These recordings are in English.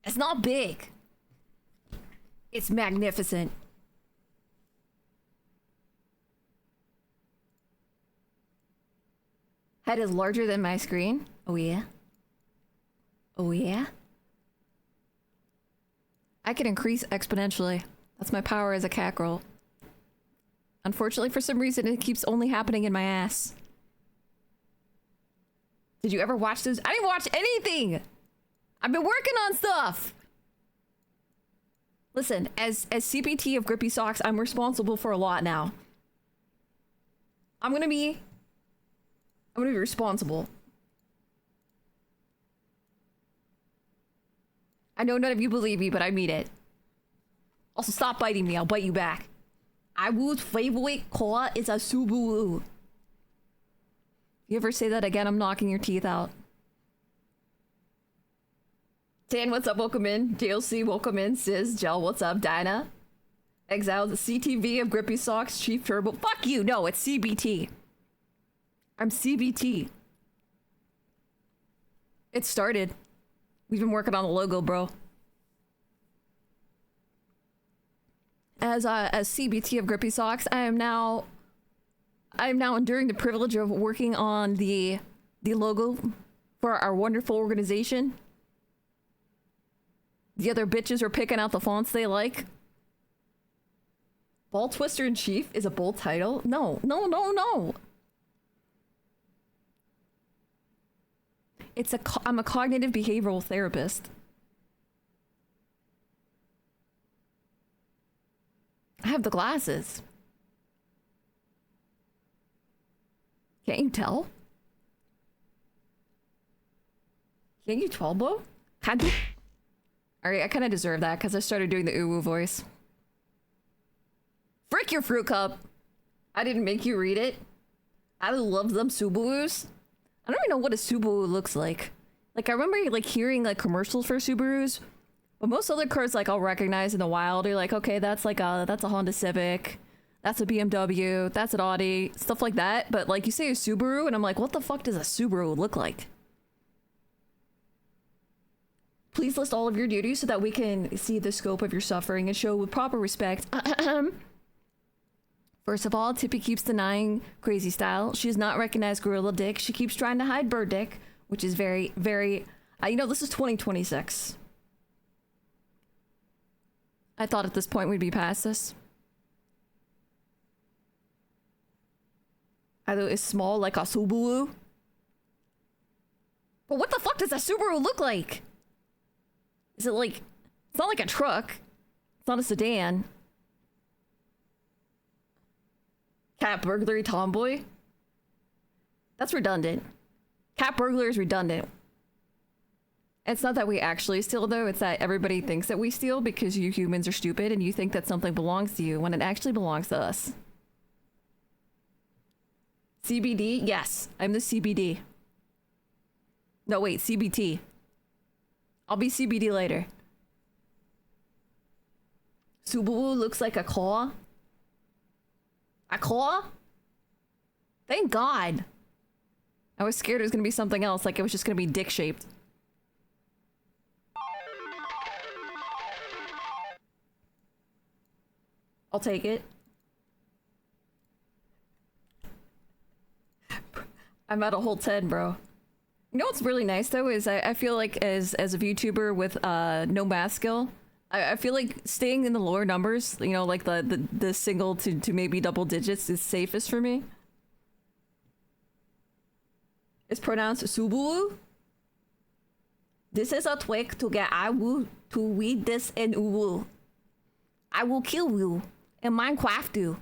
It's not big. It's magnificent. Head is larger than my screen. Oh yeah. Oh yeah. I can increase exponentially. That's my power as a cat girl. Unfortunately, for some reason, it keeps only happening in my ass. Did you ever watch those? I didn't watch anything! I've been working on stuff! Listen, as CBT of Grippy Socks, I'm responsible for a lot now. I'm gonna be responsible. I know none of you believe me, but I mean it. Also, stop biting me. I'll bite you back. I would favorite car is a Subaru. You ever say that again, I'm knocking your teeth out. Tan, what's up? Welcome in. JLC, welcome in. Sis, Gel, what's up? Dinah. Exile, the CTV of Grippy Socks, Chief Turbo. Fuck you! No, it's CBT. I'm CBT. It started. We've been working on the logo, bro. As CBT of Grippy Socks, I am now enduring the privilege of working on the logo for our wonderful organization. The other bitches are picking out the fonts they like. Ball Twister in Chief is a bold title. No. I'm a cognitive behavioral therapist. I have the glasses. Can't you tell? Can't you 12 blow? Can't you? Alright, I kind of deserve that because I started doing the uwu voice. Frick your fruit cup! I didn't make you read it. I love them Subarus. I don't even know what a Subaru looks like. Like, I remember like hearing like commercials for Subarus, but most other cars like I'll recognize in the wild. You're like, okay, that's a Honda Civic, that's a BMW, that's an Audi, stuff like that. But like you say a Subaru, and I'm like, what the fuck does a Subaru look like? Please list all of your duties so that we can see the scope of your suffering and show with proper respect. First of all, Tippy keeps denying crazy style. She has not recognized gorilla dick. She keeps trying to hide bird dick, which is very, very... you know, this is 2026. I thought at this point we'd be past this. Either it's small like a Subaru. But what the fuck does a Subaru look like? Is it like... It's not like a truck. It's not a sedan. Cat burglary tomboy? That's redundant. Cat burglar is redundant. It's not that we actually steal, though. It's that everybody thinks that we steal because you humans are stupid and you think that something belongs to you when it actually belongs to us. CBD? Yes, I'm the CBD. No, wait, CBT. I'll be CBD later. Subaru looks like a claw. A claw? Thank God. I was scared it was gonna be something else, like it was just gonna be dick-shaped. I'll take it. I'm at a whole 10, bro. You know what's really nice, though, is I feel like as a VTuber with no math skill, I feel like staying in the lower numbers, you know, like the single to maybe double digits is safest for me. It's pronounced Subaru. This is a trick to get Awu to read this in Uwu. I will kill you in Minecraft you.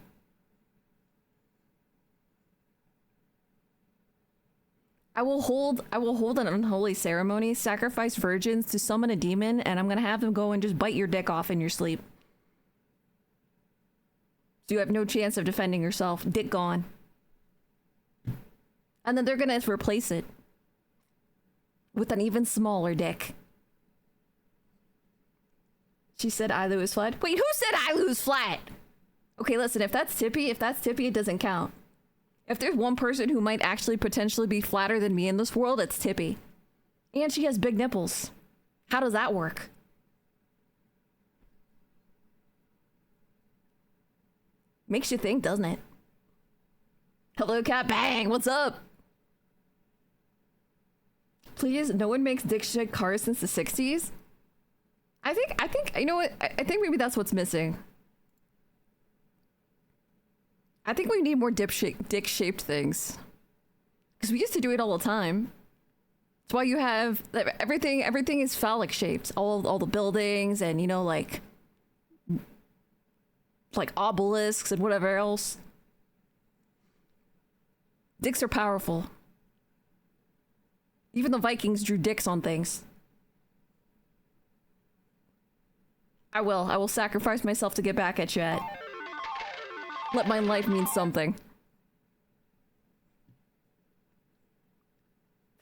I will hold an unholy ceremony, sacrifice virgins to summon a demon, and I'm gonna have them go and just bite your dick off in your sleep. So you have no chance of defending yourself. Dick gone. And then they're gonna replace it with an even smaller dick. She said I lose flat. Wait, who said I lose flat? Okay, listen, if that's Tippy, it doesn't count. If there's one person who might actually potentially be flatter than me in this world, it's Tippy. And she has big nipples. How does that work? Makes you think, doesn't it? Hello, cat. Bang. What's up? Please, no one makes dick shit cars since the 60s. I think, you know what? I think maybe that's what's missing. I think we need more dick-shaped things. Because we used to do it all the time. That's why you have everything is phallic shaped. All the buildings and, you know, like obelisks and whatever else. Dicks are powerful. Even the Vikings drew dicks on things. I will sacrifice myself to get back at chat. Let my life mean something.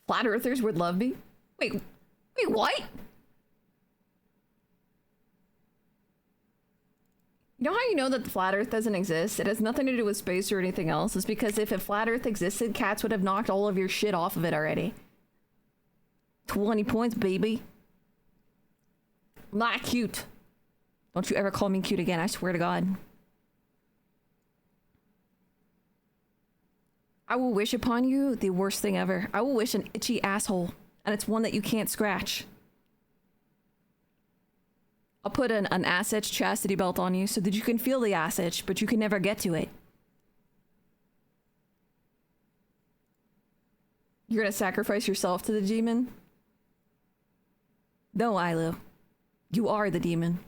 Flat earthers would love me? Wait, what? You know how you know that the flat earth doesn't exist? It has nothing to do with space or anything else. It's because if a flat earth existed, cats would have knocked all of your shit off of it already. 20 points, baby. I'm not cute. Don't you ever call me cute again, I swear to God. I will wish upon you the worst thing ever. I will wish an itchy asshole, and it's one that you can't scratch. I'll put an ass itch chastity belt on you so that you can feel the ass itch, but you can never get to it. You're gonna sacrifice yourself to the demon? No, Ilu. You are the demon.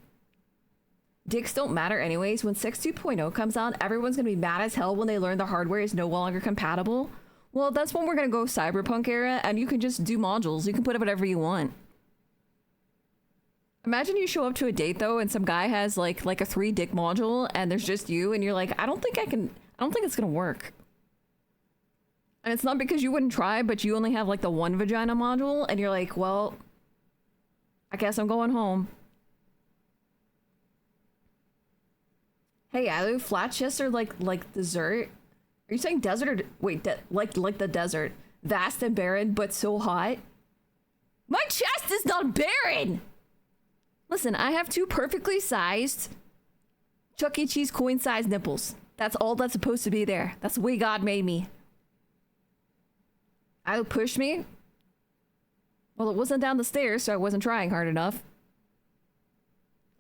Dicks don't matter anyways. When Sex 2.0 comes out, everyone's gonna be mad as hell when they learn the hardware is no longer compatible. Well, that's when we're gonna go cyberpunk era, and you can just do modules. You can put up whatever you want. Imagine you show up to a date though, and some guy has like a 3-dick module, and there's just you, and you're like, I don't think it's gonna work. And it's not because you wouldn't try, but you only have like the 1 vagina module, and you're like, well, I guess I'm going home. Hey, Alu, flat chests are like dessert. Are you saying desert or wait, like the desert, vast and barren, but so hot? My chest is not barren. Listen, I have 2 perfectly sized Chuck E. Cheese coin-sized nipples. That's all that's supposed to be there. That's the way God made me. Alu pushed me. Well, it wasn't down the stairs, so I wasn't trying hard enough.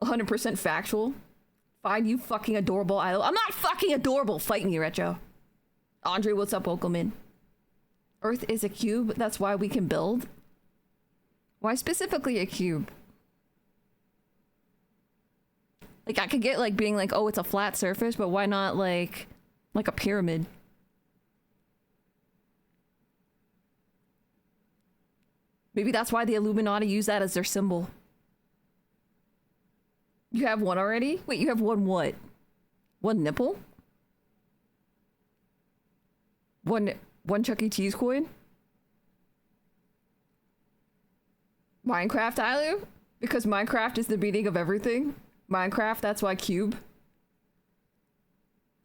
100% factual. Fine, you fucking adorable idol. I'm not fucking adorable. Fight me, Retro. Andre, what's up? Welcome in. Earth is a cube. That's why we can build. Why specifically a cube? Like, I could get, like, being like, oh, it's a flat surface, but why not, like a pyramid? Maybe that's why the Illuminati use that as their symbol. You have one already? Wait, you have one what? One nipple? One Chuck E. Cheese coin? Minecraft, Ilu? Because Minecraft is the meaning of everything? Minecraft, that's why cube?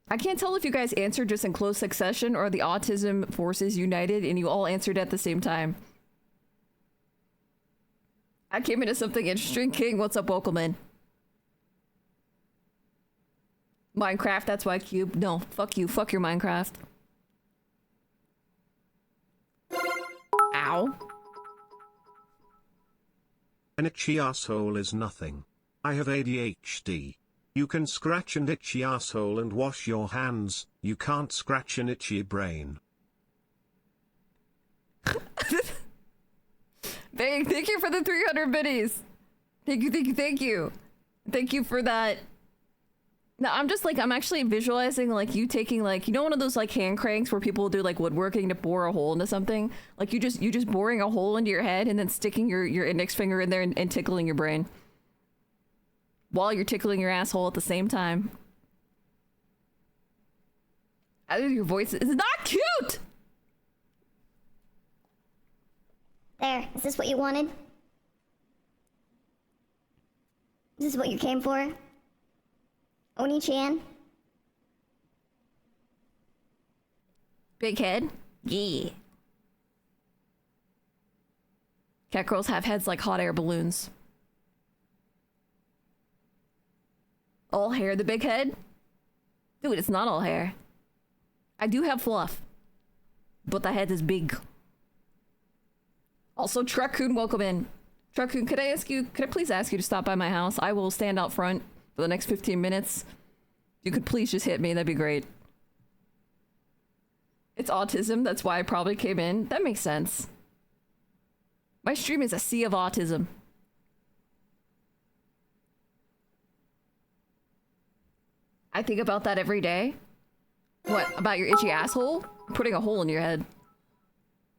I can't tell if you guys answered just in close succession or the autism forces united and you all answered at the same time. I came into something interesting. King, what's up? Welcome in. Minecraft, that's why cube. No, fuck you. Fuck your Minecraft. Ow. An itchy asshole is nothing. I have ADHD. You can scratch an itchy asshole and wash your hands. You can't scratch an itchy brain. Thank you for the 300 biddies. Thank you. Thank you for that. No, I'm just like, I'm actually visualizing like you taking like, you know, one of those like hand cranks where people do like woodworking to bore a hole into something? Like you just boring a hole into your head and then sticking your index finger in there and tickling your brain. While you're tickling your asshole at the same time. I think your voice is not cute! There, is this what you wanted? Is this what you came for? Oni-chan? Big head? Yeah. Cat girls have heads like hot air balloons. All hair, the big head? Dude, it's not all hair. I do have fluff, but the head is big. Also, Truckoon, welcome in. Truckoon, could I please ask you to stop by my house? I will stand out front for the next 15 minutes. If you could please just hit me, that'd be great. It's autism, that's why I probably came in. That makes sense. My stream is a sea of autism. I think about that every day. What, about your itchy asshole? I'm putting a hole in your head.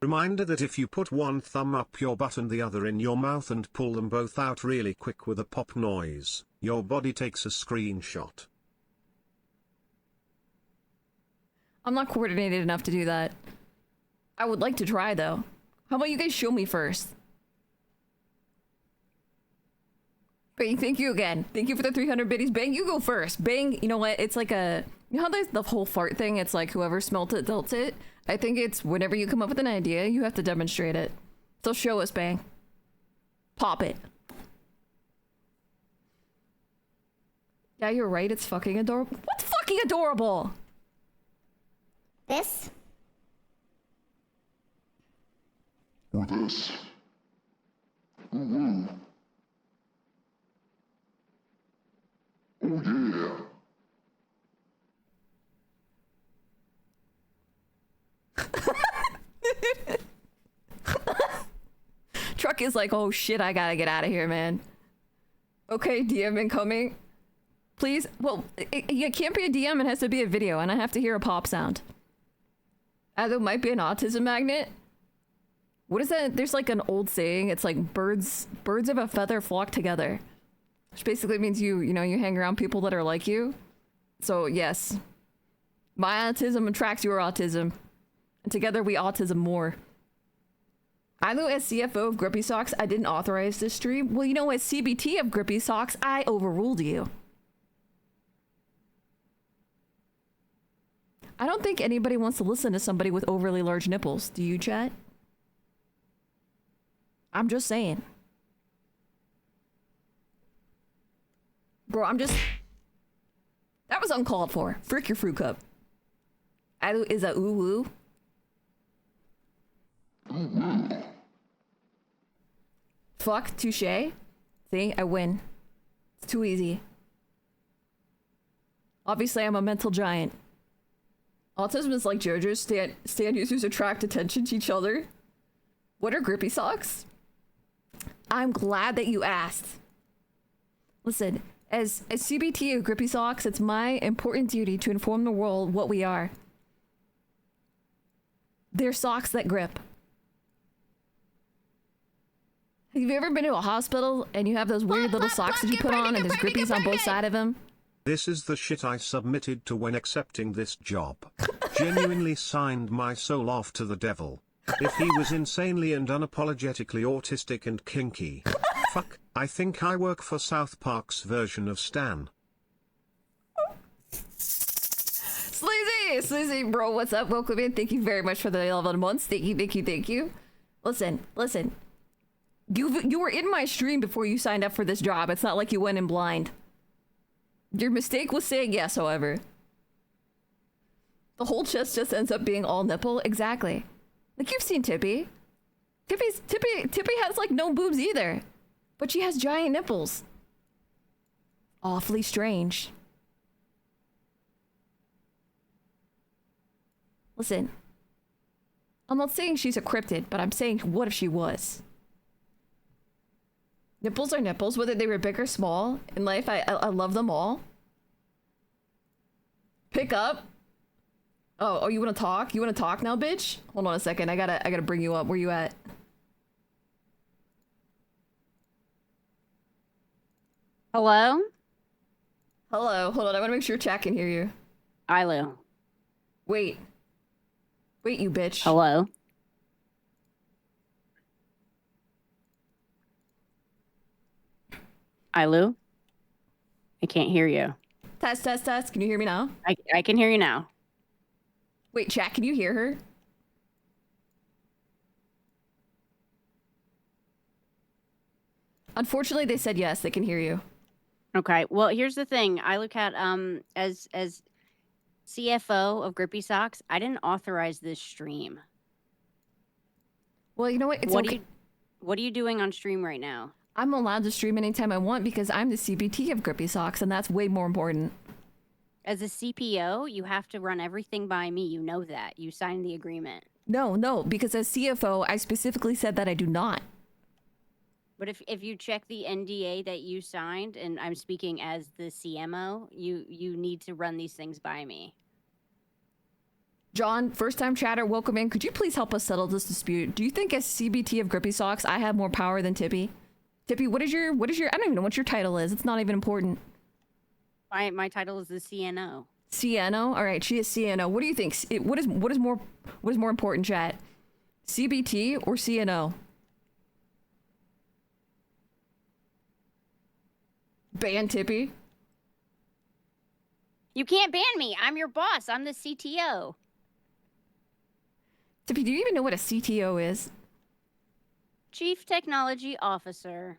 Reminder that if you put one thumb up your butt and the other in your mouth and pull them both out really quick with a pop noise, your body takes a screenshot. I'm not coordinated enough to do that. I would like to try, though. How about you guys show me first? Bang, thank you again. Thank you for the 300 biddies. Bang, you go first. Bang, you know what? It's like a... You know how there's the whole fart thing? It's like whoever smelt it, dealt it. I think it's whenever you come up with an idea, you have to demonstrate it. So show us, Bang. Pop it. Yeah, you're right. It's fucking adorable. What's fucking adorable? This? Or this. Mm-hmm. Oh yeah. Truck is like, oh shit, I gotta get out of here, man. Okay, DM incoming. Please, well, it can't be a DM, it has to be a video, and I have to hear a pop sound. Either it might be an autism magnet. What is that? There's like an old saying, it's like birds of a feather flock together. Which basically means you hang around people that are like you. So yes, my autism attracts your autism. And together we autism more. I know as CFO of Grippy Socks, I didn't authorize this stream. Well, you know, as CBT of Grippy Socks, I overruled you. I don't think anybody wants to listen to somebody with overly large nipples. Do you, chat? I'm just saying. Bro, that was uncalled for. Frick your fruit cup. Alu is a ooh-woo. Fuck, touche. See, I win. It's too easy. Obviously, I'm a mental giant. Autism is like JoJo's stand users attract attention to each other. What are Grippy Socks? I'm glad that you asked. Listen, as CBT of Grippy Socks, it's my important duty to inform the world what we are. They're socks that grip. Have you ever been to a hospital and you have those weird little socks that you put on and there's grippies on both sides of them? This is the shit I submitted to when accepting this job. Genuinely signed my soul off to the devil. If he was insanely and unapologetically autistic and kinky. Fuck, I think I work for South Park's version of Stan. Sleazy, bro, what's up? Welcome in. Thank you very much for the 11 months. Thank you. Listen. You were in my stream before you signed up for this job. It's not like you went in blind. Your mistake was saying yes, however. The whole chest just ends up being all nipple. Exactly. Like, you've seen Tippy. Tippy has, like, no boobs either. But she has giant nipples. Awfully strange. Listen. I'm not saying she's a cryptid, but I'm saying, what if she was? Nipples are nipples, whether they were big or small. In life, I love them all. Pick up. Oh, you want to talk? You want to talk now, bitch? Hold on a second. I gotta bring you up. Where you at? Hello? Hello. Hold on. I want to make sure chat can hear you. Ilu. Wait, you bitch. Hello? Ilu? I can't hear you. Test. Can you hear me now? I can hear you now. Wait, chat, can you hear her? Unfortunately, they said yes, they can hear you. Okay. Well, here's the thing. iLookAt, as CFO of Grippy Socks, I didn't authorize this stream. Well, you know what? It's okay. What are you doing on stream right now? I'm allowed to stream anytime I want because I'm the CBT of Grippy Socks, and that's way more important. As a CPO, you have to run everything by me. You know that. You signed the agreement. No, because as CFO, I specifically said that I do not. But if you check the NDA that you signed, and I'm speaking as the CMO, you need to run these things by me. John, first time chatter, welcome in. Could you please help us settle this dispute? Do you think as CBT of Grippy Socks, I have more power than Tippy? Tippy, what is your, I don't even know what your title is. It's not even important. My title is the CNO. CNO? All right, she is CNO. What do you think? What is more important, chat? CBT or CNO? Ban Tippy? You can't ban me. I'm your boss. I'm the CTO. Tippy, do you even know what a CTO is? Chief Technology Officer.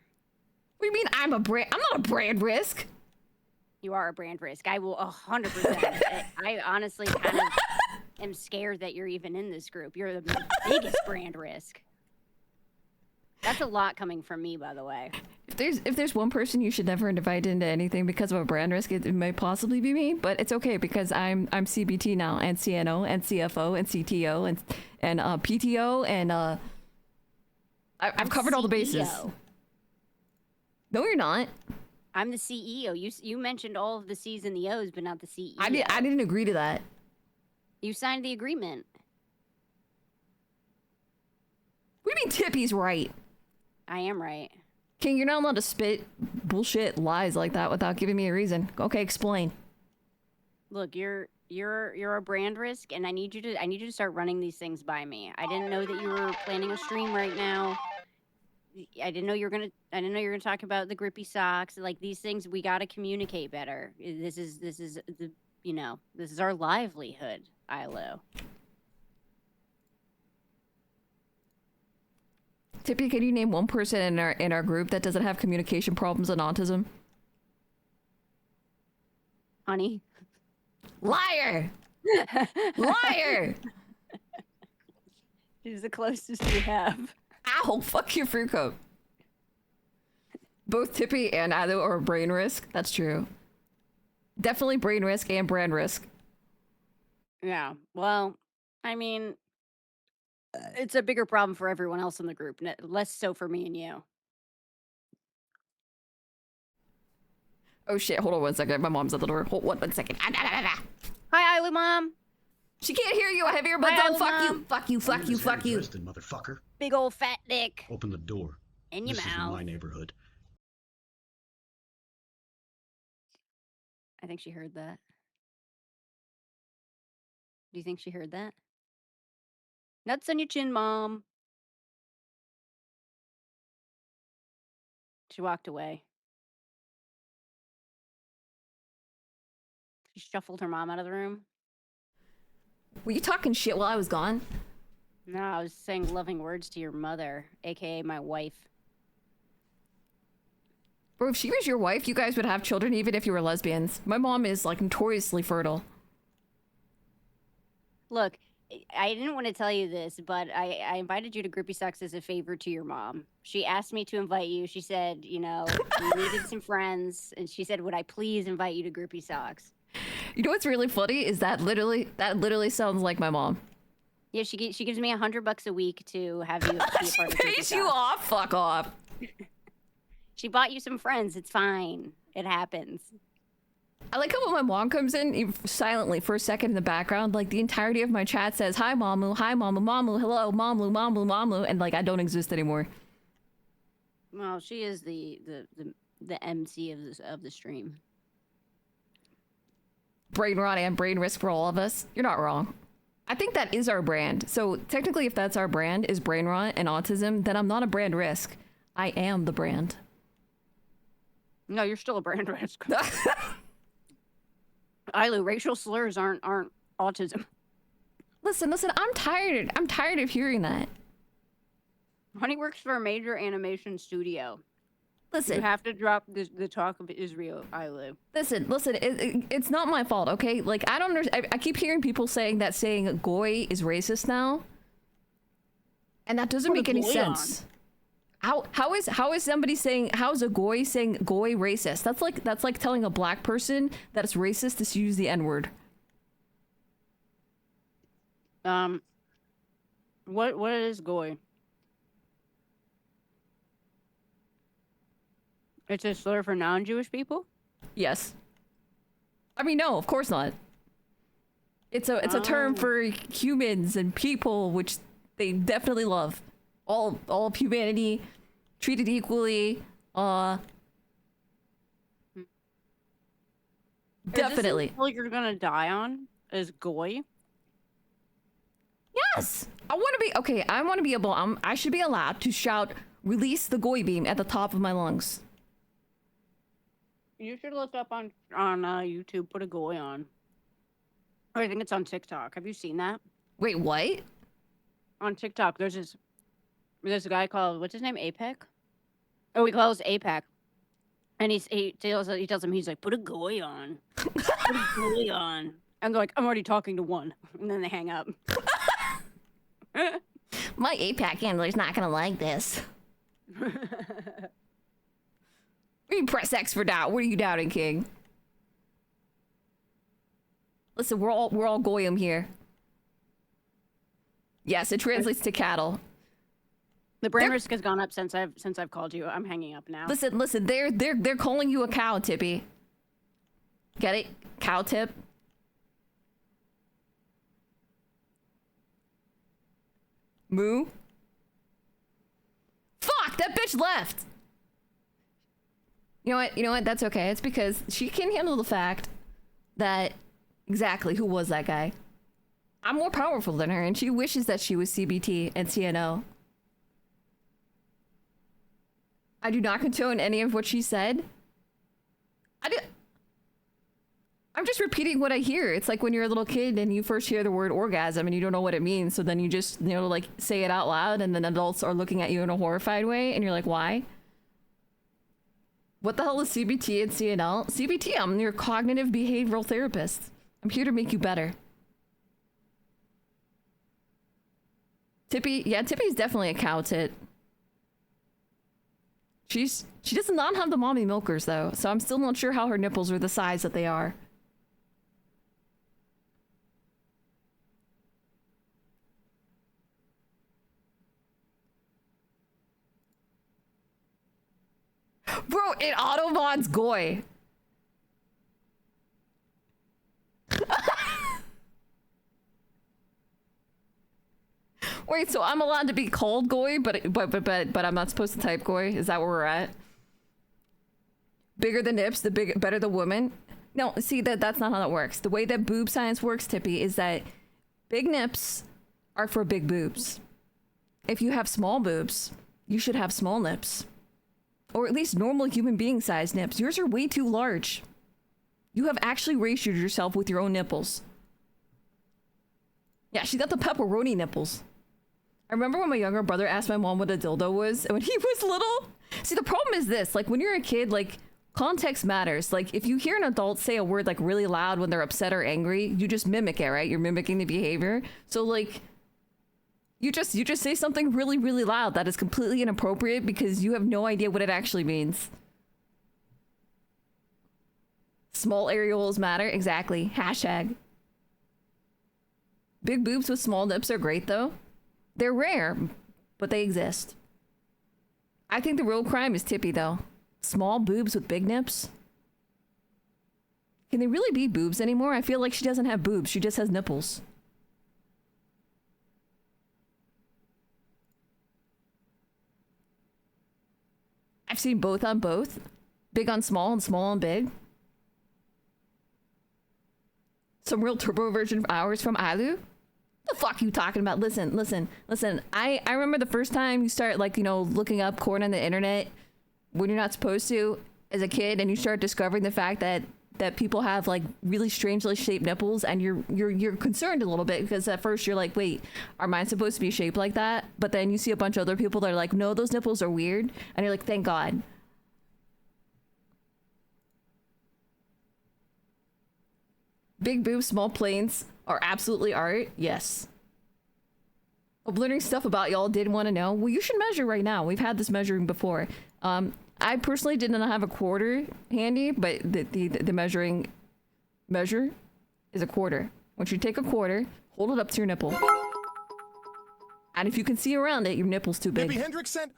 What do you mean I'm not a brand risk. You are a brand risk. I will 100%. I honestly kind of am scared that you're even in this group. You're the biggest brand risk. That's a lot coming from me, by the way. If there's one person you should never invite into anything because of a brand risk, it might possibly be me. But it's okay because I'm CBT now, and CNO, and CFO, and CTO, and PTO, and I've covered all the bases. CEO. No, you're not. I'm the CEO. You mentioned all of the C's and the O's, but not the CEO. I didn't agree to that. You signed the agreement. What do you mean Tippy's right? I am right. King, you're not allowed to spit bullshit lies like that without giving me a reason. Okay, explain. Look, you're a brand risk, and I need you to start running these things by me. I didn't know that you were planning a stream right now. I didn't know you were gonna talk about the Grippy Socks. Like, these things, we gotta communicate better. This is this is our livelihood, ILO. Tippy, can you name one person in our group that doesn't have communication problems and autism? Honey. Liar! Liar! She's the closest you have. Ow, fuck your fruit coat. Both Tippy and Ado are brain risk. That's true. Definitely brain risk and brand risk. Yeah. Well, I mean, it's a bigger problem for everyone else in the group, less so for me and you. Oh shit, hold on one second. My mom's at the door. Hold one second. Hi, Isla Mom. She can't hear you. I have earbuds Hi, on. Fuck Mom. you. Fuck you. Fuck you. Fuck you. Tristan, motherfucker. Big old fat dick. Open the door. In your This is mouth. my neighborhood. I think she heard that. Do you think she heard that? Nuts on your chin, Mom. She walked away. She shuffled her mom out of the room. Were you talking shit while I was gone? No, I was saying loving words to your mother, aka my wife. Bro, if she was your wife, you guys would have children even if you were lesbians. My mom is like notoriously fertile. Look, I didn't want to tell you this, but I invited you to Grippy Socks as a favor to your mom. She asked me to invite you. She said, you needed some friends, and she said, would I please invite you to Grippy Socks? You know what's really funny is that literally sounds like my mom. Yeah, she gives me $100 a week to have you be a part She of Grippy pays you Socks. off. Fuck off. She bought you some friends. It's fine. It happens. I like how when my mom comes in silently for a second in the background, like the entirety of my chat says, hi Mamu, Mamu, hello, Mamu, Mamu, Mamu, and like I don't exist anymore. Well, she is the MC of the stream. Brain rot and brain risk for all of us. You're not wrong. I think that is our brand. So technically, if that's our brand, is brain rot and autism, then I'm not a brand risk. I am the brand. No, you're still a brand risk. Ilu, racial slurs aren't autism. Listen, I'm tired of hearing that. Honey works for a major animation studio. Listen. You have to drop the talk of Israel, Ilu. Listen. It's not my fault, okay? Like, I don't understand. I keep hearing people saying that saying goy is racist now. And that doesn't make any sense. How is somebody saying, how is a goy saying goy racist? That's like telling a black person that it's racist to use the N-word. What is goy? It's a slur for non-Jewish people? Yes. I mean, no, of course not. It's a term for humans and people, which they definitely love. All of humanity treated equally. Definitely. Is this like you're gonna die on is goy? Yes. I want to be okay. I want to be able. I should be allowed to shout, "Release the goy beam" at the top of my lungs. You should look up on YouTube. Put a goy on. Or I think it's on TikTok. Have you seen that? Wait, what? On TikTok, there's a guy called, what's his name? APEC? Oh, he calls APEC. And he tells him, he's like, put a goy on. Put a goy on. And they're like, I'm already talking to one. And then they hang up. My APAC handler's not gonna like this. You press X for doubt. What are you doubting, King? Listen, we're all goyim here. Yes, it translates to cattle. The brain risk has gone up since I've called you. I'm hanging up now. Listen. They're calling you a cow, Tippy. Get it? Cow tip. Moo. Fuck! That bitch left. You know what? That's okay. It's because she can't handle the fact that exactly who was that guy. I'm more powerful than her, and she wishes that she was CBT and CNO. I do not condone any of what she said. I'm just repeating what I hear. It's like when you're a little kid and you first hear the word orgasm and you don't know what it means, so then you just, like say it out loud, and then adults are looking at you in a horrified way, and you're like, why? What the hell is CBT and CNL? CBT, I'm your cognitive behavioral therapist. I'm here to make you better. Tippy's definitely a cow tit. She does not have the mommy milkers though, so I'm still not sure how her nipples are the size that they are. Bro, it auto-mods goy. Wait, so I'm allowed to be called goy, but I'm not supposed to type goy? Is that where we're at? Bigger the nips, better the woman? No, see, that's not how that works. The way that boob science works, Tippy, is that big nips are for big boobs. If you have small boobs, you should have small nips. Or at least normal human being sized nips. Yours are way too large. You have actually ratioed yourself with your own nipples. Yeah, she got the pepperoni nipples. I remember when my younger brother asked my mom what a dildo was when he was little. See, the problem is this, like when you're a kid, like context matters. Like if you hear an adult say a word like really loud when they're upset or angry, you just mimic it, right? You're mimicking the behavior. So like you just say something really, really loud that is completely inappropriate because you have no idea what it actually means. Small areolas matter. Exactly. Hashtag. Big boobs with small nips are great though. They're rare, but they exist. I think the real crime is Tippy though. Small boobs with big nips. Can they really be boobs anymore? I feel like she doesn't have boobs. She just has nipples. I've seen both on both. Big on small and small on big. Some real turbo version hours from Alu. The fuck you talking about? Listen. I remember the first time you start looking up porn on the internet when you're not supposed to as a kid, and you start discovering the fact that people have like really strangely shaped nipples, and you're concerned a little bit because at first you're like, wait, are mine supposed to be shaped like that? But then you see a bunch of other people that are like, no, those nipples are weird, and you're like, thank God. Big boobs, small planes are absolutely art. Yes. Of learning stuff about y'all didn't want to know. Well, you should measure right now. We've had this measuring before. I personally did not have a quarter handy, but the measuring measure is a quarter. Once you take a quarter, hold it up to your nipple. And if you can see around it, your nipple's too big.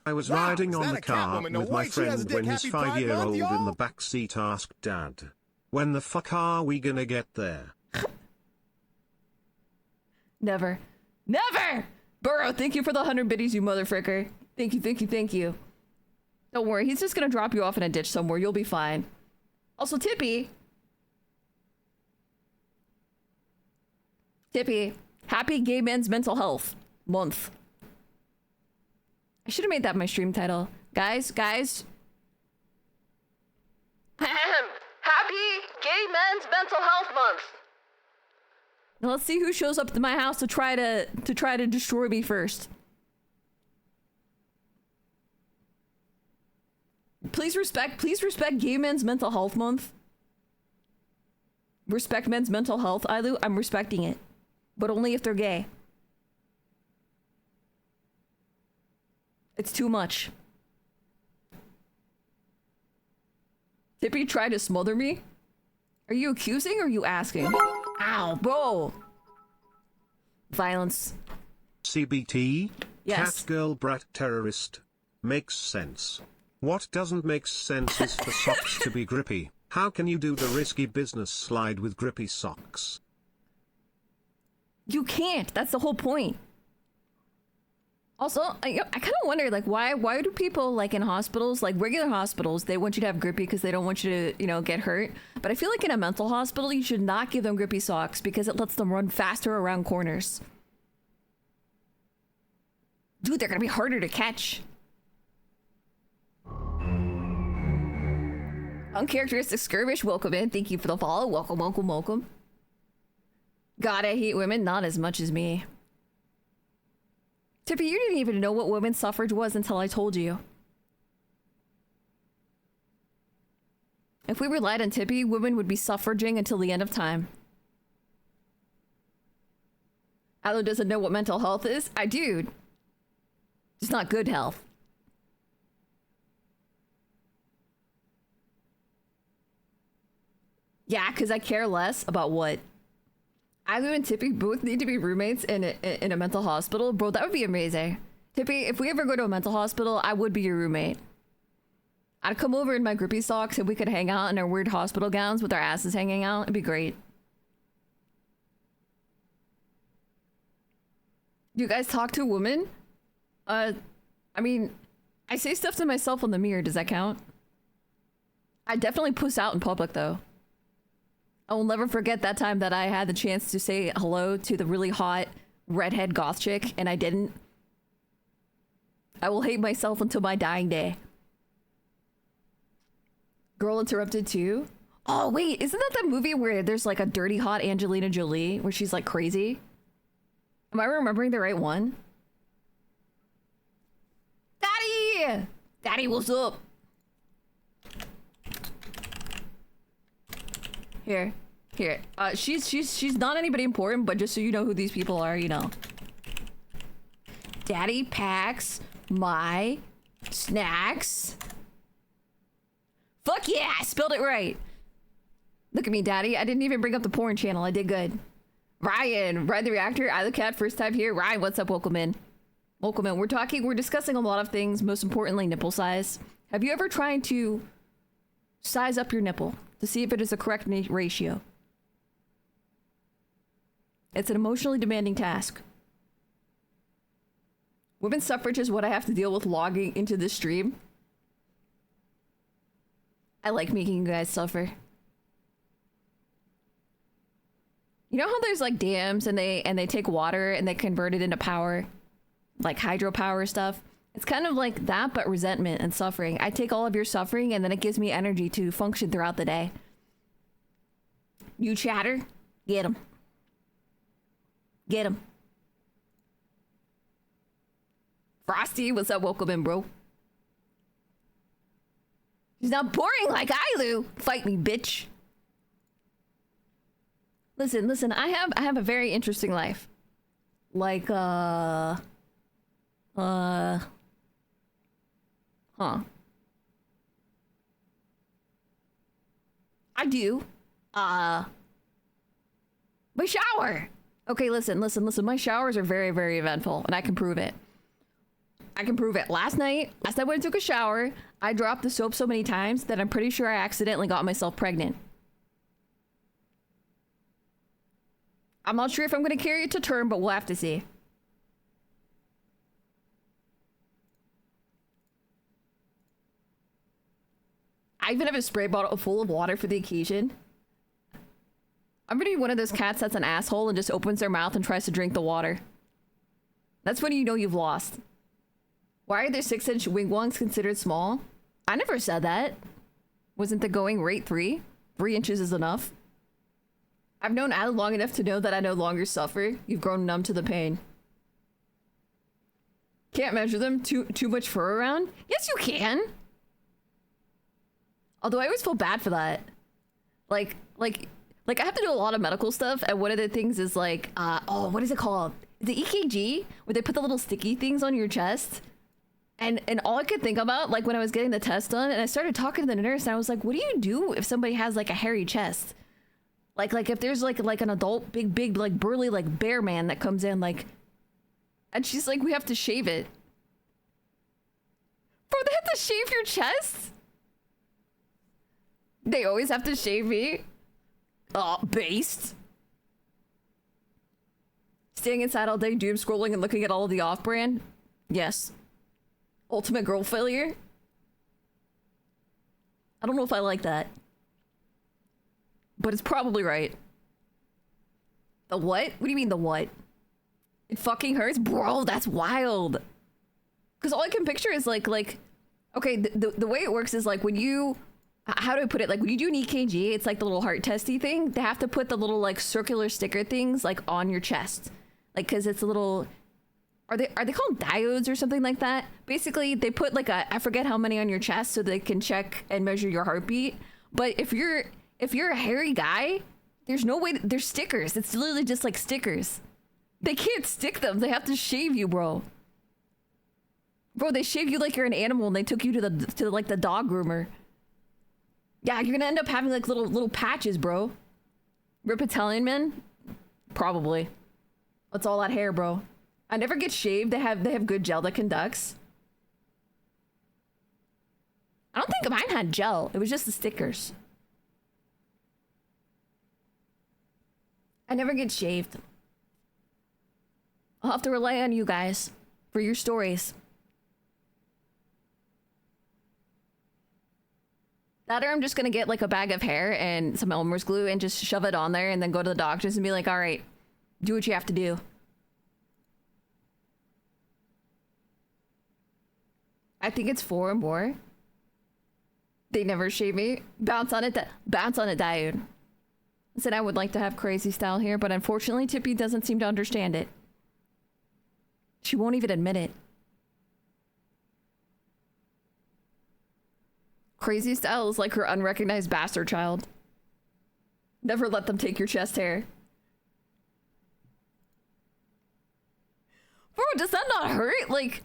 I was riding on the car with my friend when his 5-year-old in the back seat asked Dad, "When the fuck are we gonna get there?" Never. Never! Burrow, thank you for the 100 biddies, you motherfricker. Thank you, thank you, thank you. Don't worry, he's just gonna drop you off in a ditch somewhere. You'll be fine. Also, Tippy, happy Gay Men's Mental Health Month. I should have made that my stream title. Guys. Happy Gay Men's Mental Health Month. Now let's see who shows up to my house to try to destroy me first. Please respect Gay Men's Mental Health Month. Respect men's mental health, Ailu. I'm respecting it. But only if they're gay. It's too much. Tippy tried to smother me? Are you accusing or are you asking? Ow, bro. Violence. CBT? Yes. Cat girl brat terrorist. Makes sense. What doesn't make sense is for socks to be grippy. How can you do the risky business slide with grippy socks? You can't. That's the whole point. Also, I kind of wonder, like, why do people, like, in hospitals, like regular hospitals, they want you to have grippy because they don't want you to, get hurt. But I feel like in a mental hospital, you should not give them grippy socks because it lets them run faster around corners. Dude, they're gonna be harder to catch. Uncharacteristic Skirmish, welcome in. Thank you for the follow. Welcome. God, I hate women. Not as much as me. Tippy, you didn't even know what women's suffrage was until I told you. If we relied on Tippy, women would be suffraging until the end of time. Aloe doesn't know what mental health is? I do. It's not good health. Yeah, because I care less about what. Ailu and Tippy both need to be roommates in a mental hospital. Bro, that would be amazing. Tippy, if we ever go to a mental hospital, I would be your roommate. I'd come over in my grippy socks and we could hang out in our weird hospital gowns with our asses hanging out. It'd be great. You guys talk to a woman? I mean, I say stuff to myself in the mirror. Does that count? I definitely puss out in public, though. I will never forget that time that I had the chance to say hello to the really hot redhead goth chick, and I didn't. I will hate myself until my dying day. Girl Interrupted 2? Oh, wait, isn't that the movie where there's like a dirty hot Angelina Jolie, where she's like crazy? Am I remembering the right one? Daddy! Daddy, what's up? Here. She's not anybody important, but just so you know who these people are, Daddy packs my snacks. Fuck yeah, I spelled it right. Look at me, Daddy. I didn't even bring up the porn channel. I did good. Ryan, Ride the Reactor, I the Cat, first time here. Ryan, what's up? Welcome in. We're discussing a lot of things, most importantly, nipple size. Have you ever tried to size up your nipple to see if it is the correct ratio? It's an emotionally demanding task. Women's suffrage is what I have to deal with logging into this stream. I like making you guys suffer. You know how there's like dams and they take water and they convert it into power? Like hydropower stuff? It's kind of like that, but resentment and suffering. I take all of your suffering and then it gives me energy to function throughout the day. You chatter? Get him. Get him. Frosty, what's up? Welcome in, bro. He's not boring like Ailu. Fight me, bitch. Listen, I have a very interesting life. Like, huh. I do. My shower. Okay, listen. My showers are very, very eventful, and I can prove it. Last night when I took a shower, I dropped the soap so many times that I'm pretty sure I accidentally got myself pregnant. I'm not sure if I'm going to carry it to term, but we'll have to see. I even have a spray bottle full of water for the occasion. I'm going to be one of those cats that's an asshole and just opens their mouth and tries to drink the water. That's when you know you've lost. Why are their 6-inch wigwams considered small? I never said that. Wasn't the going rate 3? 3 inches is enough. I've known Adam long enough to know that I no longer suffer. You've grown numb to the pain. Can't measure them? Too much fur around? Yes, you can. Although I always feel bad for that. Like I have to do a lot of medical stuff, and one of the things is like, what is it called? The EKG, where they put the little sticky things on your chest. And all I could think about, like when I was getting the test done, and I started talking to the nurse, and I was like, what do you do if somebody has like a hairy chest? Like if there's like an adult, big, like burly, like bear man that comes in, like, and she's like, we have to shave it. Bro, they have to shave your chest? They always have to shave me? Based. Staying inside all day, doom scrolling and looking at all of the off-brand? Yes. Ultimate girl failure? I don't know if I like that. But it's probably right. The what? What do you mean the what? It fucking hurts? Bro, that's wild. Because all I can picture is like, okay, the way it works is like when you, how do I put it? Like when you do an EKG, it's like the little heart testy thing. They have to put the little like circular sticker things like on your chest. Like, cause it's a little, are they called diodes or something like that? Basically, they put like I forget how many on your chest so they can check and measure your heartbeat. But if you're a hairy guy, there's no way, there's stickers. It's literally just like stickers. They can't stick them. They have to shave you, bro. Bro, they shave you like you're an animal and they took you to like the dog groomer. Yeah, you're gonna end up having like little patches, bro. Rip Italian men? Probably. What's all that hair, bro? I never get shaved. They have good gel that conducts. I don't think mine had gel. It was just the stickers. I never get shaved. I'll have to rely on you guys for your stories. That or I'm just gonna get like a bag of hair and some Elmer's glue and just shove it on there and then go to the doctors and be like, all right, do what you have to do. I think it's 4 or more. They never shave me. Bounce on it, diode. I said I would like to have crazy style here, but unfortunately Tippy doesn't seem to understand it. She won't even admit it. Crazy style is like her unrecognized bastard child. Never let them take your chest hair. Bro, does that not hurt? Like,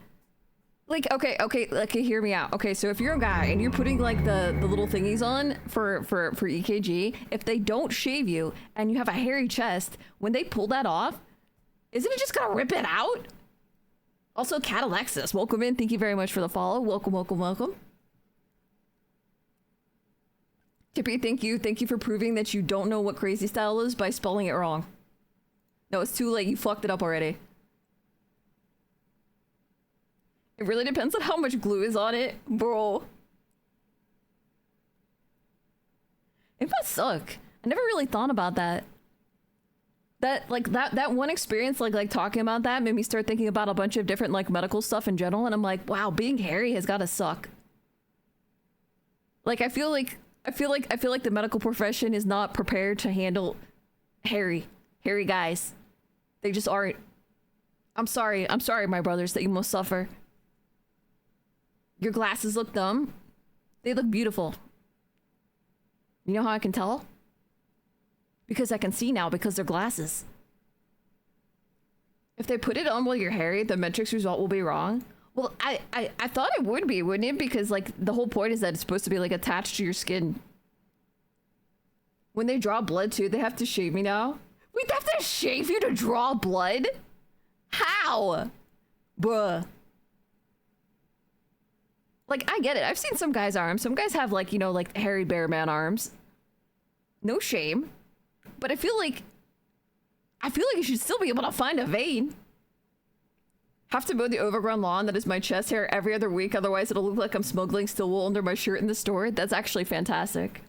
okay, hear me out. Okay, so if you're a guy and you're putting like the little thingies on for EKG, if they don't shave you and you have a hairy chest, when they pull that off, isn't it just gonna rip it out? Also, Cat Alexis, welcome in. Thank you very much for the follow. Welcome. Tippy, thank you. Thank you for proving that you don't know what crazy style is by spelling it wrong. No, it's too late. You fucked it up already. It really depends on how much glue is on it, bro. It must suck. I never really thought about that. That one experience, like talking about that made me start thinking about a bunch of different like medical stuff in general, and I'm like, wow, being hairy has gotta suck. Like I feel like the medical profession is not prepared to handle hairy guys. They just aren't. I'm sorry, my brothers, that you must suffer. Your glasses look dumb. They look beautiful. You know how I can tell? Because I can see now because they're glasses. If they put it on while you're hairy, the metrics result will be wrong. Well, I thought it would be, wouldn't it? Because like the whole point is that it's supposed to be like attached to your skin. When they draw blood too, they have to shave me now. Wait, they have to shave you to draw blood? How? Bruh. Like, I get it. I've seen some guys' arms. Some guys have like, you know, like hairy bear man arms. No shame. But I feel like you should still be able to find a vein. Have to mow the overgrown lawn that is my chest hair every other week, otherwise it'll look like I'm smuggling steel wool under my shirt in the store. That's actually fantastic.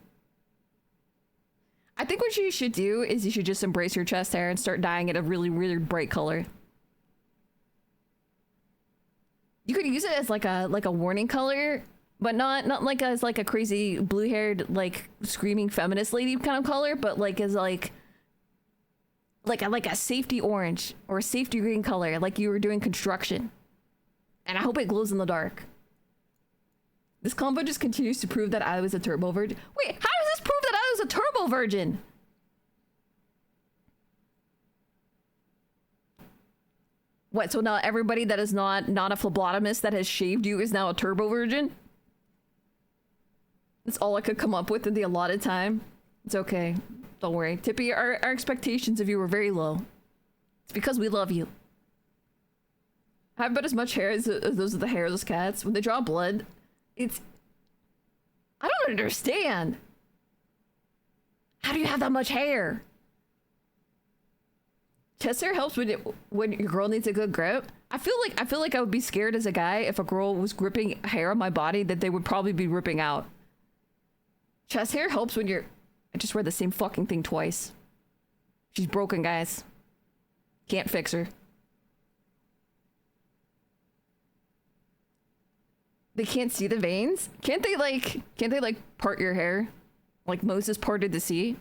I think what you should do is you should just embrace your chest hair and start dyeing it a really, really bright color. You could use it as like a warning color, but not like as like a crazy blue-haired like screaming feminist lady kind of color, but like as like a safety orange or a safety green color, like you were doing construction. And I hope it glows in the dark. This combo just continues to prove that I was a turbo virgin. Wait, how does this prove that I was a turbo virgin? What, so now everybody that is not a phlebotomist that has shaved you is now a turbo virgin? That's all I could come up with in the allotted time. It's okay. Don't worry. Tippy, our expectations of you were very low. It's because we love you. I have about as much hair as those of the hairless cats. When they draw blood, it's... I don't understand. How do you have that much hair? Chest hair helps when your girl needs a good grip. I feel like I would be scared as a guy if a girl was gripping hair on my body that they would probably be ripping out. Chest hair helps when you're... I just read the same fucking thing twice. She's broken, guys. Can't fix her. They can't see the veins? Can't they like part your hair? Like Moses parted the sea?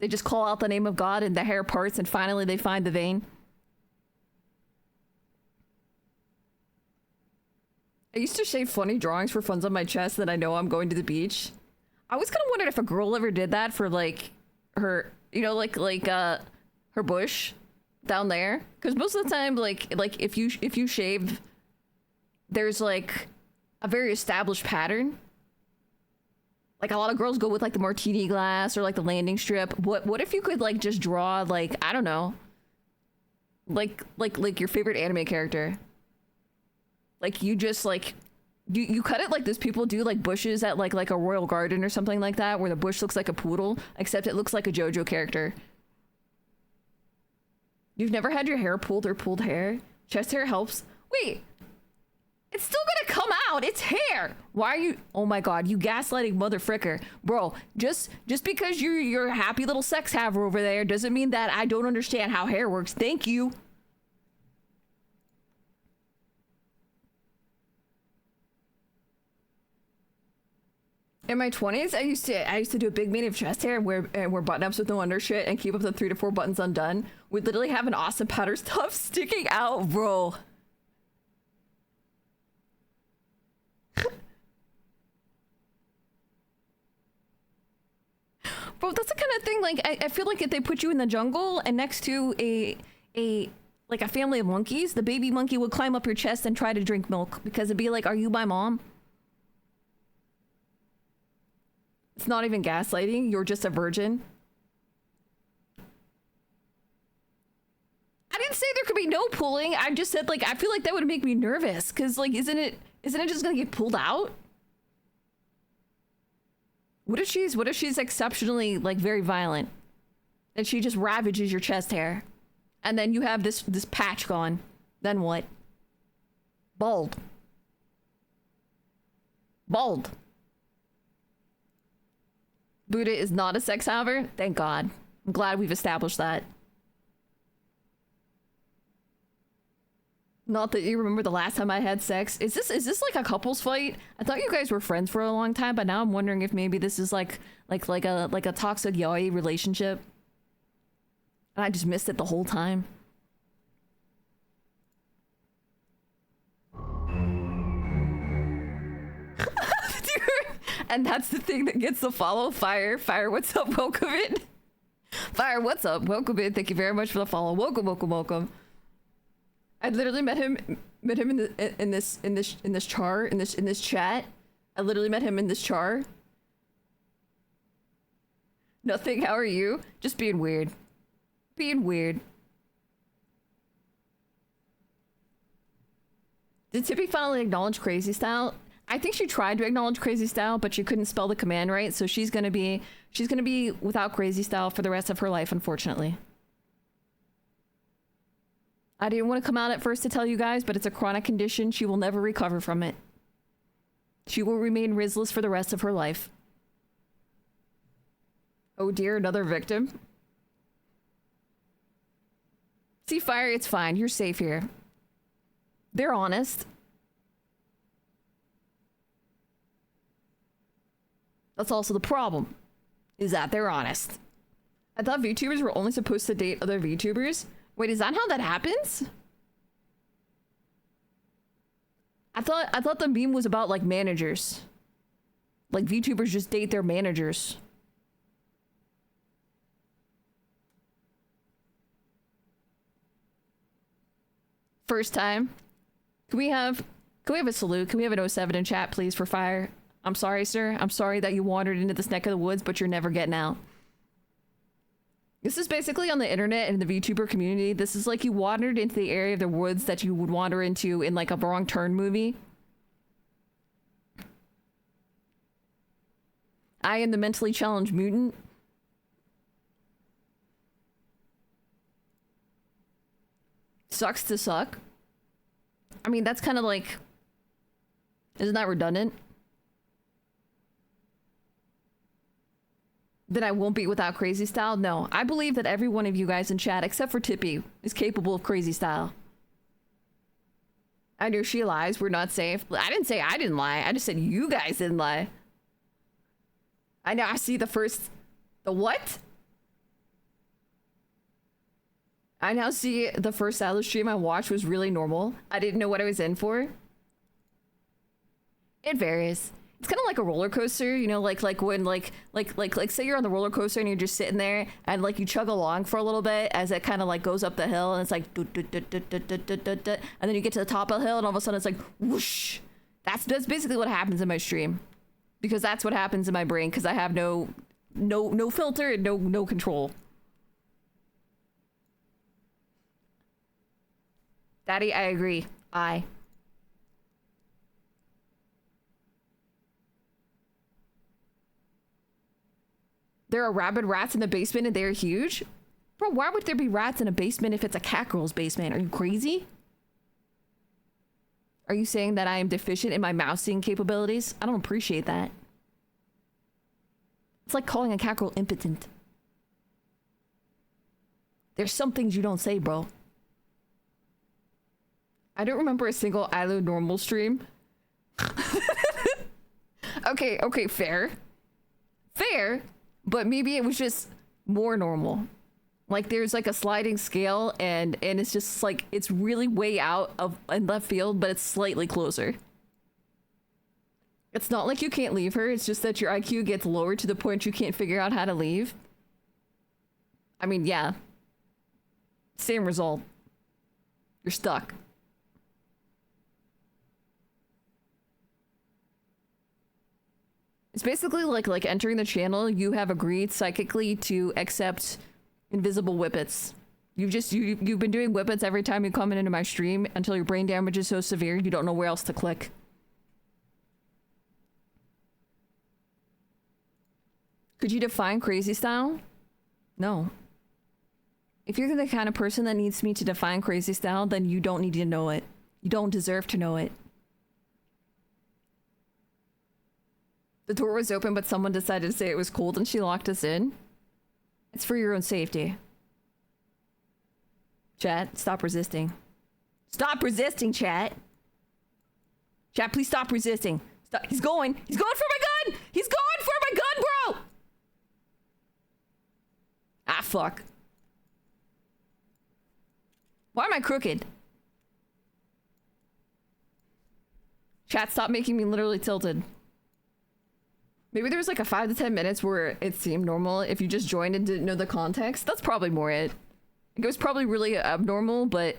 They just call out the name of God and the hair parts and finally they find the vein? I used to shave funny drawings for funs on my chest that I know I'm going to the beach. I was kind of wondering if a girl ever did that for like her, you know, like her bush down there. Because most of the time, like if you shave, there's like a very established pattern. Like a lot of girls go with like the martini glass or like the landing strip. What if you could like just draw like, I don't know, like your favorite anime character? Like you just like you cut it like those people do, like bushes at like a royal garden or something like that, where the bush looks like a poodle, except it looks like a JoJo character. You've never had your hair pulled or pulled hair? Chest hair helps. Wait, it's still gonna come out. It's hair. Why are you? Oh my god, you gaslighting motherfricker, bro. Just because you're a happy little sex haver over there doesn't mean that I don't understand how hair works. Thank you. In my 20s, I used to do a big mane of chest hair and wear button-ups with no undershit and keep up to 3 to 4 buttons undone. We'd literally have an Austin Powers stuff sticking out, bro. Bro, that's the kind of thing, like, I feel like if they put you in the jungle and next to a family of monkeys, the baby monkey would climb up your chest and try to drink milk because it'd be like, are you my mom? It's not even gaslighting. You're just a virgin. I didn't say there could be no pulling. I just said, like, I feel like that would make me nervous. Because, like, isn't it just going to get pulled out? What if she's exceptionally, like, very violent? And she just ravages your chest hair. And then you have this patch gone. Then what? Bald. Bald. Buddha is not a sex haver? Thank God. I'm glad we've established that. Not that you remember the last time I had sex. Is this like a couples fight? I thought you guys were friends for a long time, but now I'm wondering if maybe this is like a toxic yaoi relationship. And I just missed it the whole time. And that's the thing that gets the follow. Fire, what's up? Welcome in. Fire, what's up? Welcome in. Thank you very much for the follow. Welcome. I literally met him in this chat. I literally met him in this char. Nothing. How are you? Just being weird. Being weird. Did Tippy finally acknowledge Crazy Style? I think she tried to acknowledge Crazy Style, but she couldn't spell the command right, so she's gonna be without Crazy Style for the rest of her life, unfortunately. I didn't want to come out at first to tell you guys, but it's a chronic condition. She will never recover from it. She will remain Rizless for the rest of her life. Oh dear, another victim. See, Fire, it's fine. You're safe here. They're honest. That's also the problem, is that they're honest. I thought VTubers were only supposed to date other VTubers. Wait, is that how that happens? I thought the meme was about like managers. Like VTubers just date their managers. First time. Can we have a salute? Can we have an 07 in chat, please, for Fire? I'm sorry, sir. I'm sorry that you wandered into this neck of the woods, but you're never getting out. This is basically on the internet and the VTuber community. This is like you wandered into the area of the woods that you would wander into in like a Wrong Turn movie. I am the mentally challenged mutant. Sucks to suck. I mean, that's kind of like... Isn't that redundant? That I won't be without Crazy Style? No. I believe that every one of you guys in chat, except for Tippy, is capable of Crazy Style. I know she lies. We're not safe. I didn't say I didn't lie. I just said you guys didn't lie. I know. I see the what? I now see the first Saddler stream I watched was really normal. I didn't know what I was in for. It varies. It's kind of like a roller coaster, you know, like when like say you're on the roller coaster and you're just sitting there and like you chug along for a little bit as it kind of like goes up the hill and it's like and then you get to the top of the hill and all of a sudden it's like whoosh. That's basically what happens in my stream, because that's what happens in my brain because I have no filter and no control. Daddy, I agree. There are rabid rats in the basement and they're huge? Bro, why would there be rats in a basement if it's a cat girl's basement? Are you crazy? Are you saying that I am deficient in my mousing capabilities? I don't appreciate that. It's like calling a cat girl impotent. There's some things you don't say, bro. I don't remember a single ILO normal stream. Okay, fair. Fair, but maybe it was just more normal. Like there's like a sliding scale and it's just like, it's really way out of in left field, but it's slightly closer. It's not like you can't leave her, it's just that your IQ gets lower to the point you can't figure out how to leave. I mean, yeah. Same result. You're stuck. It's basically like entering the channel. You have agreed psychically to accept invisible whippets. You've been doing whippets every time you come into my stream until your brain damage is so severe you don't know where else to click. Could you define Crazy Style? No. If you're the kind of person that needs me to define Crazy Style, then you don't need to know it. You don't deserve to know it. The door was open, but someone decided to say it was cold and she locked us in. It's for your own safety. Chat, stop resisting. Stop resisting, chat. Chat, please stop resisting. Stop. He's going for my gun! He's going for my gun, bro! Ah, fuck. Why am I crooked? Chat, stop making me literally tilted. Maybe there was like a 5 to 10 minutes where it seemed normal if you just joined and didn't know the context. That's probably more it. It was probably really abnormal, but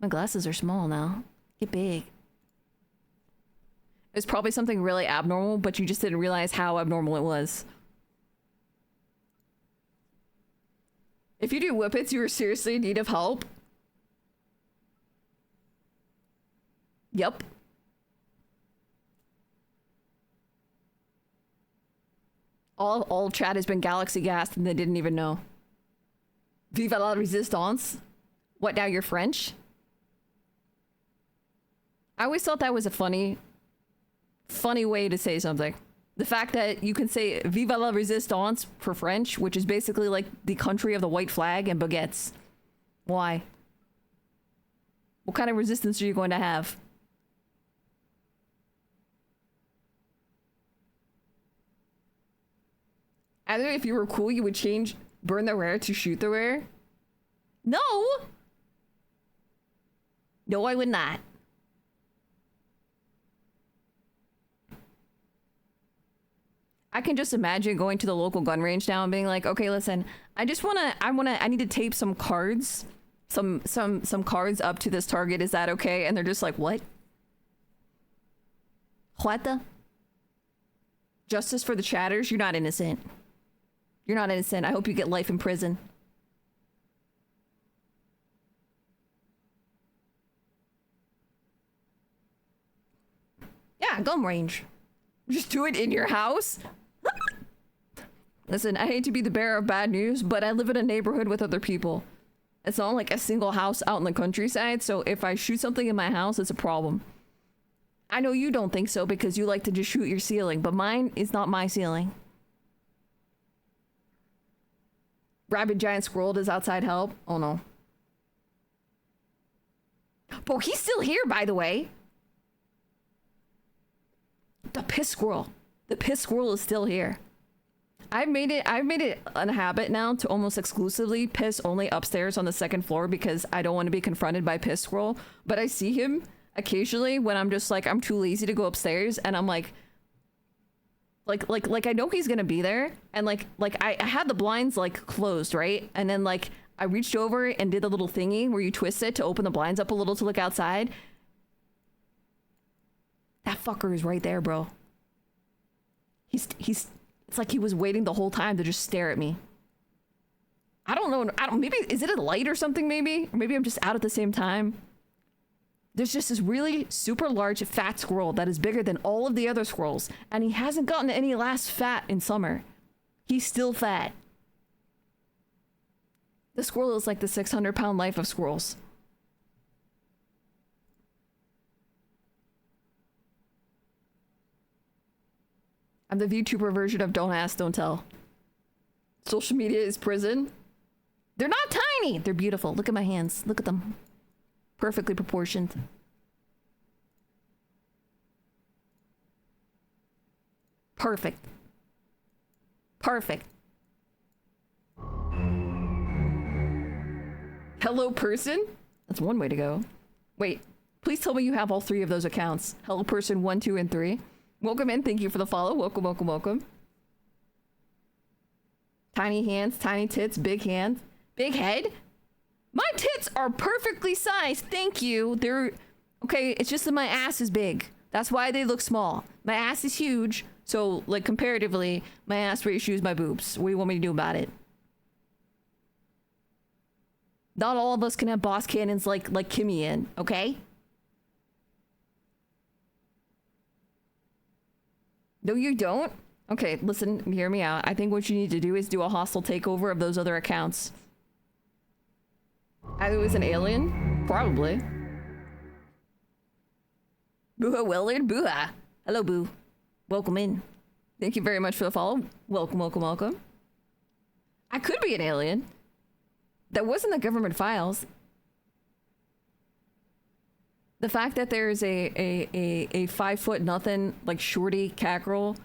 my glasses are small now. Get big. It's probably something really abnormal, but you just didn't realize how abnormal it was. If you do whippets, you are seriously in need of help. Yep. All chat has been galaxy gassed and they didn't even know. Vive la resistance. What, now you're French? I always thought that was a funny way to say something. The fact that you can say Vive la resistance for French, which is basically like the country of the white flag and baguettes. Why? What kind of resistance are you going to have? Either if you were cool, you would change burn the rare to shoot the rare. No! No, I would not. I can just imagine going to the local gun range now and being like, okay, listen, I need to tape some cards, some cards up to this target. Is that okay? And they're just like, what? What the? Justice for the chatters? You're not innocent. You're not innocent. I hope you get life in prison. Yeah, gun range. Just do it in your house. Listen, I hate to be the bearer of bad news, but I live in a neighborhood with other people. It's not like a single house out in the countryside, so if I shoot something in my house, it's a problem. I know you don't think so because you like to just shoot your ceiling, but mine is not my ceiling. Rabid giant squirrel, does outside help? Oh no. Bro, he's still here, by the way. The piss squirrel. The piss squirrel is still here. I've made it a habit now to almost exclusively piss only upstairs on the second floor because I don't want to be confronted by piss squirrel. But I see him occasionally when I'm just like, I'm too lazy to go upstairs, and I'm like I know he's gonna be there, and like I had the blinds like closed, right? And then like I reached over and did the little thingy where you twist it to open the blinds up a little to look outside. That fucker is right there, bro. He's it's like he was waiting the whole time to just stare at me. I don't know. Maybe, is it a light or something maybe? Or maybe I'm just out at the same time. There's just this really super large fat squirrel that is bigger than all of the other squirrels. And he hasn't gotten any less fat in summer. He's still fat. The squirrel is like the 600-pound life of squirrels. I'm the VTuber version of Don't Ask, Don't Tell. Social media is prison. They're not tiny. They're beautiful. Look at my hands. Look at them. Perfectly proportioned. Perfect. Perfect. Hello, person? That's one way to go. Wait, please tell me you have all three of those accounts. Hello, person 1, 2, and 3. Welcome in. Thank you for the follow. Welcome, welcome, welcome. Tiny hands, tiny tits, big hand, big head. My tits are perfectly sized. Thank you. They're okay. It's just that my ass is big. That's why they look small. My ass is huge. So like comparatively, my ass ratios my boobs. What do you want me to do about it? Not all of us can have boss cannons like Kimmy in, okay? No, you don't? Okay, listen, hear me out. I think what you need to do is do a hostile takeover of those other accounts. Either it was an alien? Probably. Booha Willard? Booha. Hello, Boo. Welcome in. Thank you very much for the follow. Welcome, welcome, welcome. I could be an alien. That wasn't the government files. The fact that there's a 5 foot nothing, like shorty cat girl,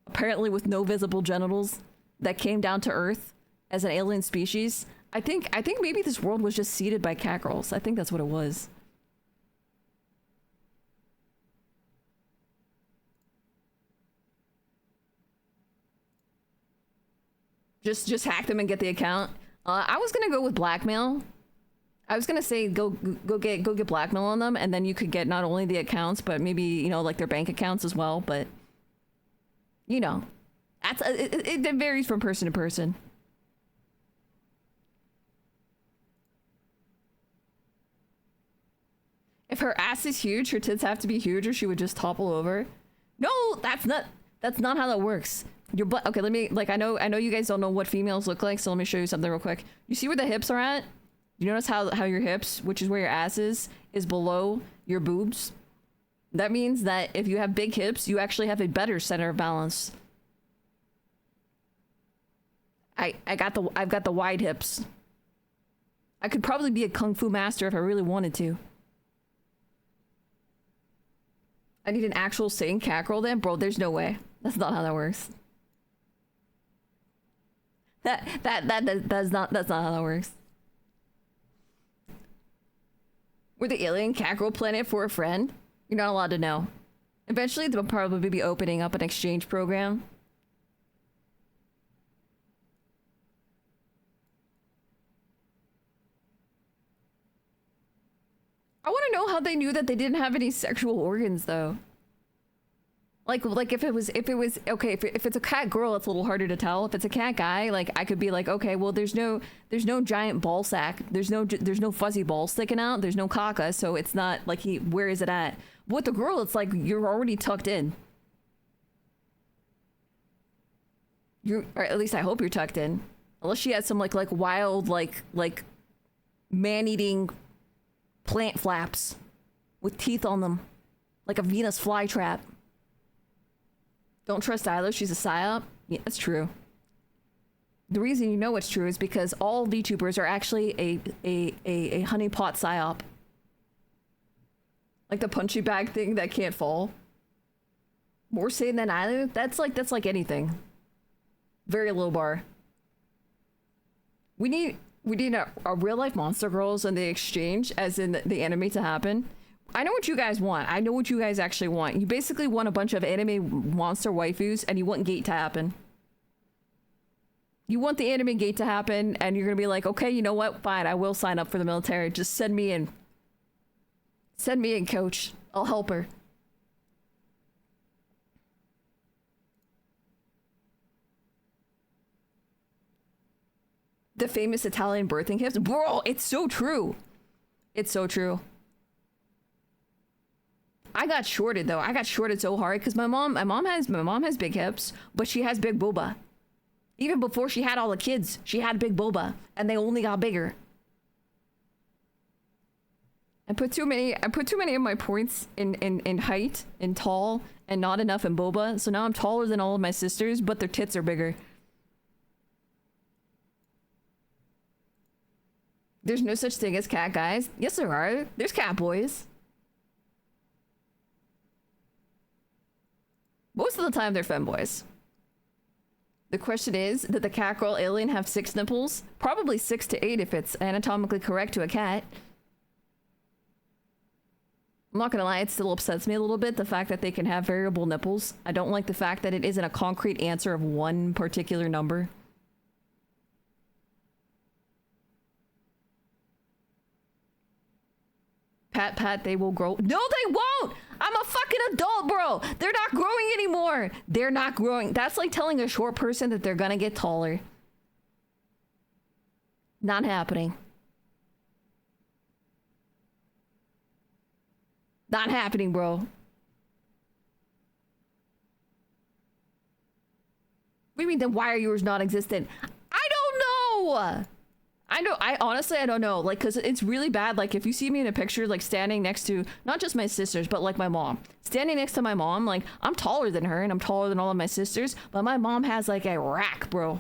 apparently with no visible genitals, that came down to Earth as an alien species. I think maybe this world was just seeded by cat girls. I think that's what it was. Just hack them and get the account. I was gonna go with blackmail. I was gonna say go get blackmail on them, and then you could get not only the accounts, but maybe, you know, like their bank accounts as well. But you know, that's it varies from person to person. If her ass is huge, her tits have to be huge, or she would just topple over. No, that's not how that works. Your butt. Okay, let me, like, I know you guys don't know what females look like, so let me show you something real quick. You see where the hips are at? You notice how your hips, which is where your ass is below your boobs? That means that if you have big hips, you actually have a better center of balance. I've got the wide hips. I could probably be a kung fu master if I really wanted to. I need an actual sane cat girl then? Bro, there's no way. That's not how that works. That's not how that works. We're the alien cat girl planet for a friend? You're not allowed to know. Eventually they'll probably be opening up an exchange program. I want to know how they knew that they didn't have any sexual organs though. Like if it was okay, if it's a cat girl, it's a little harder to tell. If it's a cat guy, like I could be like, okay, well there's no giant ball sack, there's no fuzzy ball sticking out, there's no caca, so it's not like where is it at? But with the girl, it's like you're already tucked in. Or at least I hope you're tucked in, unless she has some like wild like man-eating plant flaps with teeth on them, like a Venus flytrap. Don't trust Isla, she's a psyop. Yeah, that's true. The reason you know it's true is because all VTubers are actually a honeypot psyop. Like the punching bag thing that can't fall. More sane than Isla? That's like anything. Very low bar. We need a real life monster girls in the exchange, as in the anime, to happen. I know what you guys want. I know what you guys actually want. You basically want a bunch of anime monster waifus, and you want Gate to happen. You want the anime Gate to happen, and you're gonna be like, okay, you know what? Fine, I will sign up for the military. Just send me in. Send me in, coach. I'll help her. The famous Italian birthing hips. Bro, it's so true. It's so true. I got shorted though. I got shorted so hard because my mom has big hips, but she has big boba. Even before she had all the kids, she had big boba, and they only got bigger. I put too many of my points in height and tall, and not enough in boba. So now I'm taller than all of my sisters, but their tits are bigger. There's no such thing as cat guys. Yes, there are. There's cat boys. Most of the time, they're femboys. The question is, did the cat girl alien have 6 nipples? Probably 6 to 8 if it's anatomically correct to a cat. I'm not gonna lie, it still upsets me a little bit, the fact that they can have variable nipples. I don't like the fact that it isn't a concrete answer of one particular number. Pat, they will grow. No, they won't! I'm a fucking adult, bro! They're not growing anymore! They're not growing. That's like telling a short person that they're gonna get taller. Not happening. Not happening, bro. What do you mean then why are yours not existent? I don't know! I honestly, I don't know. Like, cause it's really bad. Like, if you see me in a picture, like standing next to, not just my sisters, but like my mom. Standing next to my mom, like, I'm taller than her and I'm taller than all of my sisters, but my mom has like a rack, bro.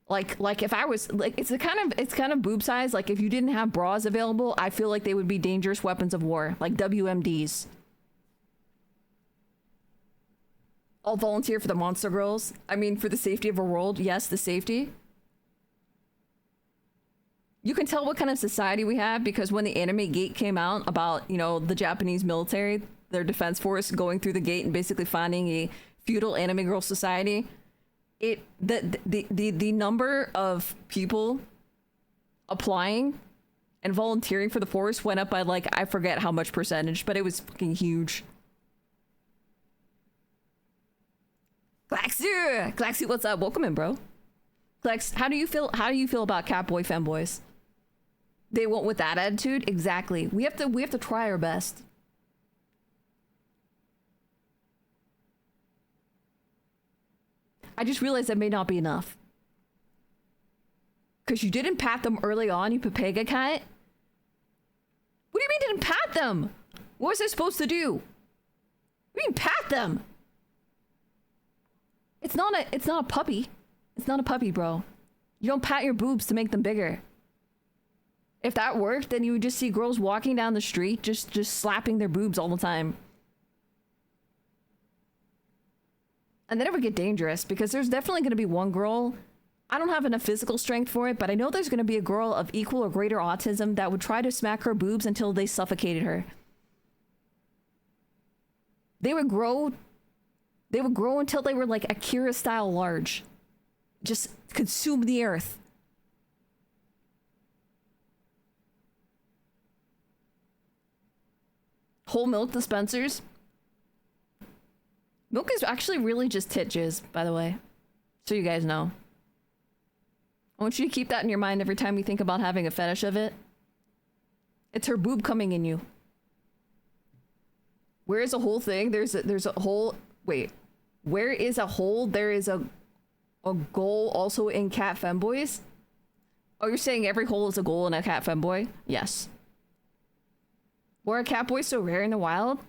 Like if I was, like, it's kind of boob size. Like, if you didn't have bras available, I feel like they would be dangerous weapons of war, like WMDs. I'll volunteer for the monster girls. I mean, for the safety of our world. Yes, the safety. You can tell what kind of society we have because when the anime Gate came out about, you know, the Japanese military, their defense force going through the gate and basically finding a feudal anime girl society, the number of people applying and volunteering for the force went up by like, I forget how much percentage, but it was fucking huge. Klaxu, what's up? Welcome in, bro. Klex, how do you feel about Catboy femboys? They went with that attitude? Exactly. We have to try our best. I just realized that may not be enough. Because you didn't pat them early on, you Pepega cat. What do you mean didn't pat them? What was I supposed to do? What do you mean pat them? It's not a puppy. It's not a puppy, bro. You don't pat your boobs to make them bigger. If that worked, then you would just see girls walking down the street just slapping their boobs all the time. And then it would get dangerous because there's definitely going to be one girl. I don't have enough physical strength for it, but I know there's going to be a girl of equal or greater autism that would try to smack her boobs until they suffocated her. They would grow until they were like Akira style large. Just consume the earth. Whole milk dispensers. Milk is actually really just tit jizz, by the way. So you guys know. I want you to keep that in your mind every time you think about having a fetish of it. It's her boob coming in you. Where is a whole thing? There's a whole... Wait. Where is a hole? There is a goal also in cat femboys? Oh, you're saying every hole is a goal in a cat femboy? Yes. Why are cat boys so rare in the wild?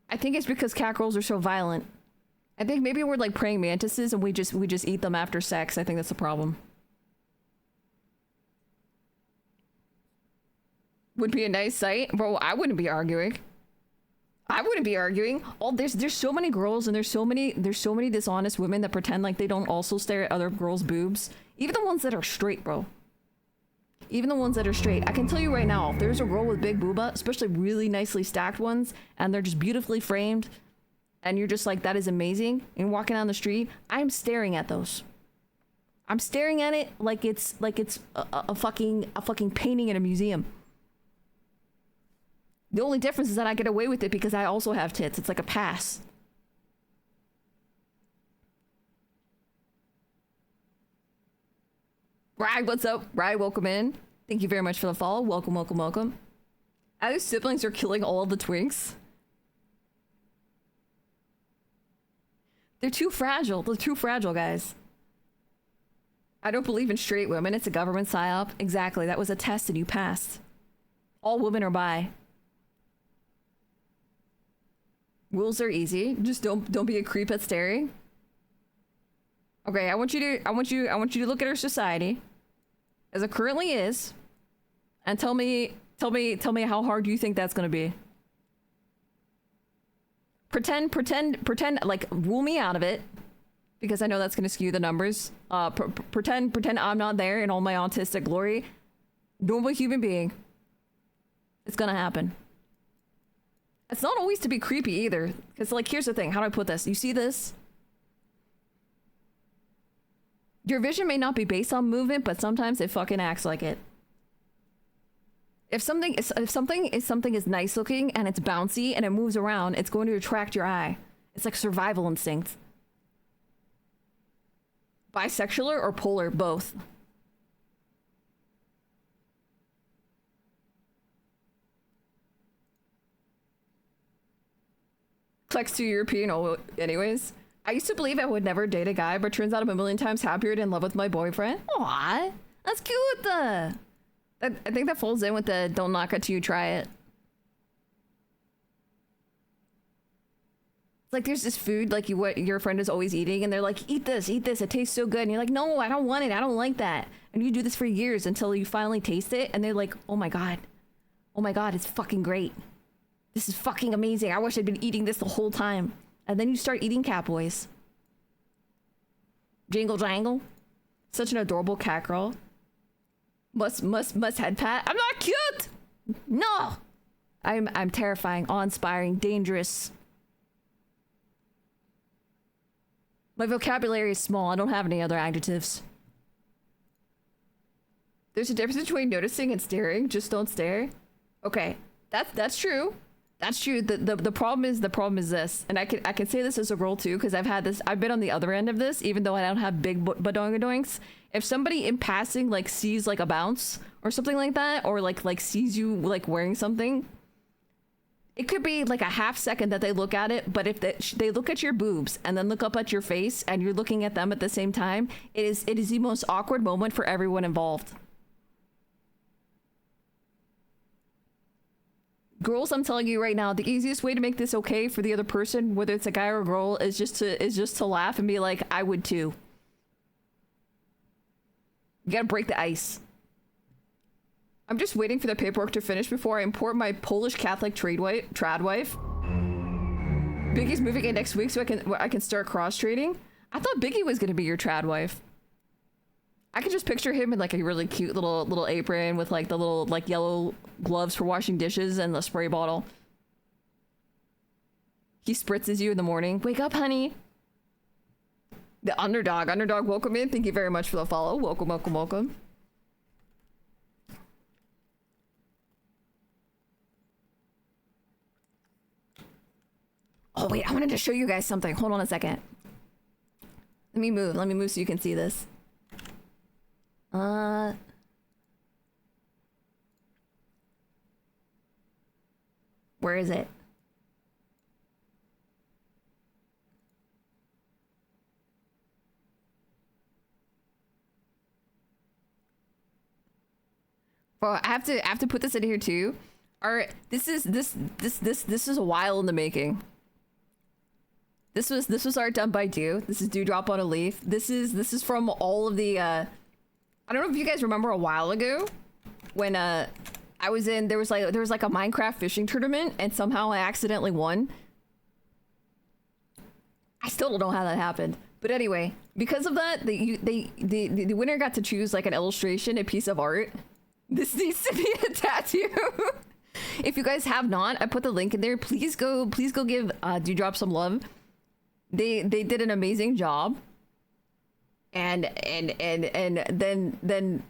I think it's because cat girls are so violent. I think maybe we're like praying mantises and we just eat them after sex. I think that's the problem. Would be a nice sight. Bro, I wouldn't be arguing. I wouldn't be arguing. There's so many girls and there's so many dishonest women that pretend like they don't also stare at other girls' boobs. Even the ones that are straight, bro. Even the ones that are straight. I can tell you right now, if there's a girl with big booba, especially really nicely stacked ones, and they're just beautifully framed, and you're just like, that is amazing, and walking down the street, I'm staring at those. I'm staring at it like it's a fucking painting in a museum. The only difference is that I get away with it because I also have tits. It's like a pass. Rye, what's up? Rye, welcome in. Thank you very much for the follow. Welcome, welcome, welcome. Our siblings are killing all of the twinks. They're too fragile. They're too fragile, guys. I don't believe in straight women. It's a government psyop. Exactly. That was a test and you passed. All women are bi. Rules are easy. Just don't be a creep at staring. Okay, I want you to look at our society as it currently is and tell me how hard you think that's going to be. Pretend like rule me out of it because I know that's going to skew the numbers. Pretend I'm not there in all my autistic glory. Normal human being. It's going to happen. It's not always to be creepy either. Because, like, here's the thing. How do I put this? You see this? Your vision may not be based on movement, but sometimes it fucking acts like it. If something is nice looking and it's bouncy and it moves around, it's going to attract your eye. It's like survival instinct. Bisexual or polar? Both. Flex to European anyways. I used to believe I would never date a guy, but turns out I'm a million times happier and in love with my boyfriend. Aw, that's cute. I think that folds in with the don't knock it till you try it. It's like there's this food like what your friend is always eating and they're like, eat this, it tastes so good. And you're like, no, I don't want it, I don't like that. And you do this for years until you finally taste it and they're like, oh my god, it's fucking great. This is fucking amazing. I wish I'd been eating this the whole time. And then you start eating cat boys. Jingle jangle. Such an adorable cat girl. Must head pat. I'm not cute! No! I'm terrifying, awe-inspiring, dangerous. My vocabulary is small. I don't have any other adjectives. There's a difference between noticing and staring. Just don't stare. Okay, that's true. That's true. The problem is this, and I can say this as a girl too, because I've been on the other end of this, even though I don't have big badoingadoinks. If somebody in passing like sees like a bounce or something like that, or like sees you like wearing something, it could be like a half second that they look at it, but if they look at your boobs and then look up at your face and you're looking at them at the same time, it is the most awkward moment for everyone involved. Girls, I'm telling you right now, the easiest way to make this okay for the other person, whether it's a guy or a girl, is just to laugh and be like, I would too. You gotta break the ice. I'm just waiting for the paperwork to finish before I import my Polish Catholic trad wife. Biggie's moving in next week so I can start cross trading. I thought Biggie was gonna be your trad wife. I can just picture him in like a really cute little apron with like the little like yellow gloves for washing dishes and the spray bottle. He spritzes you in the morning. Wake up, honey. The underdog, welcome in. Thank you very much for the follow. Welcome. Oh wait, I wanted to show you guys something. Hold on a second. Let me move so you can see this. Where is it? Well, I have to put this in here too. This is a while in the making. This was art done by Dew. This is Dewdrop on a Leaf. This is from all of the I don't know if you guys remember a while ago when I was in there was like a Minecraft fishing tournament and somehow I accidentally won. I still don't know how that happened. But anyway, because of that, the winner got to choose like an illustration, a piece of art. This needs to be a tattoo. If you guys have not, I put the link in there. Please go give Dewdrop some love. They did an amazing job. And then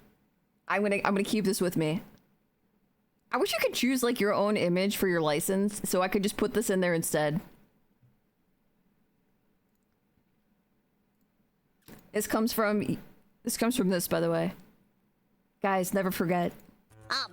I'm gonna keep this with me. I wish you could choose like your own image for your license, so I could just put this in there instead. This comes from this, by the way. Guys, never forget.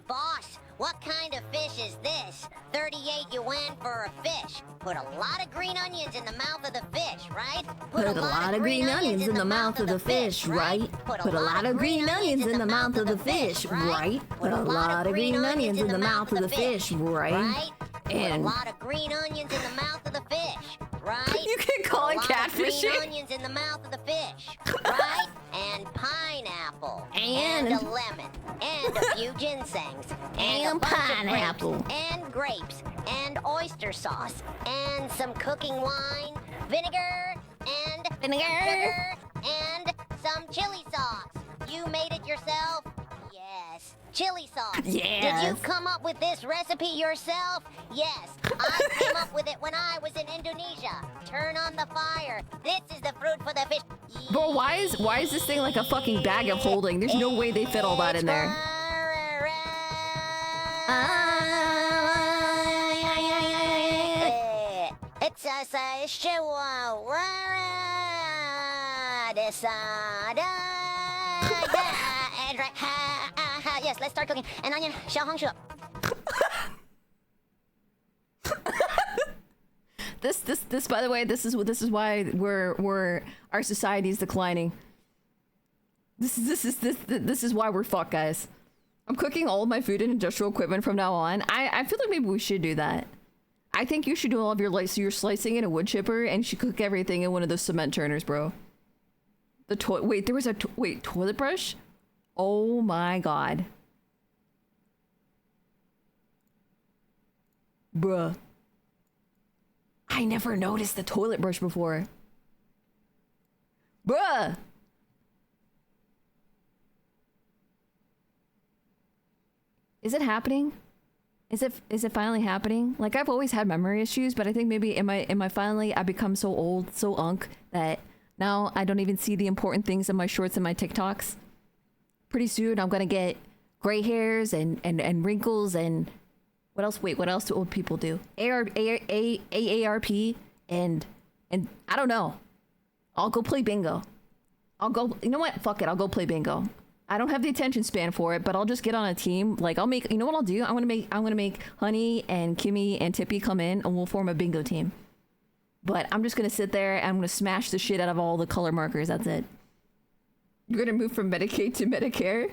Boss, what kind of fish is this? 38 yuan for a fish. Put a lot of green onions in the mouth of the fish, right? Put a lot of green onions in the mouth of the fish, right? Put a lot of green onions in the mouth of the fish, right? Put a lot of green onions in the mouth of the fish, right? And a lot of green onions in the mouth of the fish, right? You can call it catfishing. Green onions in the mouth of the fish, right? And pineapple. And a lemon. And a few ginsengs. And pineapple. And grapes. And oyster sauce. And some cooking wine. Vinegar. And sugar. And some chili sauce. You made it yourself? Yes. Chili sauce. Yes. Did you come up with this recipe yourself? Yes. I came up with it when I was in Indonesia. Turn on the fire. This is the fruit for the fish. Bro, why is this thing like a fucking bag of holding? There's no way they fit all that in there. It's a yes, let's start cooking. An onion, 小红薯. This by the way, this is why our society is declining. This is why we're fucked, guys. I'm cooking all of my food in industrial equipment from now on. I feel like maybe we should do that. I think you should do all of your you're slicing in a wood chipper and you should cook everything in one of those cement turners, bro. Wait, there was a toilet brush? Oh my god. Bruh. I never noticed the toilet brush before. Bruh! Is it happening? Is it finally happening? Like, I've always had memory issues, but I think maybe am I finally, I become so old, so unk, that now I don't even see the important things in my shorts and my TikToks. Pretty soon I'm gonna get gray hairs and wrinkles and what else? Wait, what else do old people do? AARP and I don't know. I'll go play bingo. I'll go, you know what? Fuck it, I'll go play bingo. I don't have the attention span for it, but I'll just get on a team. Like, I'll make, you know what I'll do? I'm gonna make Honey and Kimmy and Tippy come in and we'll form a bingo team. But I'm just gonna sit there and I'm gonna smash the shit out of all the color markers. That's it. You're gonna move from Medicaid to Medicare?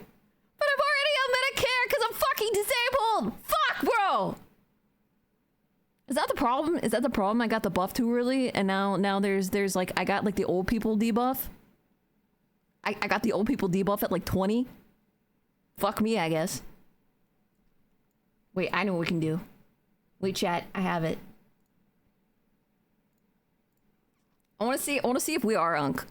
But I'm already on Medicare because I'm fucking disabled! Fuck, bro! Is that the problem? Is that the problem? I got the buff too early and now there's like, I got like the old people debuff. I got the old people debuff at like 20. Fuck me, I guess. Wait, I know what we can do. Wait, chat, I have it. I want to see if we are unk.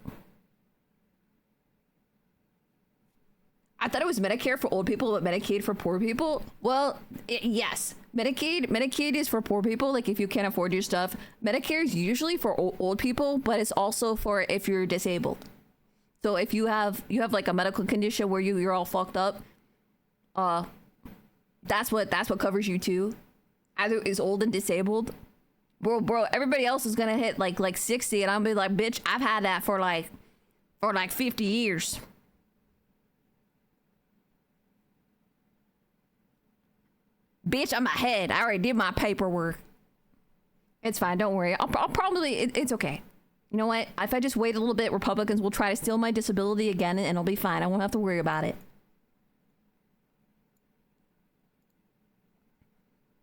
I thought it was Medicare for old people, but Medicaid for poor people. Well, yes, Medicaid is for poor people. Like if you can't afford your stuff. Medicare is usually for old people, but it's also for if you're disabled. So if you have like a medical condition where you're all fucked up, that's what covers you too. Either is old and disabled. Bro, everybody else is gonna hit like 60 and I'll be like, bitch, I've had that for like 50 years. Bitch, I'm ahead. I already did my paperwork. It's fine, don't worry. I'll probably, it's okay. You know what? If I just wait a little bit, Republicans will try to steal my disability again and it'll be fine. I won't have to worry about it.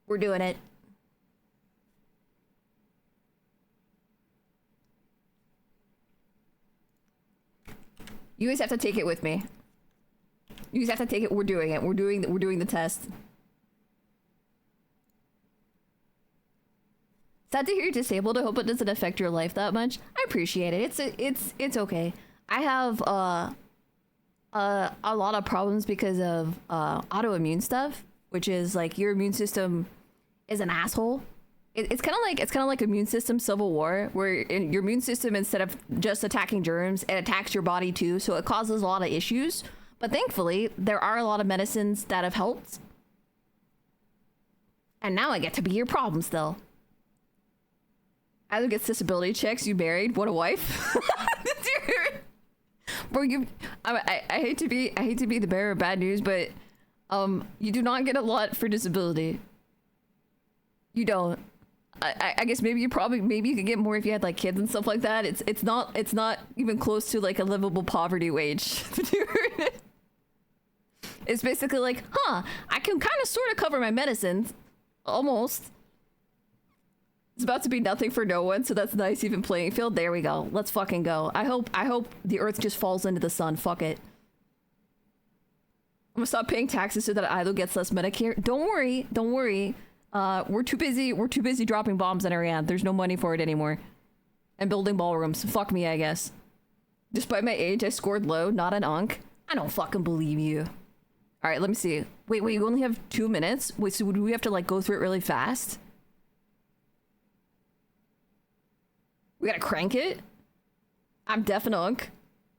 We're doing it. You guys have to take it with me. You guys have to take it. We're doing it. We're doing the test. Sad to hear you're disabled. I hope it doesn't affect your life that much. I appreciate it. It's okay. I have a lot of problems because of autoimmune stuff, which is like your immune system is an asshole. It's kind of like immune system civil war, where your immune system, instead of just attacking germs, it attacks your body too. So it causes a lot of issues. But thankfully, there are a lot of medicines that have helped. And now I get to be your problem still. Either gets disability checks, you married, what a wife. Dude. Bro, I hate to be the bearer of bad news, but you do not get a lot for disability. You don't. I guess maybe you could get more if you had like kids and stuff like that. It's not even close to like a livable poverty wage. Dude. It's basically like, I can kind of sort of cover my medicines. Almost. It's about to be nothing for no one, so that's nice, even playing field. There we go. Let's fucking go. I hope the earth just falls into the sun. Fuck it. I'm gonna stop paying taxes so that Idol gets less Medicare. Don't worry. We're too busy dropping bombs in Iran. There's no money for it anymore. And building ballrooms. Fuck me, I guess. Despite my age, I scored low, not an unk. I don't fucking believe you. All right, let me see. Wait, you only have 2 minutes? Wait, so would we have to like go through it really fast? We gotta crank it? I'm deaf and unk.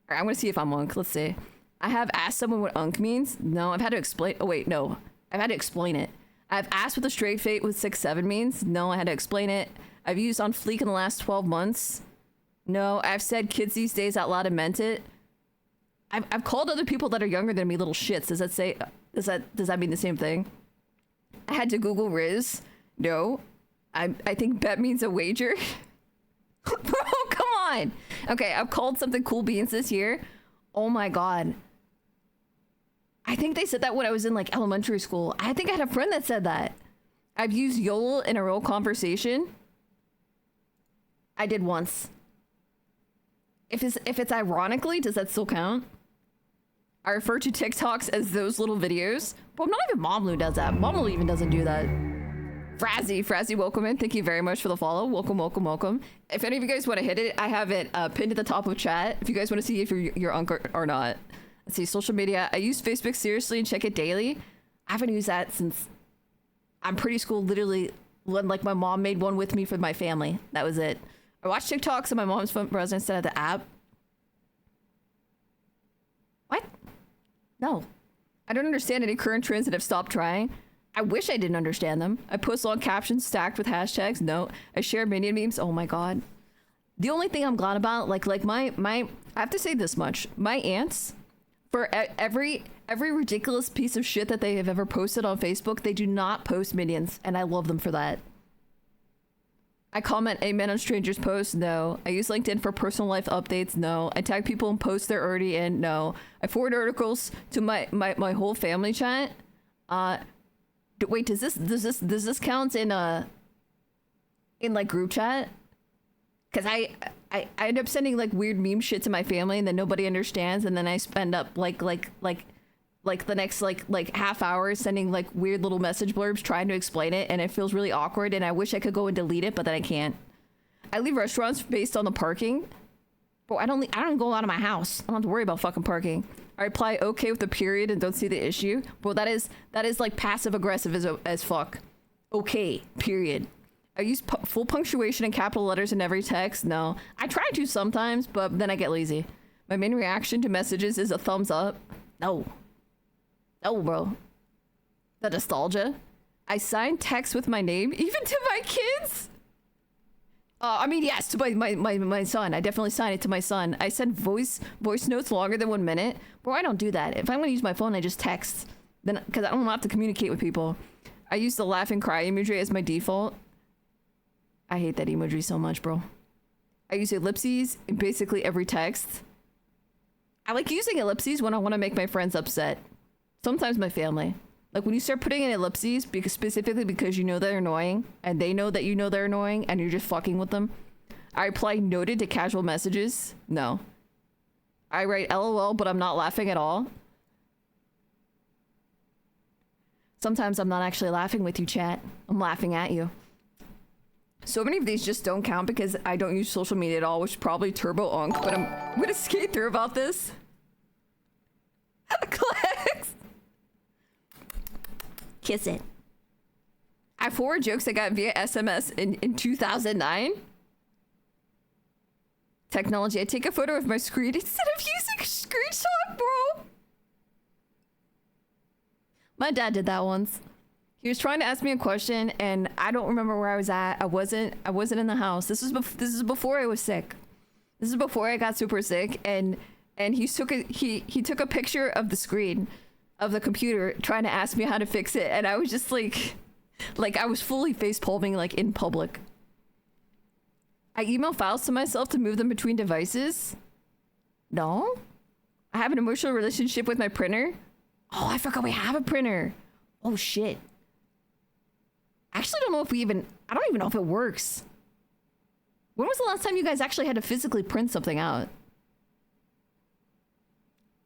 All right, I'm gonna see if I'm unk. Let's see. I have asked someone what unk means. No, I've had to explain. Oh wait, no. I've had to explain it. I've asked what the straight fate with 6-7 means. No, I had to explain it. I've used on fleek in the last 12 months. No, I've said kids these days out loud and meant it. I've called other people that are younger than me little shits. Does that mean the same thing? I had to Google Riz. No. I think bet means a wager. Bro, come on. Okay, I've called something cool beans this year. Oh my god. I think they said that when I was in like elementary school. I think I had a friend that said that. I've used YOLO in a real conversation. I did once. If it's ironically, does that still count? I refer to TikToks as those little videos. But not even Momlu does that. Momlu even doesn't do that. Frazzy, welcome in. Thank you very much for the follow. Welcome. If any of you guys want to hit it, I have it pinned at the top of chat. If you guys want to see if you're unk or not. Let's see, social media. I use Facebook seriously and check it daily. I haven't used that since I'm preschool literally when like my mom made one with me for my family. That was it. I watched TikToks on my mom's phone browser instead of the app. What? No. I don't understand any current trends that have stopped trying. I wish I didn't understand them. I post long captions stacked with hashtags. No. I share minion memes. Oh my god. The only thing I'm glad about, like my I have to say this much. My aunts, for every ridiculous piece of shit that they have ever posted on Facebook, they do not post minions, and I love them for that. I comment amen on strangers' posts. No. I use LinkedIn for personal life updates. No. I tag people in posts they're already in. No. I forward articles to my whole family chat. Wait, does this count in like group chat? Because I end up sending like weird meme shit to my family and then nobody understands, and then I spend up like the next like half hour sending like weird little message blurbs trying to explain it, and it feels really awkward, and I wish I could go and delete it, but then I can't. I leave restaurants based on the parking. Bro, I don't go out of my house. I don't have to worry about fucking parking. I reply okay with a period and don't see the issue. Bro, that is like passive aggressive as fuck. Okay, period. I use full punctuation and capital letters in every text. No. I try to sometimes, but then I get lazy. My main reaction to messages is a thumbs up. No. No, bro. The nostalgia. I sign text with my name, even to my kids. I mean, yes, to my son. I definitely sign it to my son. I send voice notes longer than 1 minute. Bro, I don't do that. If I'm gonna use my phone, I just text. Then, because I don't have to communicate with people. I use the laugh and cry emoji as my default. I hate that emoji so much, bro. I use ellipses in basically every text. I like using ellipses when I want to make my friends upset. Sometimes my family. Like when you start putting in ellipses, specifically because you know they're annoying, and they know that you know they're annoying, and you're just fucking with them. I reply noted to casual messages. No. I write LOL, but I'm not laughing at all. Sometimes I'm not actually laughing with you, chat. I'm laughing at you. So many of these just don't count because I don't use social media at all, which is probably turbo unk, but I'm gonna skate through about this. Clicks. Kiss it. I forward jokes I got via SMS in 2009. Technology. I take a photo of my screen instead of using screenshot, bro. My dad did that once. He was trying to ask me a question, and I don't remember where I was at. I wasn't in the house. This is before I was sick. This is before I got super sick, and he took a picture of the screen of the computer, trying to ask me how to fix it, and I was just like I was fully face palming like in public. I email files to myself to move them between devices. No, I have an emotional relationship with my printer. Oh, I forgot we have a printer. Oh shit. I actually don't know if I don't even know if it works. When was the last time you guys actually had to physically print something out?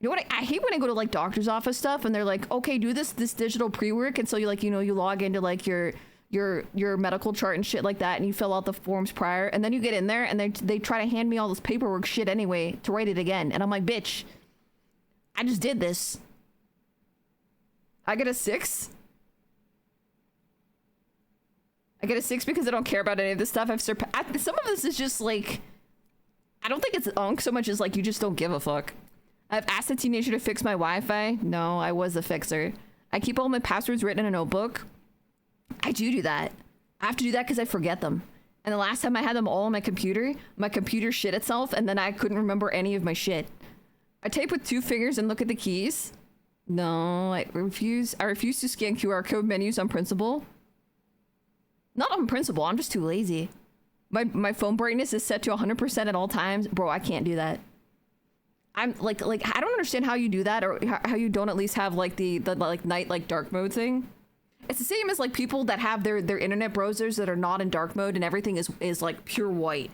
You know what? I hate when I go to like doctor's office stuff and they're like, okay, do this digital pre-work. And so you like, you log into like your medical chart and shit like that. And you fill out the forms prior. And then you get in there and they try to hand me all this paperwork shit anyway to write it again. And I'm like, bitch, I just did this. I get a 6. I get a 6 because I don't care about any of this stuff. Some of this is just like, I don't think it's unk so much as like you just don't give a fuck. I've asked a teenager to fix my Wi-Fi. No, I was the fixer. I keep all my passwords written in a notebook. I do that. I have to do that because I forget them. And the last time I had them all on my computer shit itself, and then I couldn't remember any of my shit. I type with 2 fingers and look at the keys. No, I refuse to scan QR code menus on principle. Not on principle, I'm just too lazy. My phone brightness is set to 100% at all times. Bro, I can't do that. I'm like I don't understand how you do that, or how you don't at least have like the like night like dark mode thing. It's the same as like people that have their internet browsers that are not in dark mode and everything is like pure white.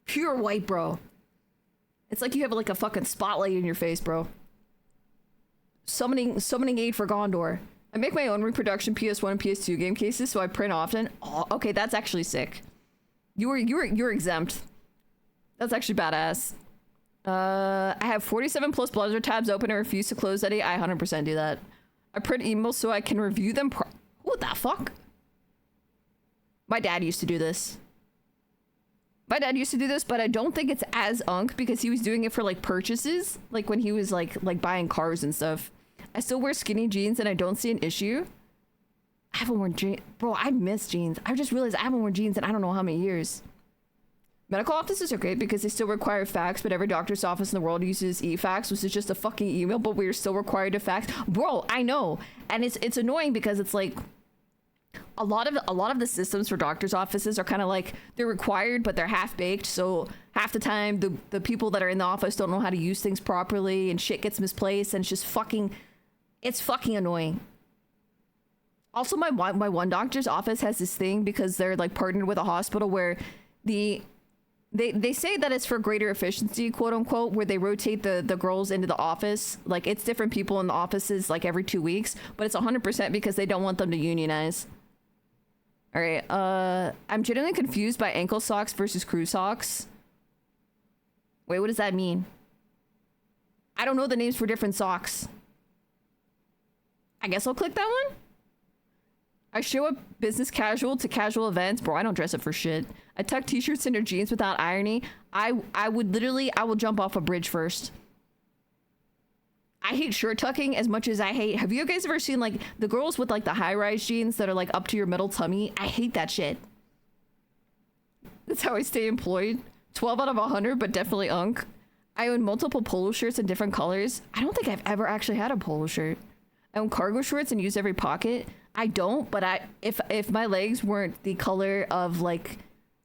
Pure white, bro. It's like you have like a fucking spotlight in your face, bro. Summoning aid for Gondor. I make my own reproduction PS1 and PS2 game cases, so I print often. Oh, okay, that's actually sick. You're exempt. That's actually badass. I have 47 plus browser tabs open and refuse to close any. I 100% do that. I print emails so I can review them. What the fuck? My dad used to do this. My dad used to do this, but I don't think it's as unk because he was doing it for like purchases, like when he was like buying cars and stuff. I still wear skinny jeans and I don't see an issue. I haven't worn jeans. Bro, I miss jeans. I just realized I haven't worn jeans in I don't know how many years. Medical offices are great because they still require fax, but every doctor's office in the world uses e-fax, which is just a fucking email, but we're still required to fax. Bro, I know. And it's annoying because it's like a lot of the systems for doctors' offices are kind of like they're required, but they're half-baked. So half the time the people that are in the office don't know how to use things properly and shit gets misplaced and it's just fucking annoying. Also, my one doctor's office has this thing because they're like partnered with a hospital where they say that it's for greater efficiency, quote unquote, where they rotate the girls into the office. Like it's different people in the offices like every 2 weeks, but it's 100% because they don't want them to unionize. All right. I'm genuinely confused by ankle socks versus crew socks. Wait, what does that mean? I don't know the names for different socks. I guess I'll click that one. I show up business casual to casual events. Bro, I don't dress up for shit. I tuck t-shirts into jeans without irony. I will jump off a bridge first. I hate shirt tucking as much as I hate. Have you guys ever seen like the girls with like the high-rise jeans that are like up to your middle tummy? I hate that shit. That's how I stay employed. 12 out of 100, but definitely unk. I own multiple polo shirts in different colors. I don't think I've ever actually had a polo shirt. I own cargo shorts and use every pocket. I don't, but if my legs weren't the color of like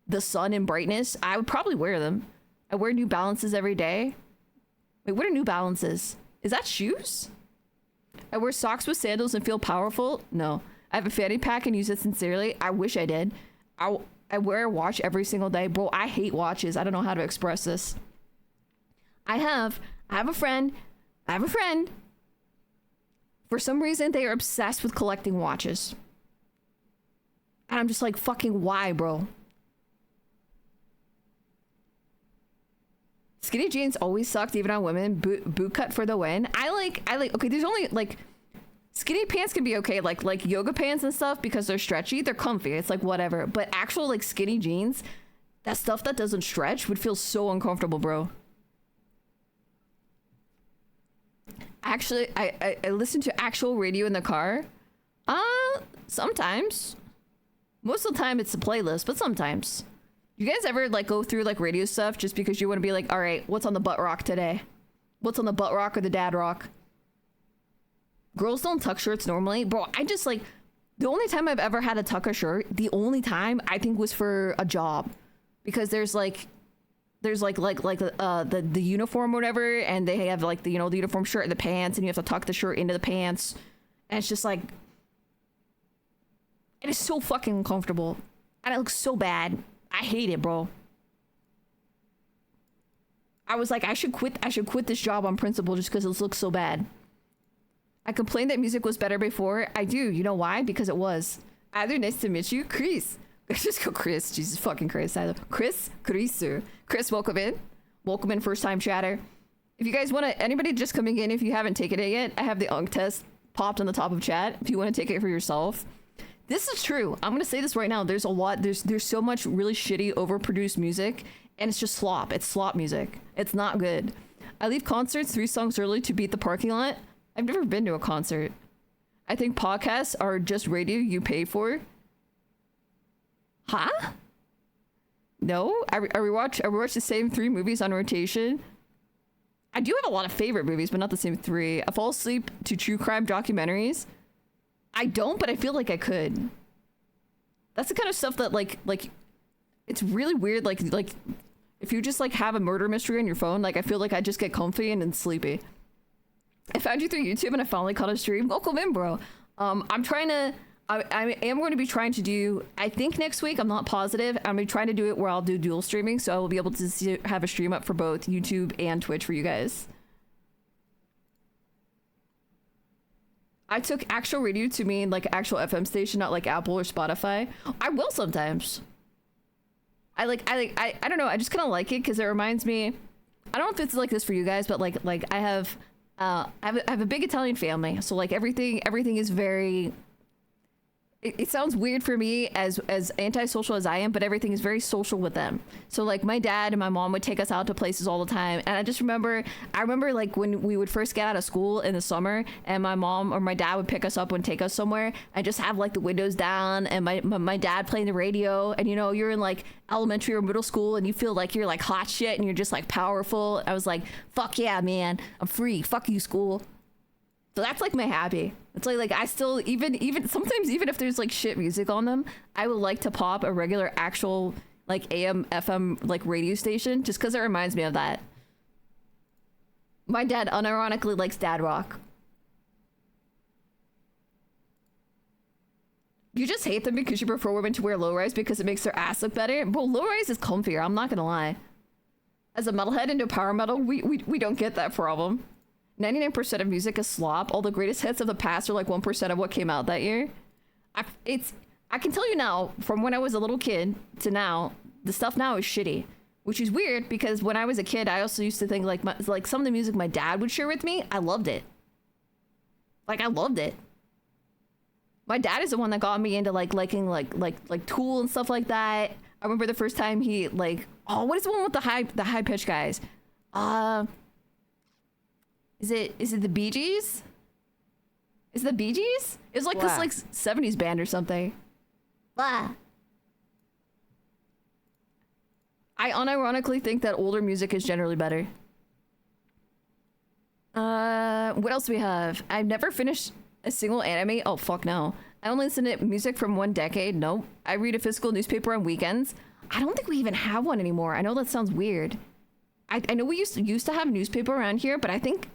the sun and brightness, I would probably wear them. I wear New Balances every day. Wait, what are New Balances? Is that shoes? I wear socks with sandals and feel powerful. No. I have a fanny pack and use it sincerely. I wish I did. I wear a watch every single day. Bro, I hate watches. I don't know how to express this. I have a friend. For some reason, they are obsessed with collecting watches. And I'm just like, fucking why, bro? Skinny jeans always sucked, even on women. Boot cut for the win. I like, okay, there's only, like, skinny pants can be okay, like yoga pants and stuff, because they're stretchy. They're comfy. It's like, whatever. But actual, like, skinny jeans, that stuff that doesn't stretch would feel so uncomfortable, bro. Actually, I listen to actual radio in the car. Sometimes. Most of the time it's a playlist, but sometimes. You guys ever like go through like radio stuff just because you want to be like, all right, what's on the butt rock today? What's on the butt rock or the dad rock? Girls don't tuck shirts normally. Bro, I just like, the only time I've ever had to tuck a shirt, the only time I think was for a job. Because there's the uniform or whatever, and they have like the, you know, the uniform shirt and the pants, and you have to tuck the shirt into the pants. And it's just like, it is so fucking uncomfortable. And it looks so bad. I hate it, bro. I was like, I should quit this job on principle just because it looks so bad. I complained that music was better before. I do. You know why? Because it was. Either nice to meet you, Chris. Just go Chris. Jesus fucking Christ. Chris, welcome in. Welcome in, first time chatter. If you guys want to, anybody just coming in, if you haven't taken it yet, I have the UNC test popped on the top of chat. If you want to take it for yourself. This is true. I'm going to say this right now. There's a lot, there's so much really shitty overproduced music, and it's just slop. It's slop music. It's not good. I leave concerts 3 songs early to beat the parking lot. I've never been to a concert. I think podcasts are just radio you pay for. Huh? No, I rewatch the same 3 movies on rotation. I do have a lot of favorite movies, but not the same 3. I fall asleep to true crime documentaries. I don't, but I feel like I could. That's the kind of stuff that like it's really weird. Like if you just like have a murder mystery on your phone, like I feel like I just get comfy and then sleepy. I found you through YouTube and I finally caught a stream. Welcome in, bro. I am going to be trying to do, I think next week, I'm not positive. I'm going to try to do it where I'll do dual streaming, so I will be able to have a stream up for both YouTube and Twitch for you guys. I took actual radio to mean like actual FM station, not like Apple or Spotify. I will sometimes. I don't know. I just kind of like it because it reminds me. I don't know if it's like this for you guys, but like I have I have a big Italian family, so like everything is very. It sounds weird for me as antisocial as I am, but everything is very social with them. So like my dad and my mom would take us out to places all the time, and I remember like when we would first get out of school in the summer, and my mom or my dad would pick us up and take us somewhere, and just have like the windows down, and my dad playing the radio, and you know you're in like elementary or middle school, and you feel like you're like hot shit, and you're just like powerful. I was like, fuck yeah, man, I'm free. Fuck you, school. So that's like my happy. It's like I still even sometimes even if there's like shit music on them, I would like to pop a regular actual like AM FM like radio station just because it reminds me of that. My dad unironically likes dad rock. You just hate them because you prefer women to wear low-rise because it makes their ass look better? Well, low-rise is comfier, I'm not gonna lie. As a metalhead into power metal, we don't get that problem. 99% of music is slop. All the greatest hits of the past are like 1% of what came out that year. I can tell you now, from when I was a little kid to now, the stuff now is shitty. Which is weird because when I was a kid, I also used to think like some of the music my dad would share with me, I loved it. Like I loved it. My dad is the one that got me into liking Tool and stuff like that. I remember the first time he like, oh, what is the one with the high pitch guys? Is it the Bee Gees? Is it the Bee Gees? It was like this like 70s band or something. Blah. I unironically think that older music is generally better. What else do we have? I've never finished a single anime. Oh, fuck no. I only listen to music from one decade. Nope. I read a physical newspaper on weekends. I don't think we even have one anymore. I know that sounds weird. I know we used to have a newspaper around here, but I think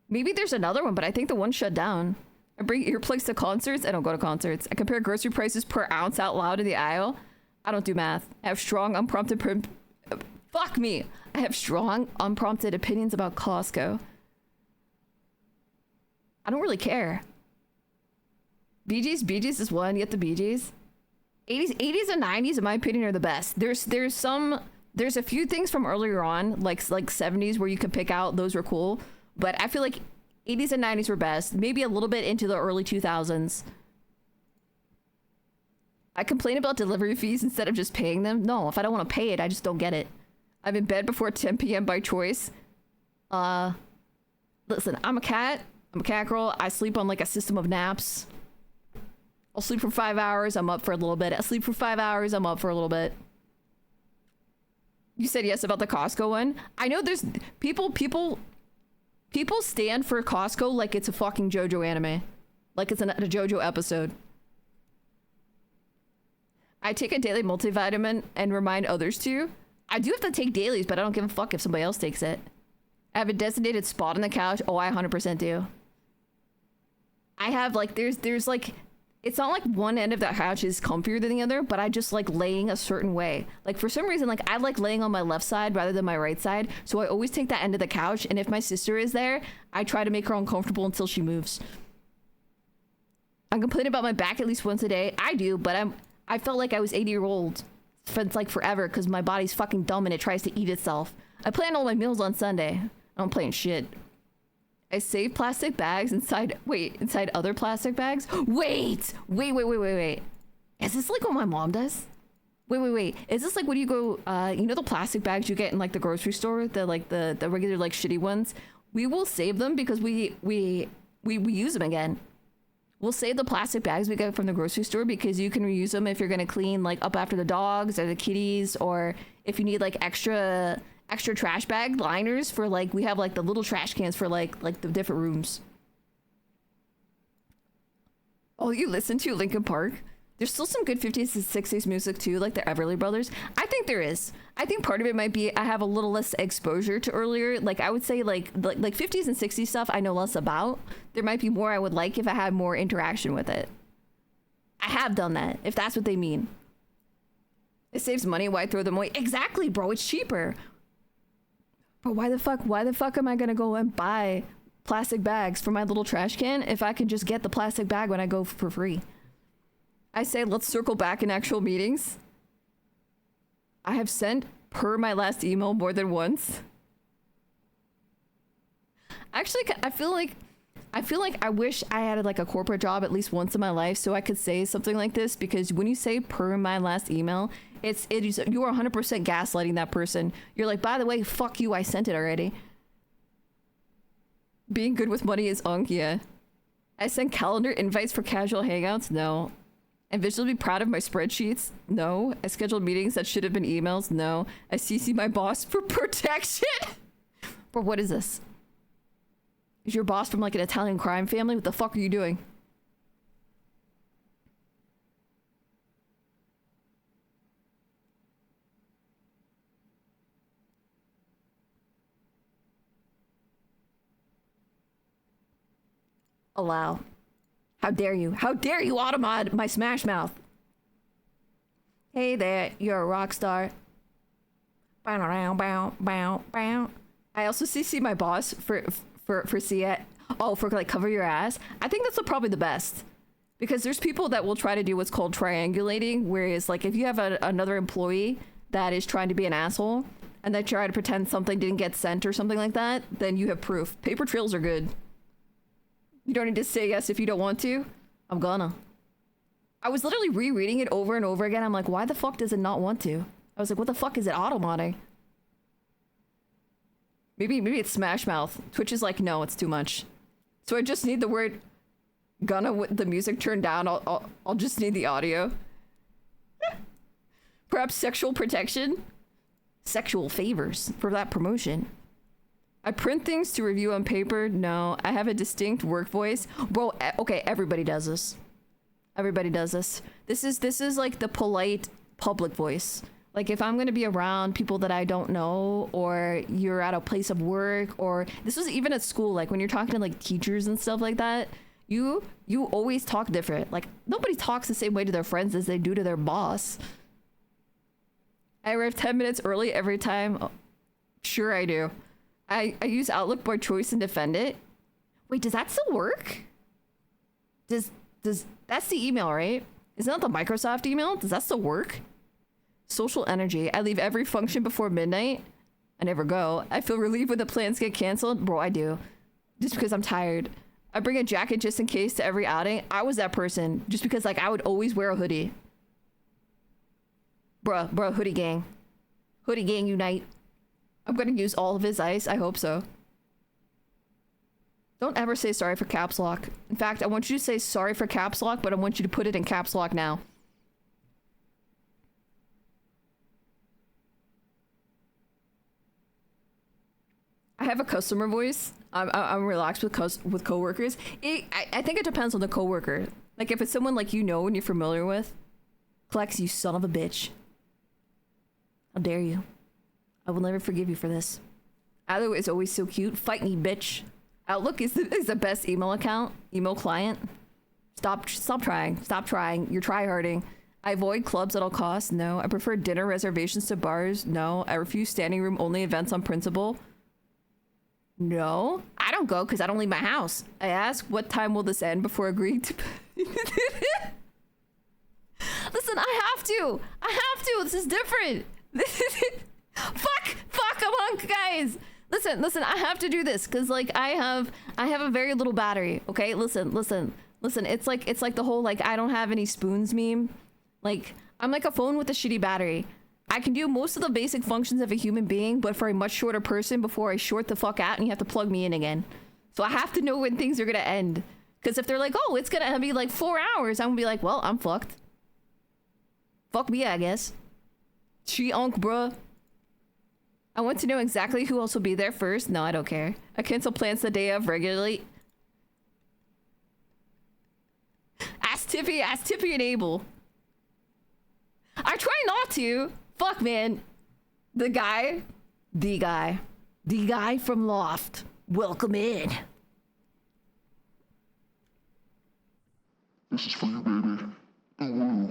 maybe there's another one, but I think the one shut down. I bring earplugs to concerts. I don't go to concerts. I compare grocery prices per ounce out loud in the aisle. I don't do math. I have strong, unprompted... Fuck me. I have strong, unprompted opinions about Costco. I don't really care. Bee Gees is one. You get the Bee Gees. 80s and 90s, in my opinion, are the best. There's a few things from earlier on, like 70s, where you can pick out those were cool. But I feel like 80s and 90s were best. Maybe a little bit into the early 2000s. I complain about delivery fees instead of just paying them. No, if I don't want to pay it, I just don't get it. I'm in bed before 10 p.m. by choice. Listen, I'm a cat girl. I sleep on like a system of naps. I'll sleep for 5 hours. I'm up for a little bit. I sleep for 5 hours. I'm up for a little bit. You said yes about the Costco one. I know there's people stand for Costco like it's a fucking JoJo anime. Like it's a JoJo episode. I take a daily multivitamin and remind others to. I do have to take dailies, but I don't give a fuck if somebody else takes it. I have a designated spot on the couch. Oh, I 100% do. I have like, there's like, it's not like one end of that couch is comfier than the other, but I just like laying a certain way. Like for some reason, like I like laying on my left side rather than my right side. So I always take that end of the couch. And if my sister is there, I try to make her uncomfortable until she moves. I complain about my back at least once a day. I do, but I felt like I was 80-year-old for like forever because my body's fucking dumb and it tries to eat itself. I plan all my meals on Sunday. I'm playing shit. I save plastic bags inside other plastic bags. Wait. Is this like what my mom does? Wait. Is this like when you go, you know the plastic bags you get in like the grocery store? The regular like shitty ones? We will save them because we use them again. We'll save the plastic bags we get from the grocery store because you can reuse them if you're gonna clean like up after the dogs or the kitties, or if you need like extra trash bag liners for like, we have like the little trash cans for like the different rooms. Oh, you listen to Linkin Park? There's still some good 50s and 60s music too, like the Everly Brothers. I think there is. I think part of it might be I have a little less exposure to earlier. Like I would say like 50s and 60s stuff I know less about. There might be more I would like if I had more interaction with it. I have done that, if that's what they mean. It saves money, why throw them away? Exactly, bro, it's cheaper. But why the fuck am I gonna go and buy plastic bags for my little trash can if I can just get the plastic bag when I go for free? I say let's circle back in actual meetings. I have sent per my last email more than once. Actually, I feel like I wish I had like a corporate job at least once in my life so I could say something like this, because when you say per my last email, it is you are 100% gaslighting that person. You're like, by the way, fuck you, I sent it already. Being good with money is yeah. I send calendar invites for casual hangouts? No. I visually be proud of my spreadsheets? No. I scheduled meetings that should have been emails? No. I CC my boss for protection? Bro, what is this? Is your boss from like an Italian crime family? What the fuck are you doing? Allow. How dare you? How dare you automod my smash mouth? Hey there, you're a rock star. Bow, bow, bow, bow. I also CC my boss for see it. Oh, for like cover your ass. I think that's probably the best, because there's people that will try to do what's called triangulating, whereas like if you have another employee that is trying to be an asshole and they try to pretend something didn't get sent or something like that, then you have proof. Paper trails are good. You don't need to say yes if you don't want to. I'm gonna. I was literally rereading it over and over again. I'm like, why the fuck does it not want to? I was like, what the fuck is it automodding? Maybe it's Smash Mouth. Twitch is like, no, it's too much. So I just need the word gonna with the music turned down. I'll just need the audio. Perhaps sexual protection? Sexual favors for that promotion. I print things to review on paper. No, I have a distinct work voice. Bro, okay, everybody does this. Everybody does this. This is like the polite public voice. Like if I'm gonna be around people that I don't know, or you're at a place of work, or this was even at school, like when you're talking to like teachers and stuff like that, you always talk different. Like nobody talks the same way to their friends as they do to their boss. I arrive 10 minutes early every time. Oh, sure I do. I use Outlook by choice and defend it. Wait, does that still work? Does that's the email, right? Isn't that the Microsoft email? Does that still work? Social energy. I leave every function before midnight. I never go. I feel relieved when the plans get canceled. Bro, I do. Just because I'm tired. I bring a jacket just in case to every outing. I was that person. Just because like I would always wear a hoodie. Bruh, hoodie gang. Hoodie gang unite. I'm gonna use all of his ice. I hope so. Don't ever say sorry for caps lock. In fact, I want you to say sorry for caps lock, but I want you to put it in caps lock now. I have a customer voice. I'm relaxed with coworkers. I think it depends on the coworker. Like if it's someone like you know and you're familiar with. Flex, you son of a bitch. How dare you? I will never forgive you for this. Outlook is always so cute. Fight me, bitch. Outlook is the best email account. Email client. Stop trying. Stop trying. You're tryharding. I avoid clubs at all costs. No. I prefer dinner reservations to bars. No. I refuse standing room only events on principle. No. I don't go because I don't leave my house. I ask, what time will this end before agreeing to... Listen, I have to. This is different. Fuck, come on, guys. Listen, I have to do this because like I have a very little battery. Okay, listen. It's like the whole like I don't have any spoons meme. Like I'm like a phone with a shitty battery. I can do most of the basic functions of a human being, but for a much shorter person before I short the fuck out and you have to plug me in again. So I have to know when things are gonna end. Because if they're like, oh, it's gonna be like 4 hours, I'm gonna be like, well, I'm fucked. Fuck me, I guess. She-onk, bruh. I want to know exactly who else will be there first. No, I don't care. I cancel plans the day of regularly. Ask Tippy and Abel. I try not to. Fuck, man. The guy from Loft. Welcome in. This is for you, baby. Ooh.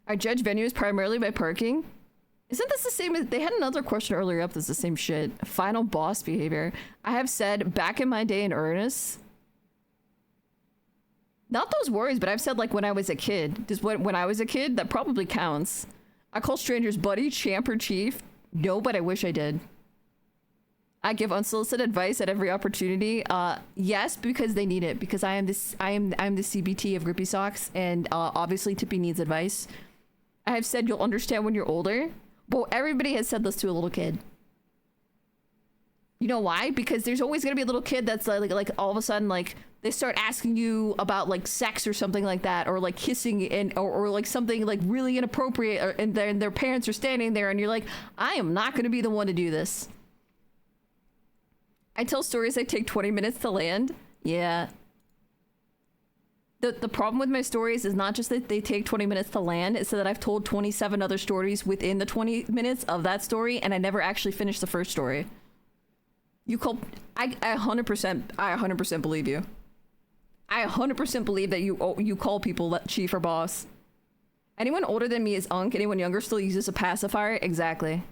I judge venues primarily by parking. Isn't this the same as... They had another question earlier up that's the same shit. Final boss behavior. I have said back in my day in earnest. Not those words, but I've said like when I was a kid. Just when I was a kid, that probably counts. I call strangers buddy, champ, or chief. No, but I wish I did. I give unsolicited advice at every opportunity. Yes, because they need it. Because I'm the CBT of Grippy Socks, and obviously Tippy needs advice. I have said you'll understand when you're older, but everybody has said this to a little kid. You know why? Because there's always gonna be a little kid that's like all of a sudden like they start asking you about like sex or something like that, or like kissing and or like something like really inappropriate, and then their parents are standing there, and you're like, I am not gonna be the one to do this. I tell stories that take 20 minutes to land. Yeah. The problem with my stories is not just that they take 20 minutes to land, it's that I've told 27 other stories within the 20 minutes of that story, and I never actually finished the first story. You call... I 100% believe you. I 100% believe that you call people chief or boss. Anyone older than me is unk, anyone younger still uses a pacifier. Exactly.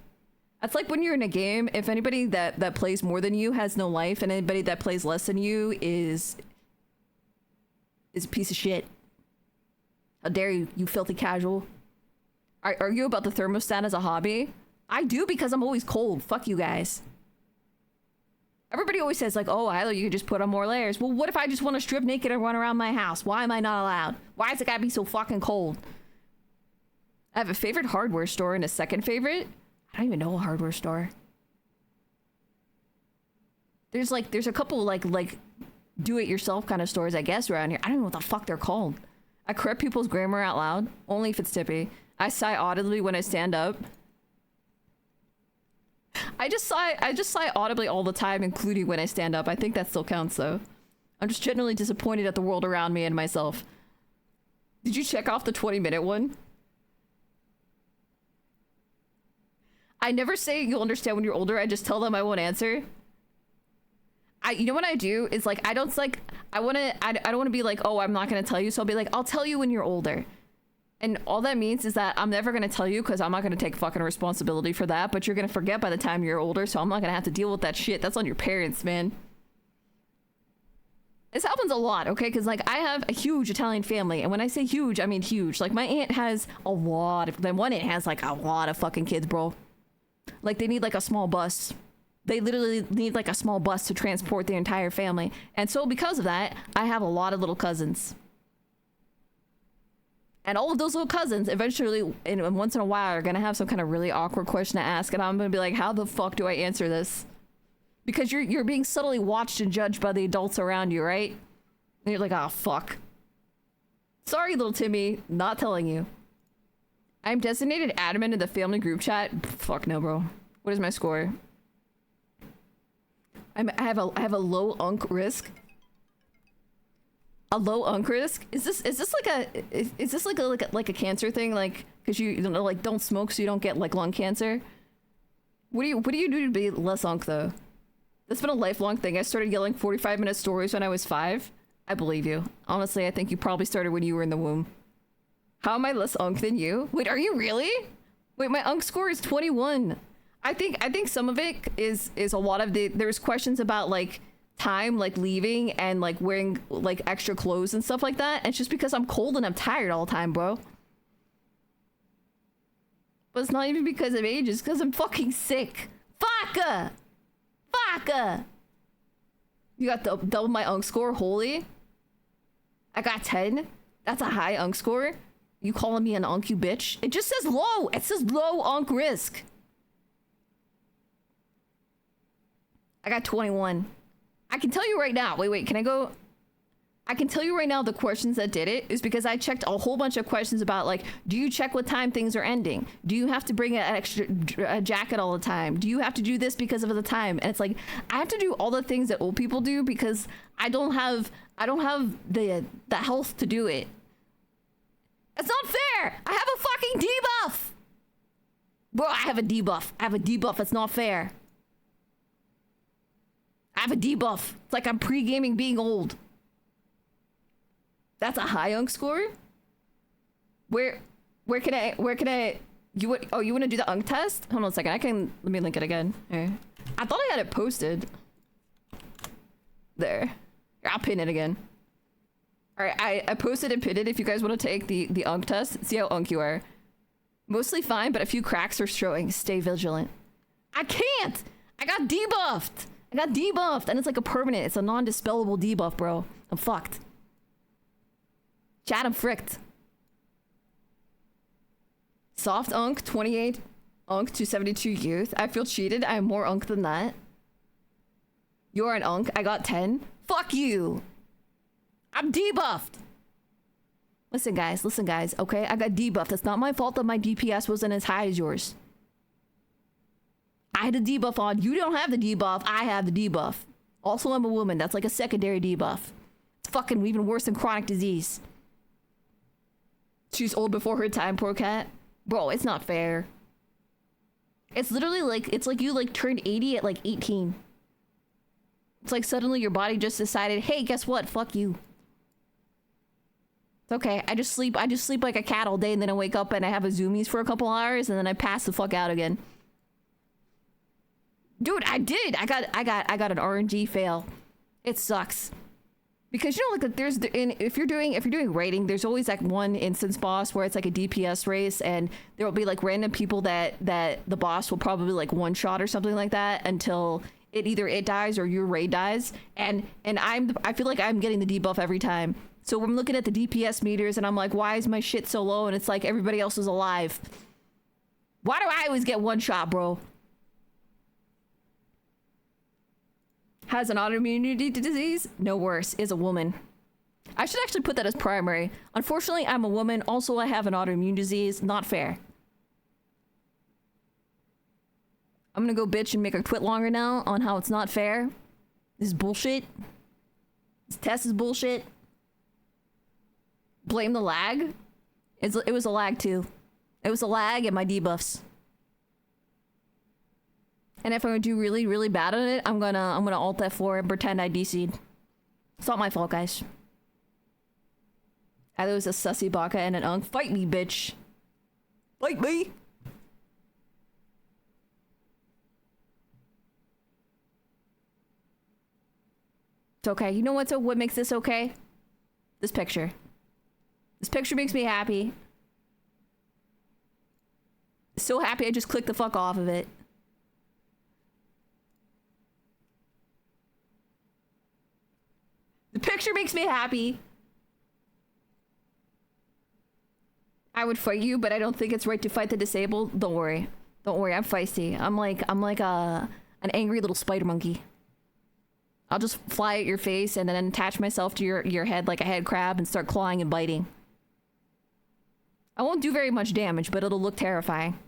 That's like when you're in a game, if anybody that plays more than you has no life, and anybody that plays less than you is a piece of shit. How dare you, you filthy casual. I argue about the thermostat as a hobby. I do because I'm always cold. Fuck you guys. Everybody always says like, oh, I thought you could just put on more layers. Well, what if I just want to strip naked and run around my house? Why am I not allowed? Why is it gotta be so fucking cold? I have a favorite hardware store and a second favorite. I don't even know a hardware store. There's a couple like do-it-yourself kind of stores, I guess, around here. I don't know what the fuck they're called. I correct people's grammar out loud, only if it's Tippy. I sigh audibly when I stand up. I just sigh audibly all the time, including when I stand up. I think that still counts, though. I'm just generally disappointed at the world around me and myself. Did you check off the 20-minute one? I never say you'll understand when you're older. I just tell them I won't answer. You know what I do is like I don't want to be like, oh, I'm not gonna tell you, so I'll be like, I'll tell you when you're older. And all that means is that I'm never gonna tell you because I'm not gonna take fucking responsibility for that, but you're gonna forget by the time you're older, so I'm not gonna have to deal with that shit. That's on your parents, man. This happens a lot, okay? Because like I have a huge Italian family, and when I say huge, I mean huge. Like my aunt has a lot of, then one aunt has like a lot of fucking kids, bro. Like they need like a small bus. They literally need like a small bus to transport the entire family. And so because of that, I have a lot of little cousins. And all of those little cousins eventually, and once in a while, are gonna have some kind of really awkward question to ask, and I'm gonna be like, how the fuck do I answer this? Because you're being subtly watched and judged by the adults around you, right? And you're like, oh fuck. Sorry, little Timmy, not telling you. I'm designated admin in the family group chat. Fuck no, bro. What is my score? I have a low unk risk. A low unk risk? Is this like a cancer thing? Like, cause you know, like don't smoke so you don't get like lung cancer. What do you do to be less unk though? That's been a lifelong thing. I started yelling 45-minute stories when I was 5. I believe you. Honestly, I think you probably started when you were in the womb. How am I less unk than you? Wait, are you really? Wait, my unk score is 21. I think some of it is a lot of there's questions about like time, like leaving and like wearing like extra clothes and stuff like that. And it's just because I'm cold and I'm tired all the time, bro. But it's not even because of age, it's because I'm fucking sick. Fuck! You got double my unk score, holy. I got 10. That's a high unk score. You calling me an unk, you bitch? It just says low. It says low unk risk. I got 21. I can tell you right now. Wait, can I go? I can tell you right now the questions that did it is because I checked a whole bunch of questions about like, do you check what time things are ending? Do you have to bring an extra jacket all the time? Do you have to do this because of the time? And it's like, I have to do all the things that old people do because I don't have the health to do it. That's not fair. I have a fucking debuff. Bro, I have a debuff. That's not fair. I have a debuff. It's like I'm pre-gaming being old. That's a high unk score? Where can I you want to do the unk test? Hold on a second. Let me link it again. Here. I thought I had it posted. There. Here, I'll pin it again. Alright, I posted and pinned it if you guys want to take the unk test. See how unk you are. Mostly fine, but a few cracks are showing. Stay vigilant. I can't! I got debuffed. I got debuffed, and it's like a permanent. It's a non-dispellable debuff, bro. I'm fucked. Chat, I'm fricked. Soft unk, 28 unk to 72 youth. I feel cheated. I am more unk than that. You're an unk. I got 10. Fuck you. I'm debuffed. Listen, guys. Okay, I got debuffed. It's not my fault that my DPS wasn't as high as yours. I had a debuff on. You don't have the debuff. I have the debuff. Also, I'm a woman. That's like a secondary debuff. It's fucking even worse than chronic disease. She's old before her time, poor cat. Bro, it's not fair. It's literally like, it's like you like turned 80 at like 18. It's like suddenly your body just decided, hey, guess what? Fuck you. It's okay. I just sleep like a cat all day, and then I wake up and I have a zoomies for a couple hours, and then I pass the fuck out again. Dude, I did. I got an RNG fail. It sucks. Because you know, like there's if you're doing raiding, there's always like one instance boss where it's like a DPS race, and there will be like random people that the boss will probably like one shot or something like that until it dies or your raid dies. And I feel like I'm getting the debuff every time. So I'm looking at the DPS meters and I'm like, why is my shit so low? And it's like everybody else is alive. Why do I always get one shot, bro? Has an autoimmunity disease? No worse. Is a woman. I should actually put that as primary. Unfortunately, I'm a woman. Also, I have an autoimmune disease. Not fair. I'm gonna go bitch and make a twit longer now on how it's not fair. This is bullshit. This test is bullshit. Blame the lag. It was a lag too. It was a lag and my debuffs. And if I'm gonna do really, really bad on it, I'm gonna alt F4 and pretend I DC'd. It's not my fault, guys. Either it was a sussy baka and an unk. Fight me, bitch. Fight me. It's okay. You know what makes this okay? This picture. This picture makes me happy. So happy I just clicked the fuck off of it. The picture makes me happy. I would fight you, but I don't think it's right to fight the disabled. Don't worry. Don't worry, I'm feisty. I'm like an angry little spider monkey. I'll just fly at your face and then attach myself to your head like a head crab and start clawing and biting. I won't do very much damage, but it'll look terrifying.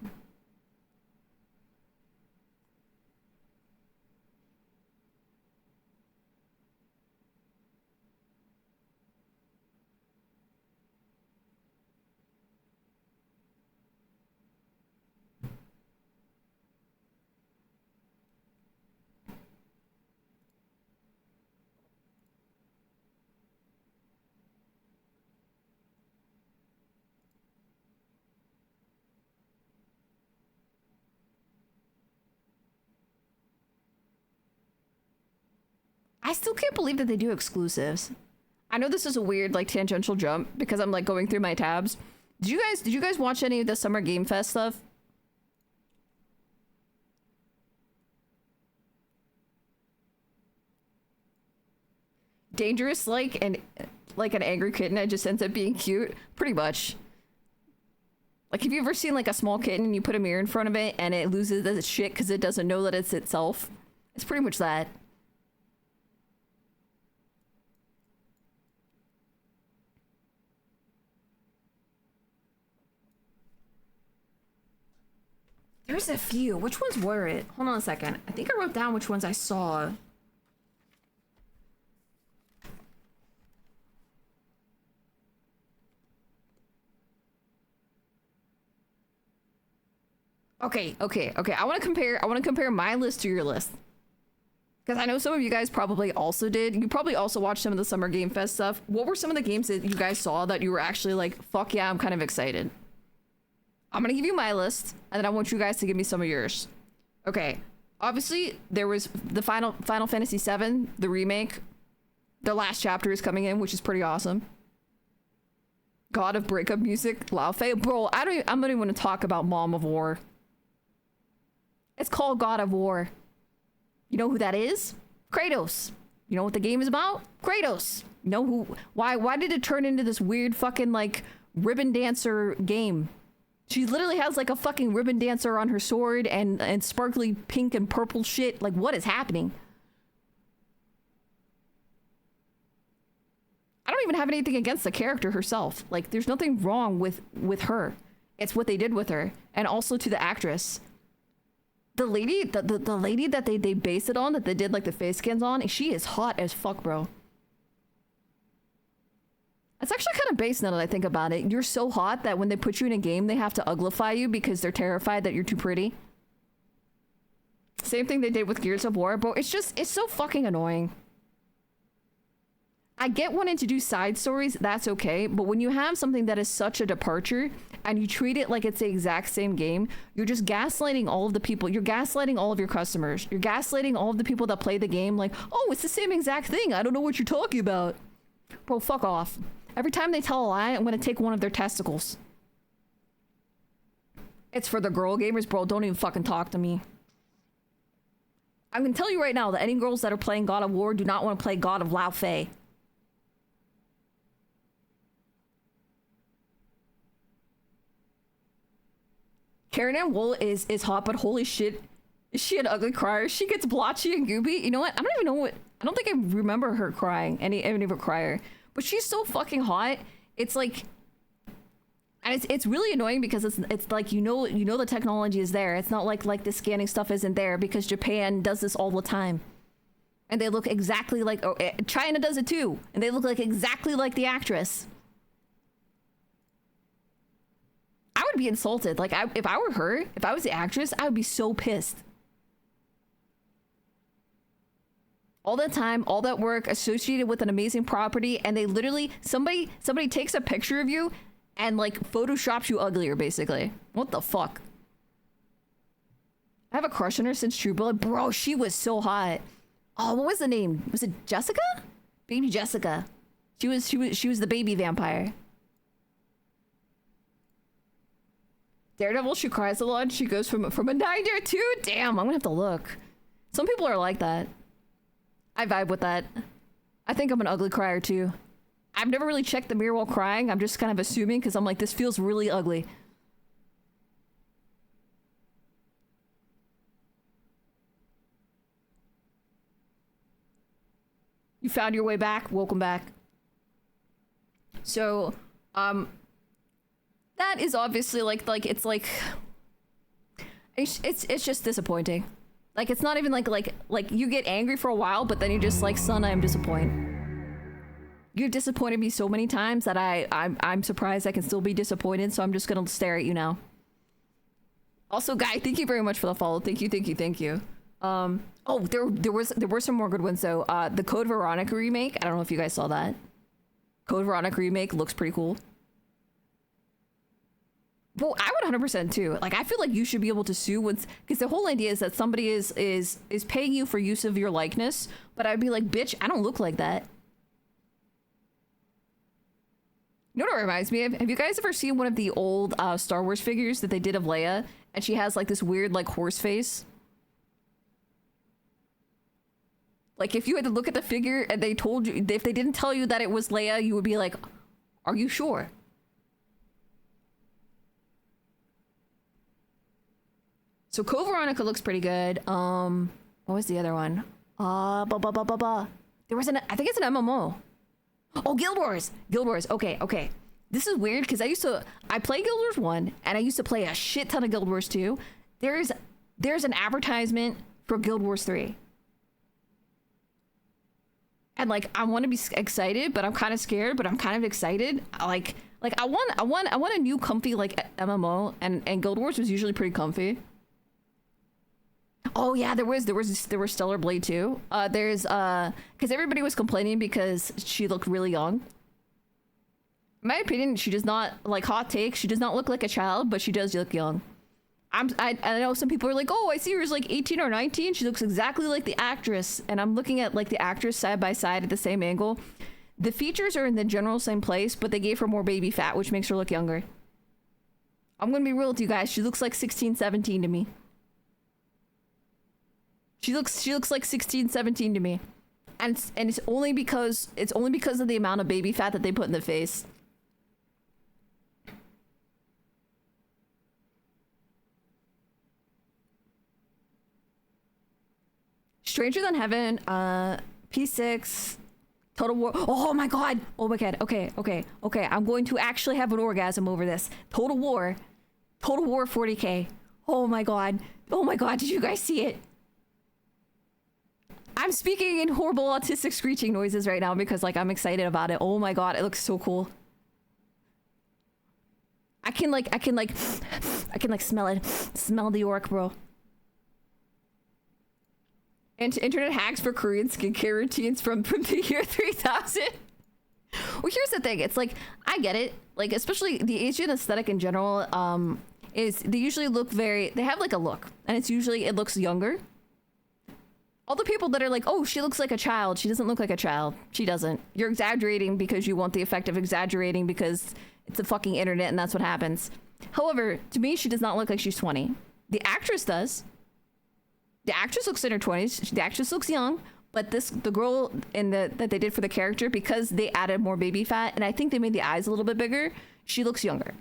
I still can't believe that they do exclusives. I know this is a weird like tangential jump because I'm like going through my tabs. Did you guys watch any of the Summer Game Fest stuff? Dangerous like an angry kitten that just ends up being cute? Pretty much. Like, have you ever seen like a small kitten and you put a mirror in front of it and it loses its shit because it doesn't know that it's itself? It's pretty much that. There's a few. Which ones were it? Hold on a second. I think I wrote down which ones I saw. Okay. I want to compare my list to your list. Because I know some of you guys probably also did. You probably also watched some of the Summer Game Fest stuff. What were some of the games that you guys saw that you were actually like, fuck yeah, I'm kind of excited? I'm gonna give you my list, and then I want you guys to give me some of yours. Okay. Obviously, there was the Final Fantasy VII, the remake. The last chapter is coming in, which is pretty awesome. God of breakup music, Lao Fei. Bro, I'm not even gonna talk about Mom of War. It's called God of War. You know who that is? Kratos. You know what the game is about? Kratos. You know who? Why did it turn into this weird fucking like ribbon dancer game? She literally has like a fucking ribbon dancer on her sword and sparkly pink and purple shit. Like, what is happening? I don't even have anything against the character herself. Like, there's nothing wrong with her. It's what they did with her, and also to the actress. The lady, the lady that they based it on, that they did like the face scans on, she is hot as fuck, bro. It's actually kind of based now that I think about it. You're so hot that when they put you in a game, they have to uglify you because they're terrified that you're too pretty. Same thing they did with Gears of War, bro. It's so fucking annoying. I get wanting to do side stories, that's okay, but when you have something that is such a departure and you treat it like it's the exact same game, you're just gaslighting all of the people. You're gaslighting all of your customers. You're gaslighting all of the people that play the game like, oh, it's the same exact thing. I don't know what you're talking about. Bro, fuck off. Every time they tell a lie, I'm gonna take one of their testicles. It's for the girl gamers, bro. Don't even fucking talk to me. I'm gonna tell you right now that any girls that are playing God of War do not want to play God of Lao Fei. Karen Ann Wool is hot, but holy shit, is she an ugly crier? She gets blotchy and goopy. You know what? I don't even know what. I don't think I remember her crying, any of her crier. But she's so fucking hot. It's like, and it's really annoying because it's like you know the technology is there. It's not like the scanning stuff isn't there because Japan does this all the time, and they look exactly like China does it too, and they look like exactly like the actress. I would be insulted. Like if I were her, if I was the actress, I would be so pissed. All that time, all that work associated with an amazing property, and they literally somebody takes a picture of you and like photoshops you uglier, basically. What the fuck? I have a crush on her since True Blood. Bro, she was so hot. Oh, what was the name? Was it Jessica? Baby Jessica. She was the baby vampire. Daredevil, she cries a lot. She goes from a 9 to a 2. Damn, I'm gonna have to look. Some people are like that. I vibe with that. I think I'm an ugly crier too. I've never really checked the mirror while crying. I'm just kind of assuming because I'm like, this feels really ugly. You found your way back. Welcome back. So, that is obviously like it's just disappointing. Like it's not even like you get angry for a while, but then you're just like, son, I am disappointed. You disappointed me so many times that I'm surprised I can still be disappointed. So I'm just gonna stare at you now. Also, Guy, thank you very much for the follow. Thank you. Oh, there were some more good ones though. The Code Veronica remake. I don't know if you guys saw that. Code Veronica remake looks pretty cool. Well, I would 100% too. Like, I feel like you should be able to sue once, because the whole idea is that somebody is paying you for use of your likeness. But I'd be like, bitch, I don't look like that. You know what it reminds me of? Have you guys ever seen one of the old Star Wars figures that they did of Leia, and she has like this weird like horse face? Like, if you had to look at the figure and they told you, if they didn't tell you that it was Leia, you would be like, are you sure? So Code Veronica looks pretty good. What was the other one? There was I think it's an MMO. Oh, Guild Wars. Okay. This is weird because I play Guild Wars 1 and I used to play a shit ton of Guild Wars 2. There's an advertisement for Guild Wars 3. And like, I want to be excited, but I'm kind of scared, but I'm kind of excited. Like I want a new comfy like MMO, and Guild Wars was usually pretty comfy. Oh yeah, there was Stellar Blade too. There's because everybody was complaining because she looked really young. In my opinion, she does not, like, hot take, she does not look like a child, but she does look young. I know some people are like, oh, I see her as like 18 or 19. She looks exactly like the actress, and I'm looking at like the actress side by side at the same angle. The features are in the general same place, but they gave her more baby fat, which makes her look younger. I'm gonna be real with you guys. She looks like 16, 17 to me. She looks like 16, 17 to me. And it's only because of the amount of baby fat that they put in the face. Stranger Than Heaven, P6, Total War. Oh my god. Okay. I'm going to actually have an orgasm over this. Total War 40K. Oh my god. Did you guys see it? I'm speaking in horrible autistic screeching noises right now because like I'm excited about it. Oh my god, it looks so cool. I can smell it. Smell the orc, bro. And internet hacks for Korean skincare routines from the year 3000. Well, here's the thing. It's like, I get it. Like, especially the Asian aesthetic in general, is they usually look they have like a look. And it looks younger. All the people that are like, oh, she looks like a child. She doesn't look like a child. She doesn't. You're exaggerating because you want the effect of exaggerating because it's the fucking internet and that's what happens. However, to me, she does not look like she's 20. The actress does. The actress looks in her 20s. The actress looks young, but the girl that they did for the character, because they added more baby fat, and I think they made the eyes a little bit bigger, she looks younger.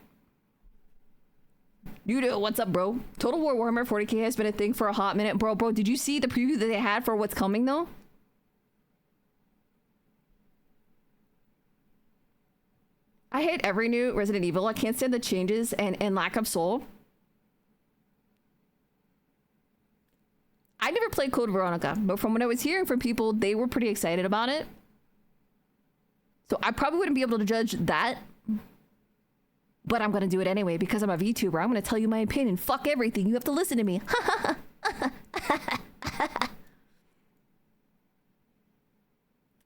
Dude, what's up, bro? Total War Warhammer 40K has been a thing for a hot minute. Bro, did you see the preview that they had for what's coming, though? I hate every new Resident Evil. I can't stand the changes and lack of soul. I never played Code Veronica, but from what I was hearing from people, they were pretty excited about it. So I probably wouldn't be able to judge that. But I'm going to do it anyway because I'm a VTuber. I'm going to tell you my opinion. Fuck everything. You have to listen to me.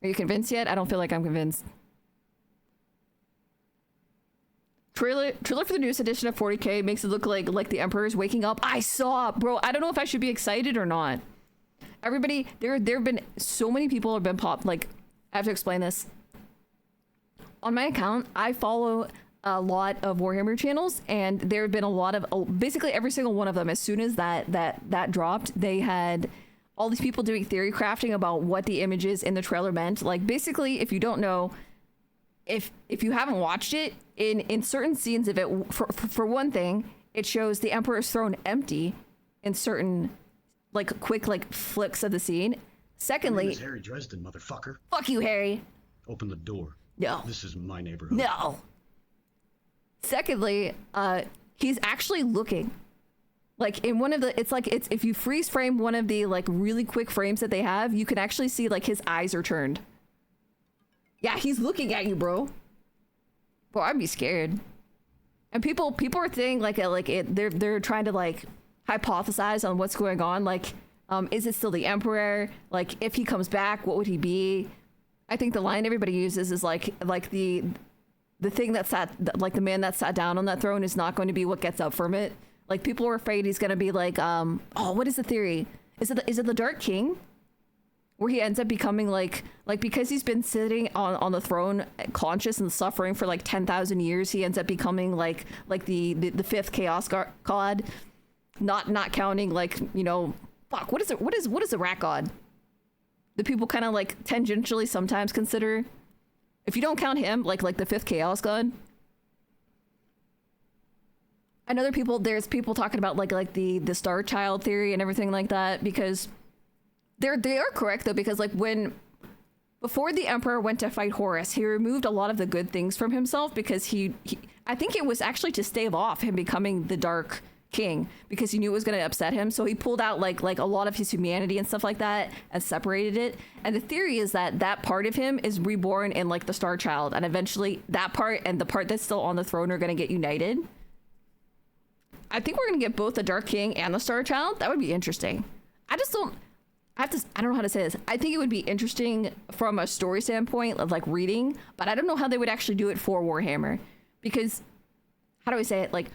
Are you convinced yet? I don't feel like I'm convinced. Trailer for the newest edition of 40K makes it look like the Emperor's waking up. I saw, bro. I don't know if I should be excited or not. Everybody, there have been so many people have been popped. Like, I have to explain this. On my account, I follow a lot of Warhammer channels, and there have been a lot of basically every single one of them. As soon as that dropped, they had all these people doing theory crafting about what the images in the trailer meant. Like, basically, if you don't know, if you haven't watched it, in certain scenes of it, for one thing, it shows the Emperor's throne empty in certain quick flicks of the scene. Secondly, my name is Harry Dresden, motherfucker. Fuck you, Harry. Open the door. No. This is my neighborhood. No. Secondly, he's actually looking. Like in one of the, it's if you freeze frame one of the like really quick frames that they have, you can actually see like his eyes are turned. Yeah, he's looking at you, bro. Bro, I'd be scared. And people are saying they're trying to like hypothesize on what's going on. Like, is it still the Emperor? Like, if he comes back, what would he be? I think the line everybody uses is like the thing that the man that sat down on that throne is not going to be what gets up from it. Like, people are afraid he's going to be like, what is the theory? Is it the Dark King? Where he ends up becoming like because he's been sitting on the throne conscious and suffering for like 10,000 years, he ends up becoming like the fifth chaos god, not counting like, you know, fuck, what is a rat god? The people kind of like tangentially sometimes consider, if you don't count him like the fifth chaos god. I know there's people talking about like the Star Child theory and everything like that, because they are correct though, because like before the Emperor went to fight Horus, he removed a lot of the good things from himself, because he I think it was actually to stave off him becoming the Dark King, because he knew it was going to upset him. So he pulled out like a lot of his humanity and stuff like that and separated it. And the theory is that part of him is reborn in like the Star Child, and eventually that part and the part that's still on the throne are going to get united. I think we're going to get both the Dark King and the Star Child. That would be interesting. I don't know how to say this. I think it would be interesting from a story standpoint of like reading, but I don't know how they would actually do it for Warhammer, because how do I say it? Like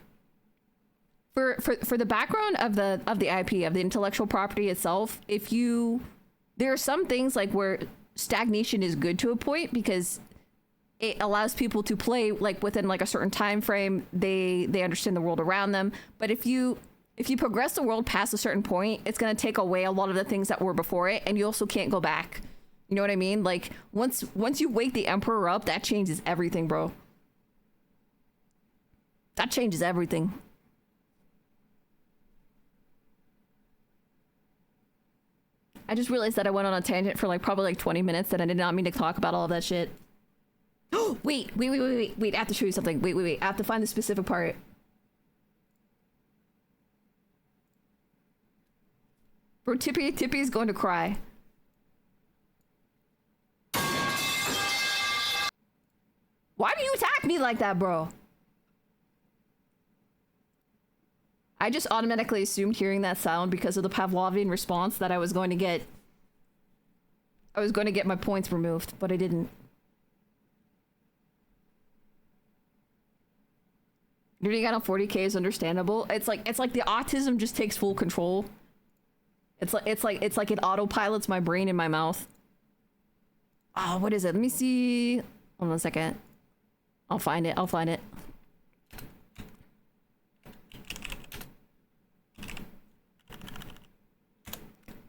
for the background of the IP, of the intellectual property itself, there are some things like where stagnation is good to a point, because it allows people to play like within like a certain time frame. They understand the world around them. But if you if you progress the world past a certain point, it's gonna take away a lot of the things that were before it, and you also can't go back. You know what I mean? Like, once you wake the Emperor up, that changes everything, bro. That changes everything. I just realized that I went on a tangent for like probably like 20 minutes that I did not mean to talk about all of that shit. Wait, I have to show you something. Wait. I have to find the specific part. Bro, Tippy is going to cry. Why do you attack me like that, bro? I just automatically assumed hearing that sound because of the Pavlovian response that I was going to get my points removed, but I didn't. Doing it on 40k is understandable. It's like the autism just takes full control. It's like it autopilots my brain in my mouth. Oh, what is it? Let me see. Hold on a second. I'll find it.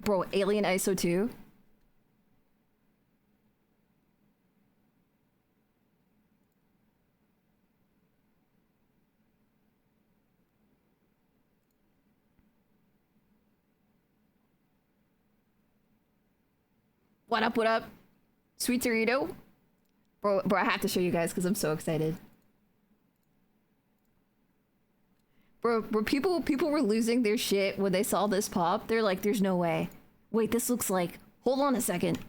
Bro, Alien ISO 2. What up? Sweet Dorito? Bro, I have to show you guys because I'm so excited. Bro, people were losing their shit when they saw this pop. They're like, there's no way. Wait, this looks like... Hold on a second.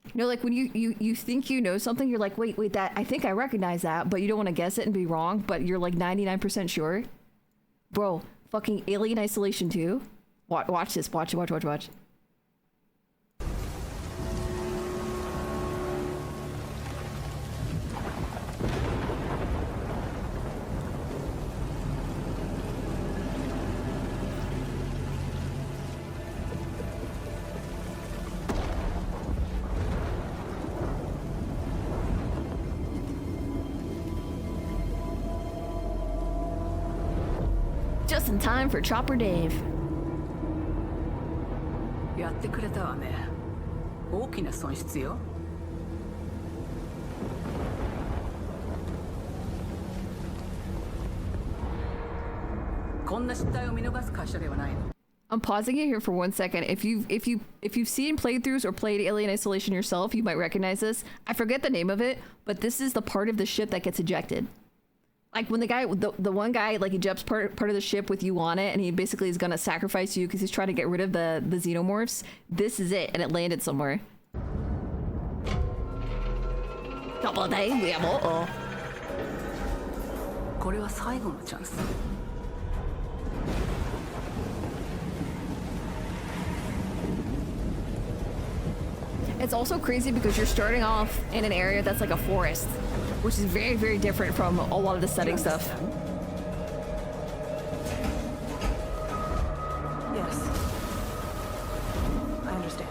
You know, like when you think you know something, you're like, wait, that... I think I recognize that, but you don't want to guess it and be wrong, but you're like 99% sure. Bro, fucking Alien Isolation 2. Watch this. Watch. Just in time for Chopper Dave. やってくれたわね。大きな損失よ。こんな失態を見逃す会社ではないの。I'm pausing it here for 1 second. If you've seen playthroughs or played Alien Isolation yourself, you might recognize this. I forget the name of it, but this is the part of the ship that gets ejected. Like when the one guy like ejects part of the ship with you on it, and he basically is gonna sacrifice you because he's trying to get rid of the xenomorphs. This is it, and it landed somewhere. Couple days, we have これは最後のチャンス。It's also crazy because you're starting off in an area that's like a forest, which is very, very different from a lot of the setting stuff. Yes. I understand.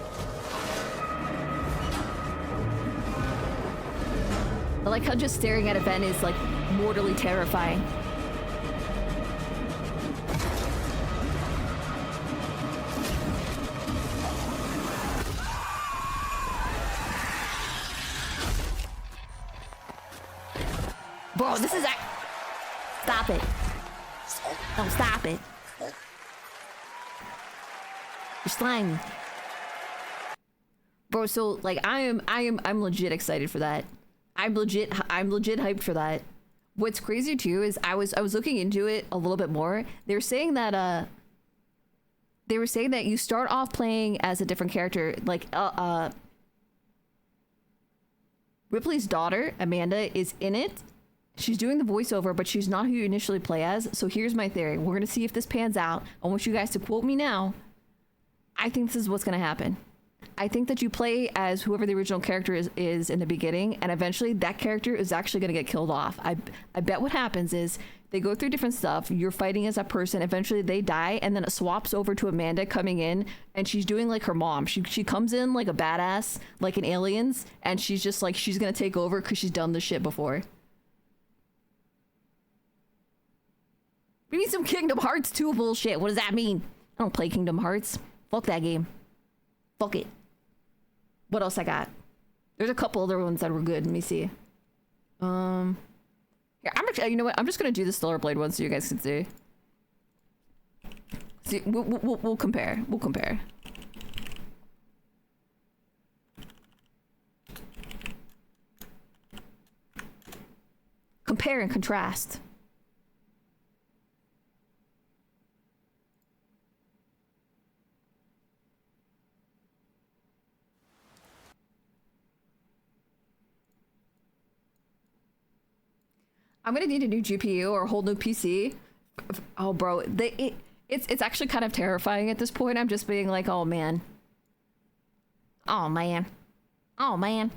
I like how just staring at a vent is like mortally terrifying. Bro, this is stop it. No, stop it. You're slimy. Bro, so like I'm legit excited for that. I'm legit hyped for that. What's crazy too is I was looking into it a little bit more. They were saying that you start off playing as a different character, like Ripley's daughter, Amanda, is in it. She's doing the voiceover, but she's not who you initially play as. So here's my theory. We're going to see if this pans out. I want you guys to quote me now. I think this is what's going to happen. I think that you play as whoever the original character is in the beginning, and eventually that character is actually going to get killed off. I bet what happens is they go through different stuff. You're fighting as that person. Eventually they die, and then it swaps over to Amanda coming in, and she's doing like her mom. She comes in like a badass, like in Aliens, and she's just like, she's going to take over because she's done this shit before. We need some Kingdom Hearts 2 bullshit. What does that mean? I don't play Kingdom Hearts. Fuck that game. Fuck it. What else I got? There's a couple other ones that were good. Let me see. Here, I'm actually, you know what? I'm just gonna do the Stellar Blade one so you guys can see. See, we'll compare. We'll compare. Compare and contrast. I'm gonna need a new GPU or a whole new PC. Oh, bro, it's actually kind of terrifying at this point. I'm just being like, oh man, oh man, oh man.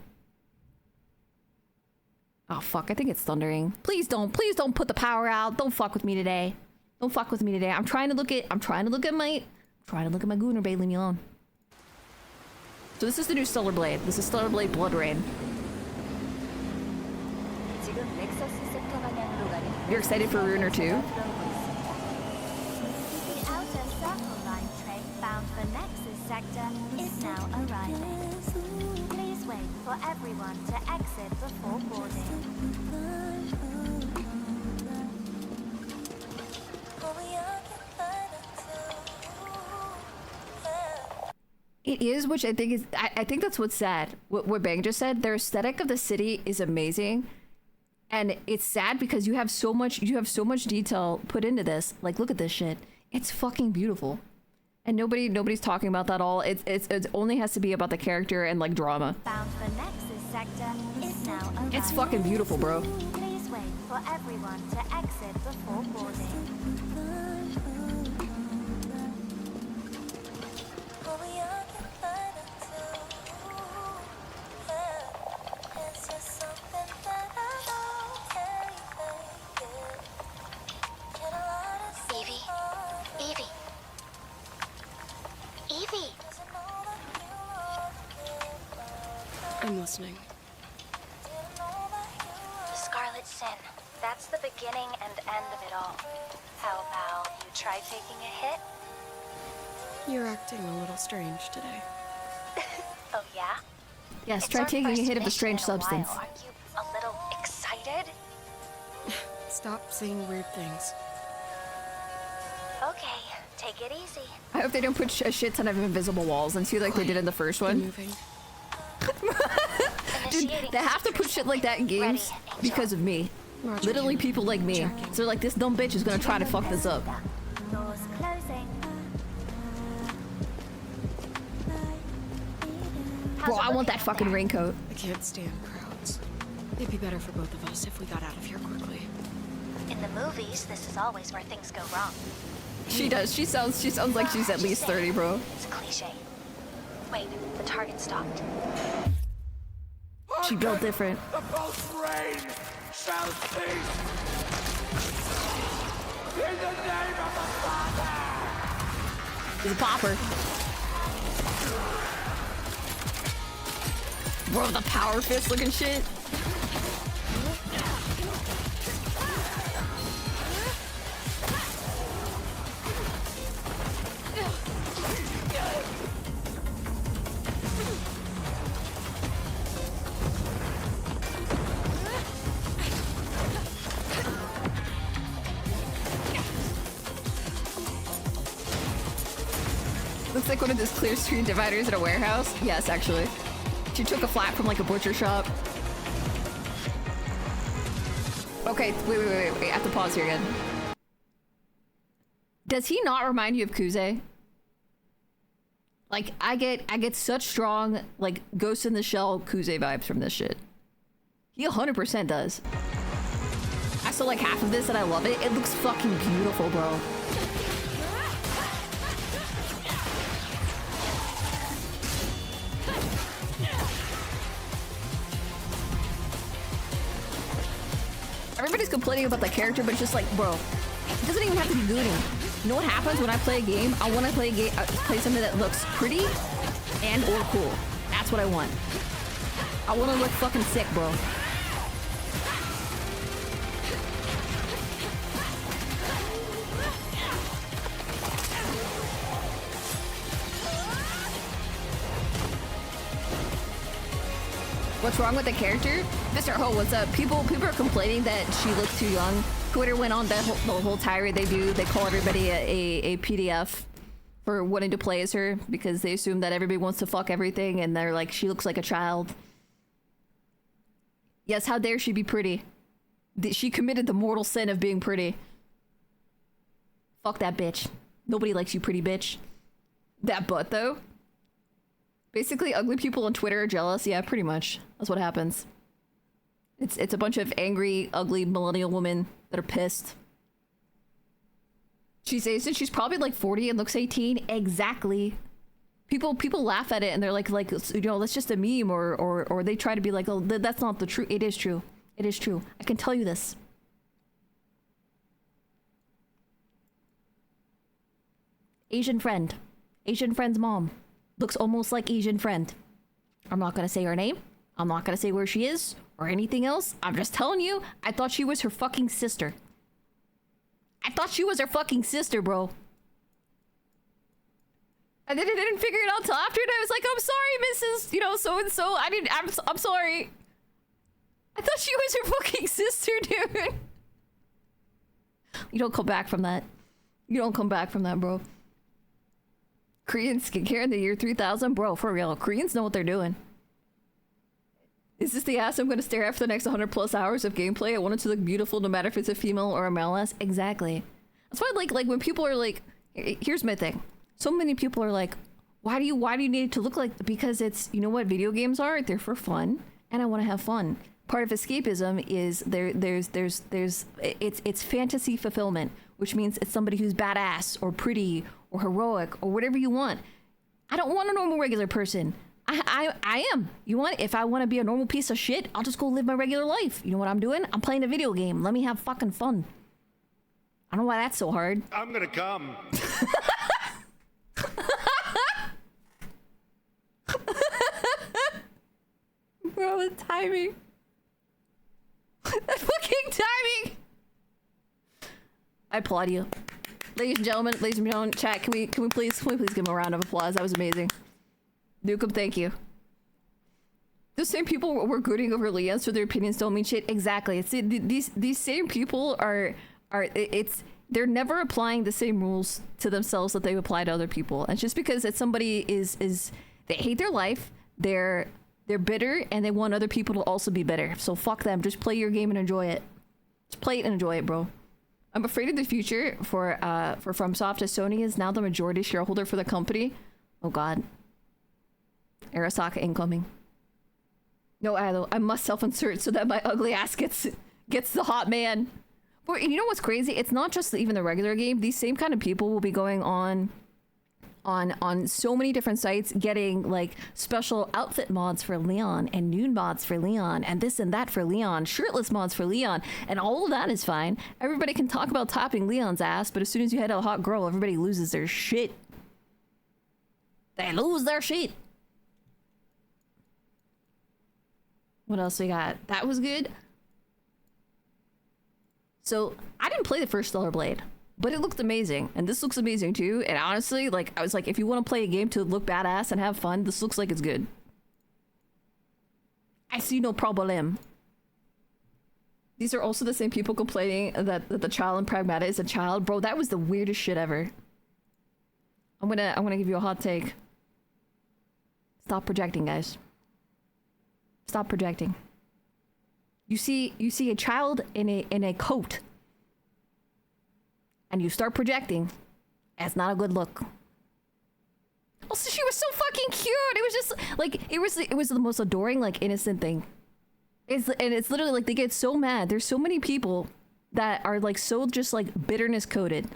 Oh fuck, I think it's thundering. Please don't put the power out. Don't fuck with me today. Don't fuck with me today. I'm trying to look at my Gooner Bay. Leave me alone. So this is the new Stellar Blade. This is Stellar Blade Blood Rain. You're excited for Ruiner 2? The outer circle line train bound for Nexus sector is now arriving. Please wait for everyone to exit before boarding. It is, which I think is, I think that's what's sad. What Bang just said, their aesthetic of the city is amazing. And it's sad because you have so much detail put into this. Like, look at this shit. It's fucking beautiful. And nobody's talking about that at all. It only has to be about the character and like drama. Bound for Nexus sector is now arriving. It's fucking beautiful, bro. Please wait for everyone to exit before boarding. I'm listening. The Scarlet Sin. That's the beginning and end of it all. How about you try taking a hit? You're acting a little strange today. Oh yeah? Yes, It's try our taking a first hit of the mission strange in a substance. while. Aren't you a little excited? Stop saying weird things. Okay, take it easy. I hope they don't put a shit ton of invisible walls and see like they did in the first one. Moving. Dude, they have to put shit like that in games because of me. Roger. Literally people like me. Checking. So they're like, this dumb bitch is gonna try to fuck this up. Doors closing. Bro, I want that fucking raincoat. I can't stand crowds. It'd be better for both of us if we got out of here quickly. In the movies, this is always where things go wrong. She does. She sounds like she's at least 30, bro. It's a cliche. Wait, the target stopped. She built different. The false rain shall cease. In the name of the Father. He's a popper. Bro, the power fist looking shit. Looks like one of those clear screen dividers at a warehouse. Yes, actually. She took a flat from like a butcher shop. Okay, wait. I have to pause here again. Does he not remind you of Kuze? Like, I get such strong, like, Ghost in the Shell Kuze vibes from this shit. He 100% does. I saw like half of this and I love it. It looks fucking beautiful, bro. Everybody's complaining about the character, but it's just like, bro, it doesn't even have to be good. You know what happens when I play a game? I want to play play something that looks pretty and or cool. That's what I want. I want to look fucking sick, bro. What's wrong with the character? Mr. Ho, what's up? People are complaining that she looks too young. Twitter went on that whole tirade they do. They call everybody a PDF for wanting to play as her because they assume that everybody wants to fuck everything and they're like, she looks like a child. Yes, how dare she be pretty? She committed the mortal sin of being pretty. Fuck that bitch. Nobody likes you, pretty bitch. That butt, though. Basically, ugly people on Twitter are jealous. Yeah, pretty much. That's what happens. It's a bunch of angry, ugly millennial women that are pissed. She says that she's probably like 40 and looks 18. Exactly. People laugh at it and they're like, you know, that's just a meme, or they try to be like, oh, that's not the truth. It is true. It is true. I can tell you this. Asian friend. Asian friend's mom. Looks almost like Asian friend. I'm not gonna say her name. I'm not gonna say where she is or anything else. I'm just telling you, I thought she was her fucking sister. I thought she was her fucking sister, bro. And then I didn't figure it out till after, and I was like, I'm sorry, Mrs. You know, so-and-so. I'm sorry. I thought she was her fucking sister, dude. You don't come back from that. You don't come back from that, bro. Korean skincare in the year 3000? Bro, for real. Koreans know what they're doing. Is this the ass I'm going to stare at for the next 100 plus hours of gameplay? I want it to look beautiful no matter if it's a female or a male ass. Exactly. That's why, like when people are like, here's my thing. So many people are like, why do you need it to look like, because it's, you know what video games are? They're for fun, and I want to have fun. Part of escapism is it's fantasy fulfillment, which means it's somebody who's badass or pretty or heroic or whatever you want. I don't want a normal regular person. I am. You want? If I want to be a normal piece of shit, I'll just go live my regular life. You know what I'm doing? I'm playing a video game. Let me have fucking fun. I don't know why that's so hard. I'm gonna come. Bro, the timing. The fucking timing. I applaud you. Ladies and gentlemen, chat, can we please give him a round of applause? That was amazing. Nukem, thank you. The same people were gooding over Leanne, so their opinions don't mean shit. Exactly. It's these same people they're never applying the same rules to themselves that they apply to other people. And just because it's somebody is they hate their life, they're bitter, and they want other people to also be bitter. So fuck them. Just play your game and enjoy it. Just play it and enjoy it, bro. I'm afraid of the future for FromSoft, as Sony is now the majority shareholder for the company. Oh god. Arasaka incoming. No, I must self-insert so that my ugly ass gets the hot man. But you know what's crazy? It's not just even the regular game. These same kind of people will be going on so many different sites, getting like special outfit mods for Leon and nude mods for Leon and this and that for Leon, shirtless mods for Leon, and all of that is fine. Everybody can talk about topping Leon's ass, but as soon as you hit a hot girl, everybody loses their shit. They lose their shit. What else we got? That was good. So I didn't play the first Stellar Blade, but it looked amazing, and this looks amazing too. And honestly, like I was like, if you want to play a game to look badass and have fun, this looks like it's good. I see no problem. These are also the same people complaining that the child in Pragmata is a child. Bro, that was the weirdest shit ever. I'm gonna give you a hot take. Stop projecting, guys. Stop projecting. You see a child in a coat, and you start projecting. That's not a good look. Also, she was so fucking cute. It was just like it was the most adoring, like, innocent thing. It's literally like they get so mad. There's so many people that are like so just like bitterness coded,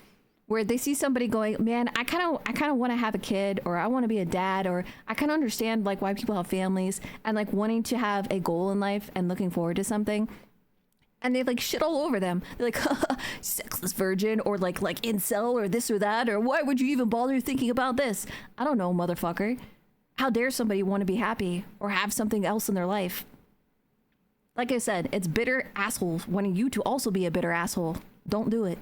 where they see somebody going, man, I kind of want to have a kid, or I want to be a dad, or I kind of understand like why people have families and like wanting to have a goal in life and looking forward to something. And they like shit all over them. They're like, sexless virgin, or like incel, or this or that, or why would you even bother thinking about this? I don't know, motherfucker. How dare somebody want to be happy or have something else in their life? Like I said, it's bitter assholes wanting you to also be a bitter asshole. Don't do it.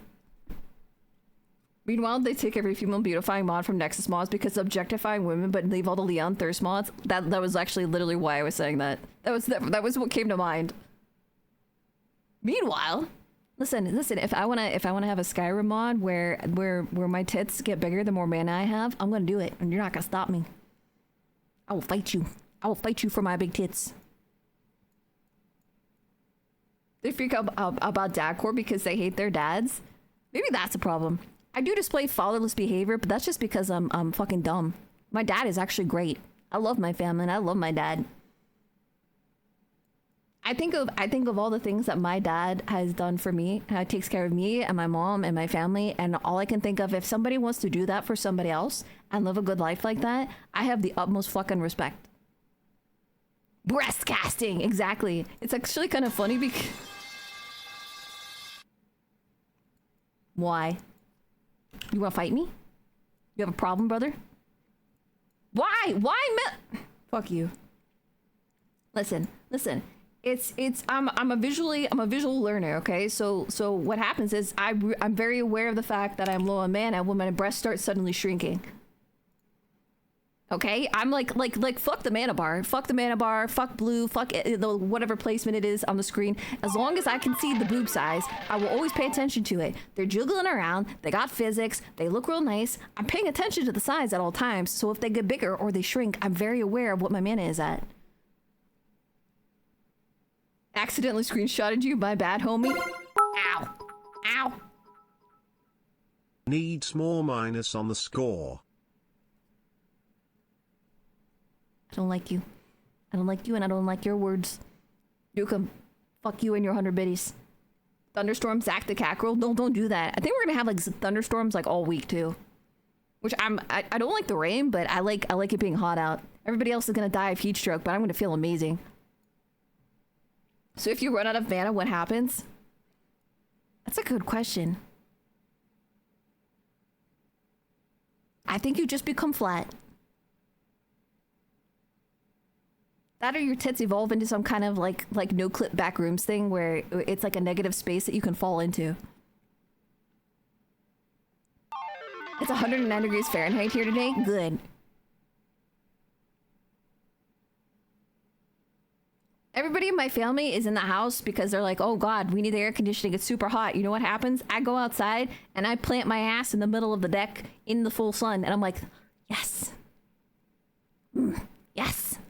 Meanwhile, they take every female beautifying mod from Nexus mods because objectifying women, but leave all the Leon thirst mods. That was actually literally why I was saying that. That was what came to mind. Meanwhile, listen. If I wanna have a Skyrim mod where my tits get bigger the more mana I have, I'm gonna do it, and you're not gonna stop me. I will fight you. I will fight you for my big tits. They freak out about dadcore because they hate their dads. Maybe that's a problem. I do display fatherless behavior, but that's just because I'm fucking dumb. My dad is actually great. I love my family and I love my dad. I think of all the things that my dad has done for me, how he takes care of me and my mom and my family, and all I can think of, if somebody wants to do that for somebody else and live a good life like that, I have the utmost fucking respect. Breast casting, exactly. It's actually kind of funny because... Why? You wanna fight me? You have a problem, brother? Why? Fuck you. Listen. I'm a visual learner, okay? So what happens is I'm very aware of the fact that I'm low on mana when my breasts start suddenly shrinking. Okay, I'm like fuck the mana bar, fuck blue, fuck it, whatever placement it is on the screen. As long as I can see the boob size, I will always pay attention to it. They're jiggling around, they got physics, they look real nice. I'm paying attention to the size at all times, so if they get bigger or they shrink, I'm very aware of what my mana is at. Accidentally screenshotted you, my bad, homie. Ow. Ow. Needs more minus on the score. I don't like you. I don't like you and I don't like your words. Dukem, fuck you and your 100 biddies. Thunderstorm, Zach the Cackerel. Don't do that. I think we're gonna have like thunderstorms like all week too. Which I don't like the rain, but I like it being hot out. Everybody else is gonna die of heat stroke, but I'm gonna feel amazing. So if you run out of mana, what happens? That's a good question. I think you just become flat. That or your tits evolve into some kind of like no clip back rooms thing where it's like a negative space that you can fall into. It's 109 degrees Fahrenheit here today. Good. Everybody in my family is in the house because they're like, oh God, we need the air conditioning. It's super hot. You know what happens? I go outside and I plant my ass in the middle of the deck in the full sun. And I'm like, yes. Yes.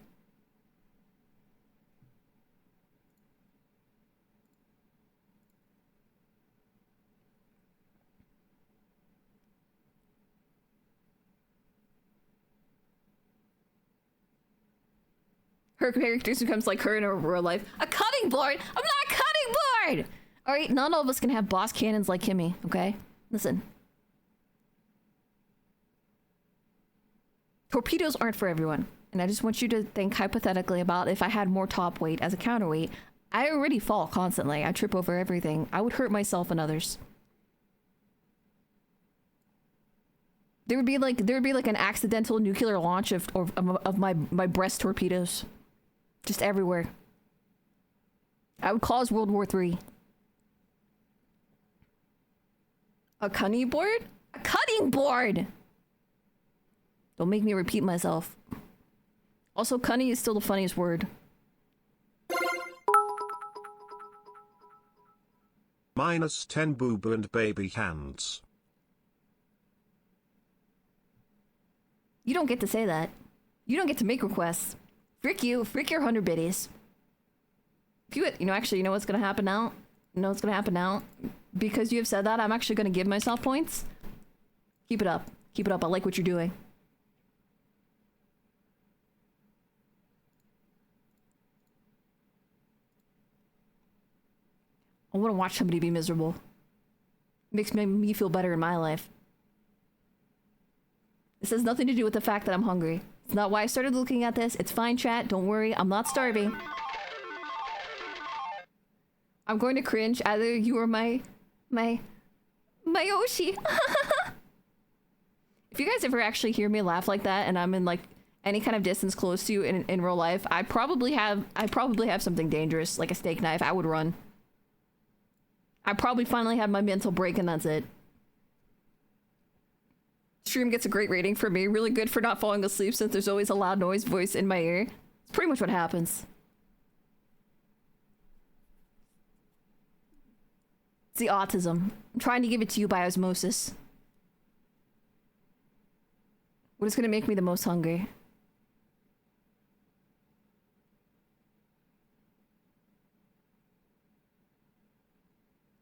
Her character becomes like her in her real life. A cutting board? I'm not a cutting board! Alright, not all of us can have boss cannons like Kimmy, okay? Listen. Torpedoes aren't for everyone. And I just want you to think hypothetically about if I had more top weight as a counterweight. I already fall constantly. I trip over everything. I would hurt myself and others. There would be like an accidental nuclear launch of my breast torpedoes. Just everywhere. I would cause World War III. A cutting board? A cutting board! Don't make me repeat myself. Also, cunning is still the funniest word. Minus 10 boob and baby hands. You don't get to say that. You don't get to make requests. Frick you. Frick your 100 biddies. If you actually, you know what's gonna happen now? You know what's gonna happen now? Because you have said that, I'm actually gonna give myself points. Keep it up. Keep it up. I like what you're doing. I want to watch somebody be miserable. It makes me feel better in my life. This has nothing to do with the fact that I'm hungry. It's not why I started looking at this. It's fine, chat. Don't worry. I'm not starving. I'm going to cringe. Either you or my Yoshi. If you guys ever actually hear me laugh like that and I'm in like any kind of distance close to you in real life, I probably have something dangerous, like a steak knife. I would run. I probably finally had my mental break and that's it. Stream gets a great rating for me. Really good for not falling asleep since there's always a loud noise voice in my ear. It's pretty much what happens. It's the autism. I'm trying to give it to you by osmosis. What is gonna make me the most hungry?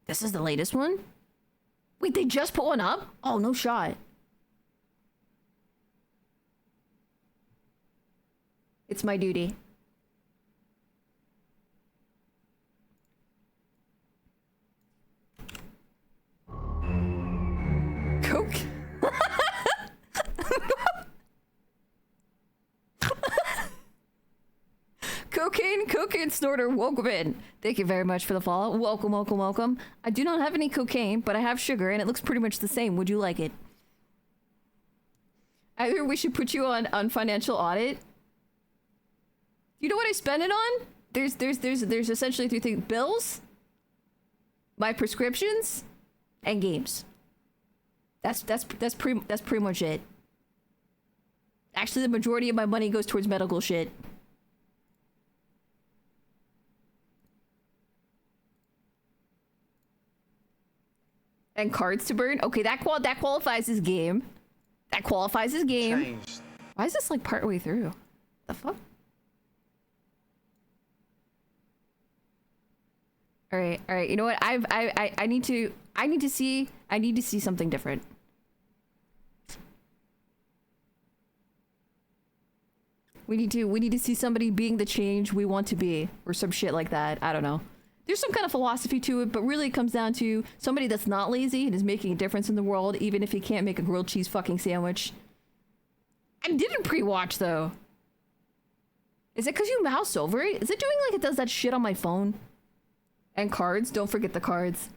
This is the latest one? Wait, they just put one up? Oh, no shot. It's my duty. Coke? Cocaine snorter, welcome in. Thank you very much for the follow. Welcome, welcome, welcome. I do not have any cocaine, but I have sugar, and it looks pretty much the same. Would you like it? Either we should put you on financial audit. You know what I spend it on? There's essentially 3 things: bills, my prescriptions, and games. That's pretty much it. Actually, the majority of my money goes towards medical shit. And cards to burn. Okay, that qualifies as game. That qualifies as game. Changed. Why is this like partway through? The fuck? All right. You know what? I need to see something different. We need to see somebody being the change we want to be, or some shit like that. I don't know. There's some kind of philosophy to it, but really it comes down to somebody that's not lazy and is making a difference in the world, even if he can't make a grilled cheese fucking sandwich. I didn't pre-watch though. Is it because you mouse over it? Is it doing like it does that shit on my phone? And cards, don't forget the cards.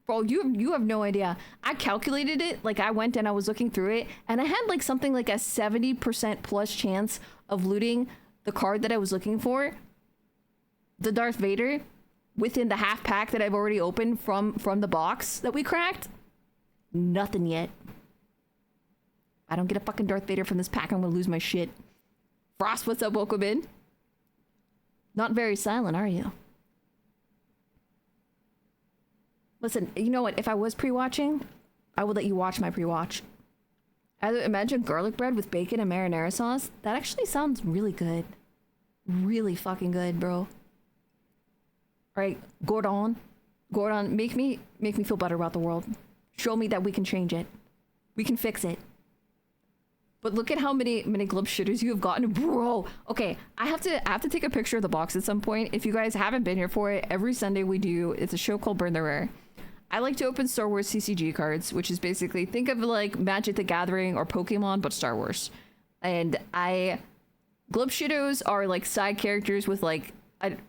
Bro, you have no idea. I calculated it, like I went and I was looking through it, and I had like something like a 70% plus chance of looting the card that I was looking for. The Darth Vader. Within the half pack that I've already opened from the box that we cracked. Nothing yet. I don't get a fucking Darth Vader from this pack, I'm gonna lose my shit. Frost, what's up? Welcome in. Not very silent, are you? Listen, you know what? If I was pre-watching, I would let you watch my pre-watch. Imagine garlic bread with bacon and marinara sauce. That actually sounds really good. Really fucking good, bro. All right, Gordon, make me feel better about the world. Show me that we can change it. We can fix it. But look at how many glove shitters you have gotten, bro. Okay, I have to take a picture of the box at some point. If you guys haven't been here for it, every Sunday we do. It's a show called Burn the Rare. I like to open Star Wars CCG cards, which is basically, think of like Magic the Gathering or Pokemon, but Star Wars. And glove shittos are like side characters with like,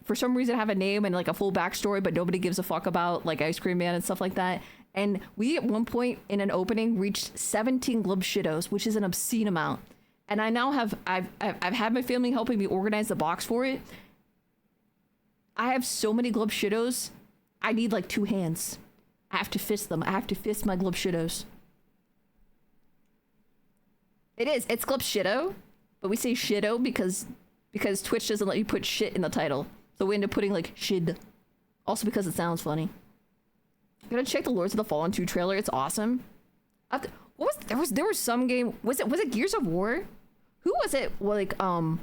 for some reason have a name and like a full backstory, but nobody gives a fuck about, like Ice Cream Man and stuff like that. And we at one point in an opening reached 17 glub shittos, which is an obscene amount. And I now I've had my family helping me organize the box for it. I have so many glub shittos, I need like 2 hands. I have to fist them. I have to fist my glub shittos. It's glub shitto, but we say shitto because Twitch doesn't let you put shit in the title. So we end up putting like shid. Also because it sounds funny. I'm gonna check the Lords of the Fallen 2 trailer. It's awesome. There was some game. Was it Gears of War? Who was it? Like one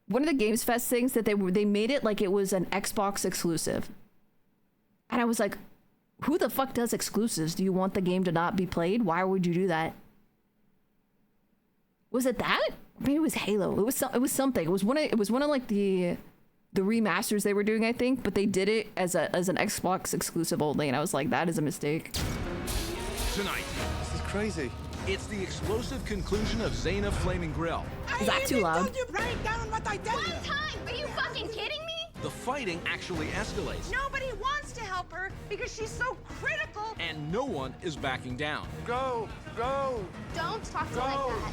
of the Games Fest things that they made it like it was an Xbox exclusive. And I was like, who the fuck does exclusives? Do you want the game to not be played? Why would you do that? Was it that? Maybe it was Halo. It was something. It was one of like the remasters they were doing, I think, but they did it as an Xbox exclusive only, and I was like, that is a mistake. Tonight. This is crazy. It's the explosive conclusion of Zaina Flaming Grill. Is that too loud? You write down what I tell you. One time! Are you fucking kidding me? The fighting actually escalates. Nobody wants to help her because she's so critical. And no one is backing down. Go! Don't talk to her like that.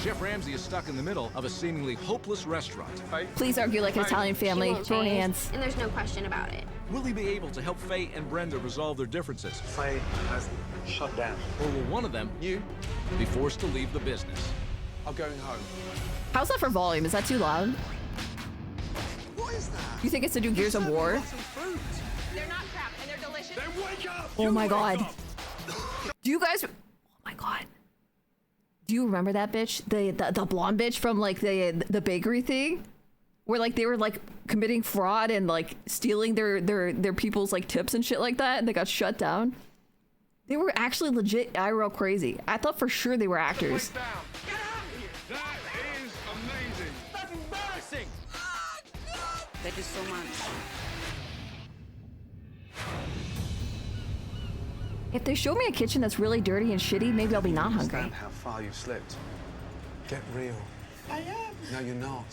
Chef Ramsay is stuck in the middle of a seemingly hopeless restaurant. Please argue like an Italian family. Throw hands. And there's no question about it. Will he be able to help Faye and Brenda resolve their differences? Faye has shut down. Or will one of them, you, be forced to leave the business? I'm going home. How's that for volume? Is that too loud? What is that? You think it's to do Gears of War? They're not crap, and they're delicious. Then wake up! Oh my god. Do you guys... Oh my god. Do you remember that bitch? The blonde bitch from like the bakery thing? Where like they were like committing fraud and like stealing their people's like tips and shit like that, and they got shut down. They were actually legit IRL crazy. I thought for sure they were actors. Get out of here! That is amazing! That's embarrassing! Thank you so much. If they show me a kitchen that's really dirty and shitty, maybe I'll be not hungry. Understand how far you've slipped. Get real. I am. No, you're not.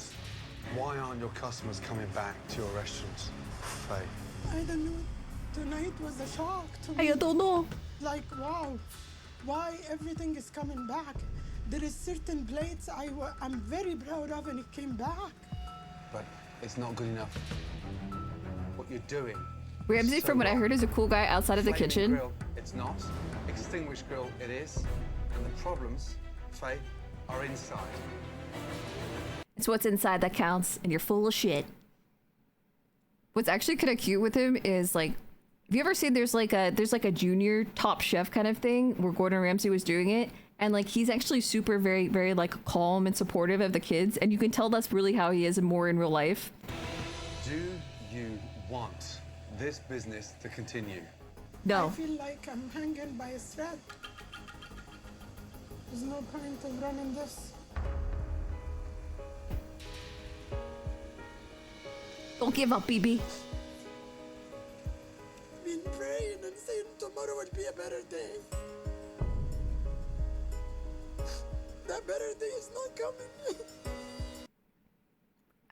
Why aren't your customers coming back to your restaurants, Faye? I don't know. Tonight was a shock to I don't know. Like, wow, why everything is coming back? There is certain plates I'm very proud of, and it came back. But it's not good enough. What you're doing. Ramsay, from what I heard, is a cool guy outside of the Flaming kitchen. Grill, it's not. Extinguished grill, it is. And the problems, Faye, are inside. It's what's inside that counts, and you're full of shit. What's actually kind of cute with him is like, have you ever seen there's like a junior Top Chef kind of thing where Gordon Ramsay was doing it, and like he's actually super very very like calm and supportive of the kids, and you can tell that's really how he is more in real life. Do you want this business to continue? No. I feel like I'm hanging by a thread. There's no point in running this. Don't give up, BB. Been praying and saying tomorrow would be a better day. That better day is not coming.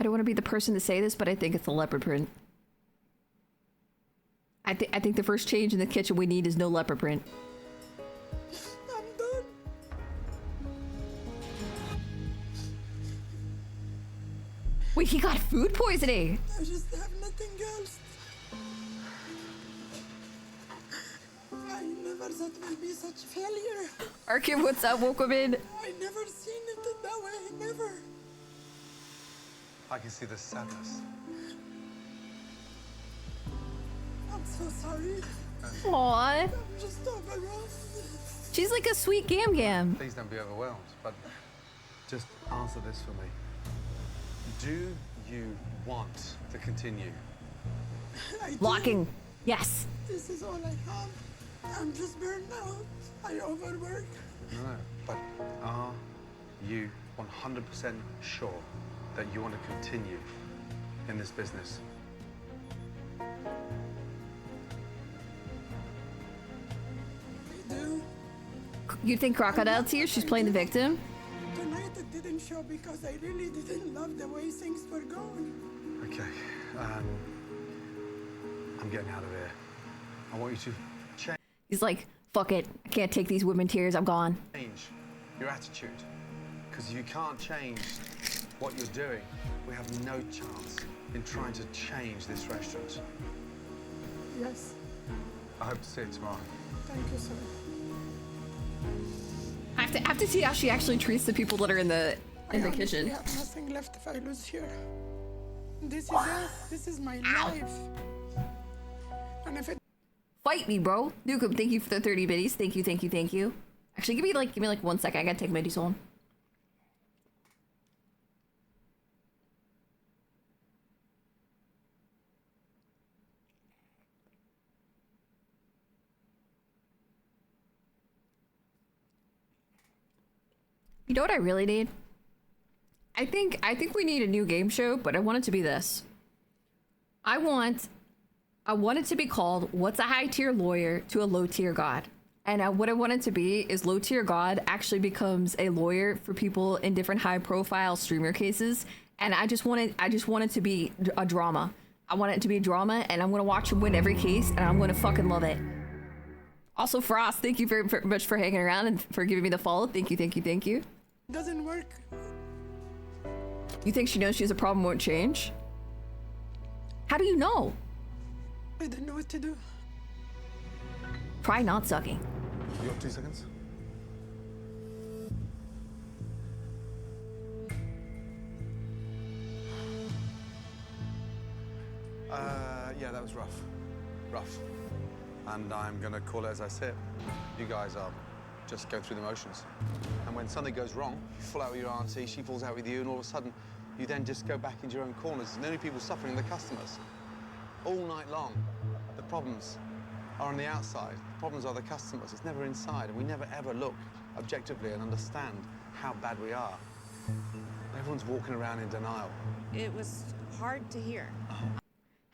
I don't want to be the person to say this, but I think it's the leopard print. I think the first change in the kitchen we need is no leopard print. I'm done. Wait, he got food poisoning. I just have nothing else. I never thought it would be such failure. Arkin, what's up? Welcome in. I never seen it that way. Never. I can see the sadness. I'm so sorry. Aww. I'm just overwhelmed. She's like a sweet gam gam. Please don't be overwhelmed, but just answer this for me. Do you want to continue? Locking. Yes. This is all I have. I'm just burned out. I overwork. No, but are you 100% sure that you want to continue in this business? I do. You think Crocodile Tears? She's playing the victim? Tonight it didn't show because I really didn't love the way things were going. Okay, I'm getting out of here. I want you to change He's like, fuck it. I can't take these women tears. I'm gone. your attitude. Because you can't change what you're doing. We have no chance in trying to change this restaurant. Yes. I hope to see you tomorrow. Thank you, sir. I have to see how she actually treats the people that are in the kitchen. I have nothing left if I lose here. This is it. This is my life. And if it Fight me, bro. Nukem, thank you for the 30 biddies. Thank you, thank you, thank you. Actually, give me like 1 second. I gotta take Mindy's home. You know what I really need? I think we need a new game show, but I want it to be this. I want it to be called What's a High Tier Lawyer to a Low Tier God? And what I want it to be is Low Tier God actually becomes a lawyer for people in different high profile streamer cases. And I just want it to be a drama. I want it to be a drama, and I'm gonna watch him win every case, and I'm gonna fucking love it. Also, Frost, thank you very much for hanging around and for giving me the follow. Thank you, thank you, thank you. Doesn't work. You think she knows she's a problem won't change? How do you know? I don't know what to do. Try not sucking. You got 2 seconds? Yeah, that was rough. Rough. And I'm gonna call it as I see it. You guys are just going through the motions. And when something goes wrong, you fall out with your auntie, she falls out with you, and all of a sudden, you then just go back into your own corners. And the only people suffering are the customers. All night long, the problems are on the outside. The problems are the customers. It's never inside, and we never ever look objectively and understand how bad we are. Everyone's walking around in denial. It was hard to hear.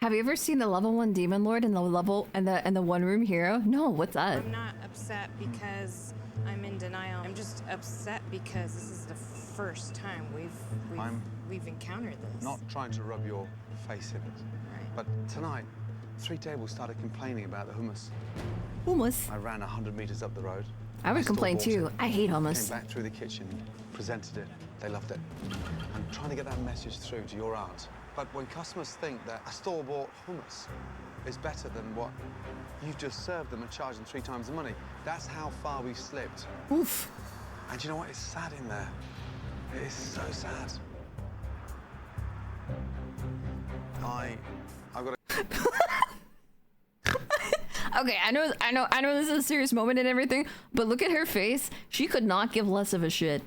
Have you ever seen the level 1 demon lord and the one room hero? No, what's that? I'm not upset because I'm in denial. I'm just upset because this is the first time we've encountered this. Not trying to rub your face in it. Right. But tonight, 3 tables started complaining about the hummus. Hummus? I ran 100 meters up the road. I would still complain bought too. it. I hate hummus. Came back through the kitchen, presented it. They loved it. I'm trying to get that message through to your aunt. But when customers think that a store-bought hummus is better than what you've just served them and charged them 3 times the money, that's how far we've slipped. Oof. And you know what? It's sad in there. It is so sad. I've got to... Okay, I know this is a serious moment and everything, but look at her face. She could not give less of a shit.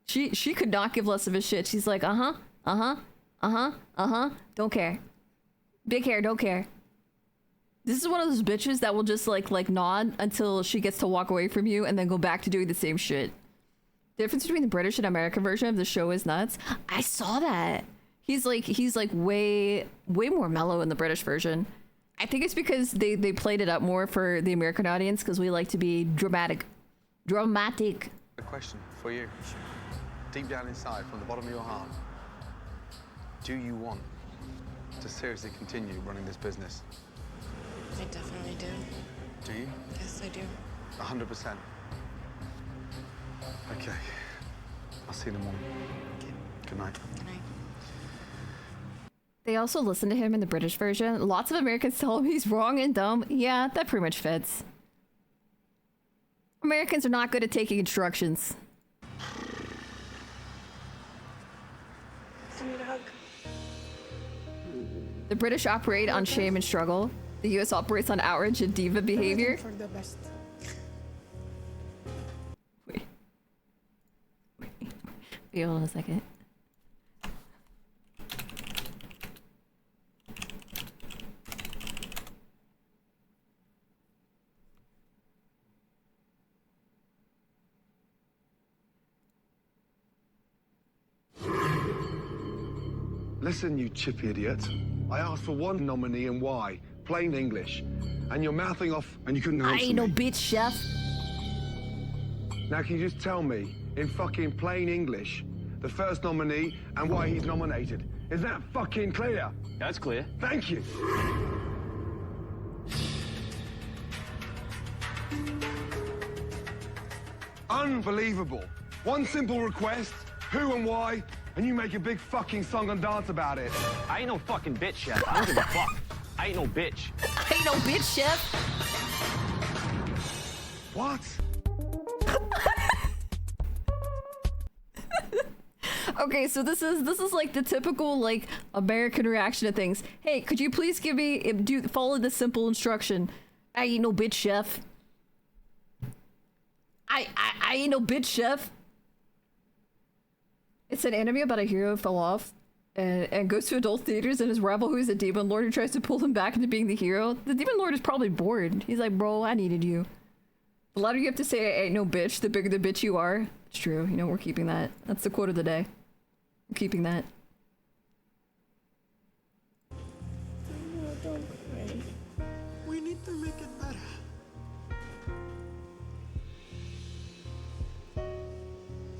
She could not give less of a shit. She's like, don't care. Big hair, don't care. This is one of those bitches that will just like nod until she gets to walk away from you and then go back to doing the same shit. The difference between the British and American version of the show is nuts. I saw that. He's like way more mellow in the British version. I think it's because they played it up more for the American audience because we like to be dramatic. A question for you. Deep down inside, from the bottom of your heart, do you want to seriously continue running this business? I definitely do. Do you? Yes, I do. 100%. Okay. I'll see you in the morning. Okay. Good night. Good night. They also listen to him in the British version. Lots of Americans tell him he's wrong and dumb. Yeah, that pretty much fits. Americans are not good at taking instructions. I need a hug. The British operate on shame and struggle. The US operates on outrage and diva behavior. For the best. Wait, hold on a second. Listen, you chip idiot. I asked for one nominee and why. Plain English. And you're mouthing off and you couldn't answer I ain't no me. bitch, chef. Now can you just tell me, in fucking plain English, the first nominee and why he's nominated? Is that fucking clear? That's clear. Thank you. Unbelievable. One simple request, who and why, and you make a big fucking song and dance about it. I ain't no fucking bitch, chef. I don't give a fuck. I ain't no bitch. I ain't no bitch, chef. What? Okay, so this is like the typical like American reaction to things. Hey, could you please give me follow the simple instruction? I ain't no bitch, chef. I ain't no bitch, chef. It's an anime about a hero who fell off and goes to adult theaters and his rival, who is a demon lord, who tries to pull him back into being the hero. The demon lord is probably bored. He's like, bro, I needed you. The louder you have to say I ain't no bitch, the bigger the bitch you are. It's true. You know, we're keeping that. That's the quote of the day. We're keeping that. Don't worry. We need to make it better.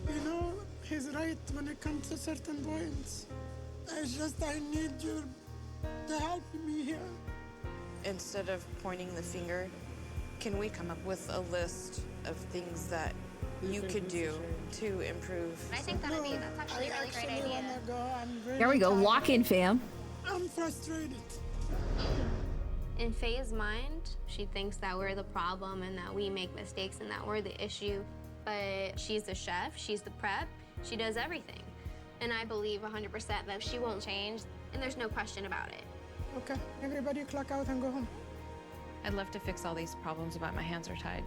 You know, he's right when it comes to certain points. I need you to help me here. Instead of pointing the finger, can we come up with a list of things that you could do to improve? I think that's actually a really great idea. There we go. Lock in, fam. I'm frustrated. In Faye's mind, she thinks that we're the problem and that we make mistakes and that we're the issue. But she's the chef, she's the prep, she does everything. And I believe 100% that she won't change, and there's no question about it. Okay, everybody clock out and go home. I'd love to fix all these problems, but my hands are tied.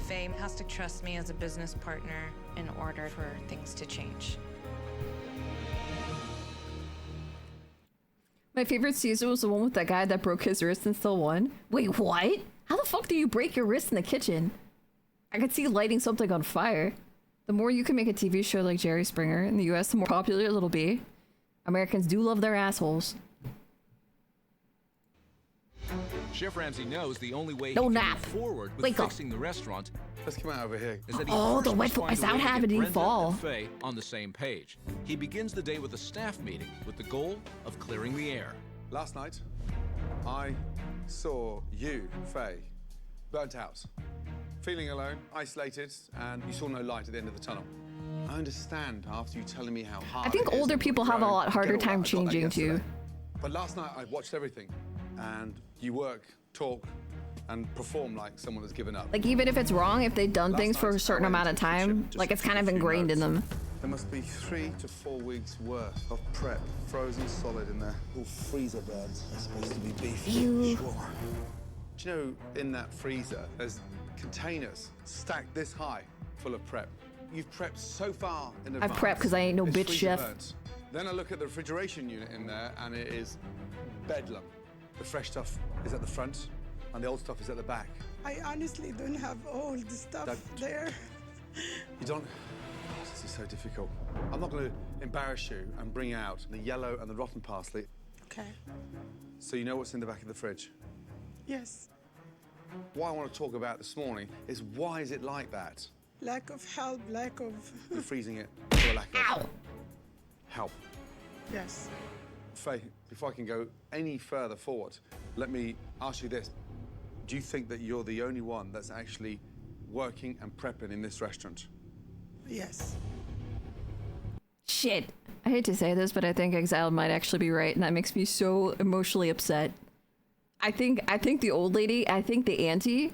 Faye has to trust me as a business partner in order for things to change. My favorite season was the one with that guy that broke his wrist and still won. Wait, what? How the fuck do you break your wrist in the kitchen? I could see lighting something on fire. The more you can make a TV show like Jerry Springer in the US, the more popular it'll be. Americans do love their assholes. Chef Ramsay knows the only way No he can nap. move forward with Wake up. fixing the restaurant Let's come out over here. is that he Oh, first the wet must find is a way out to get happening Brenda fall. and Faye on the same page. He begins the day with a staff meeting with the goal of clearing the air. Last night, I saw you, Faye, burnt out, feeling alone, isolated, and you saw no light at the end of the tunnel. I understand after you telling me how hard I think it is older and people what have a you're lot going, harder get all time that. I got that changing too. yesterday. But last night I watched everything, and you work, talk, and perform like someone has given up. Like, even if it's wrong, if they've done things for a certain amount of time, like, it's kind of ingrained in them. There must be 3 to 4 weeks worth of prep, frozen solid in there. All freezer birds. They're supposed to be beef. Ew. Sure. Do you know in that freezer there's containers stacked this high full of prep? You've prepped so far in advance. I've prepped because I ain't no it's bitch freezer chef. burns. Then I look at the refrigeration unit in there and it is bedlam. The fresh stuff is at the front and the old stuff is at the back. I honestly don't have all the stuff there. You don't... Oh, this is so difficult. I'm not going to embarrass you and bring out the yellow and the rotten parsley. Okay. So you know what's in the back of the fridge? Yes. What I want to talk about this morning is why is it like that? Lack of help, lack of... You're freezing it for a lack of help. Yes. Faye, before I can go any further forward, let me ask you this. Do you think that you're the only one that's actually working and prepping in this restaurant? Yes. Shit. I hate to say this, but I think Exile might actually be right, and that makes me so emotionally upset. I think the old lady, I think the auntie,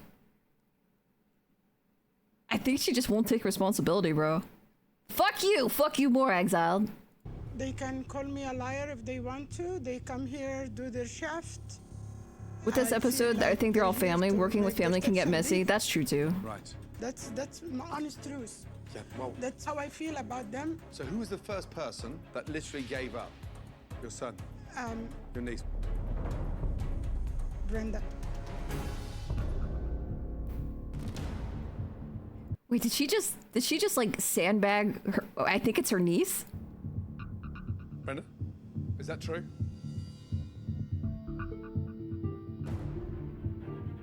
I think she just won't take responsibility, bro. Fuck you more, Exiled. They can call me a liar if they want to. They come here, do their shift. With this episode, I think they're all family. Working with family can get messy. That's true too. Right. That's my honest truth. Yeah, well... That's how I feel about them. So who was the first person that literally gave up? Your son? Your niece? Brenda. Wait, did she just like sandbag her? I think it's her niece. Brenda? Is that true?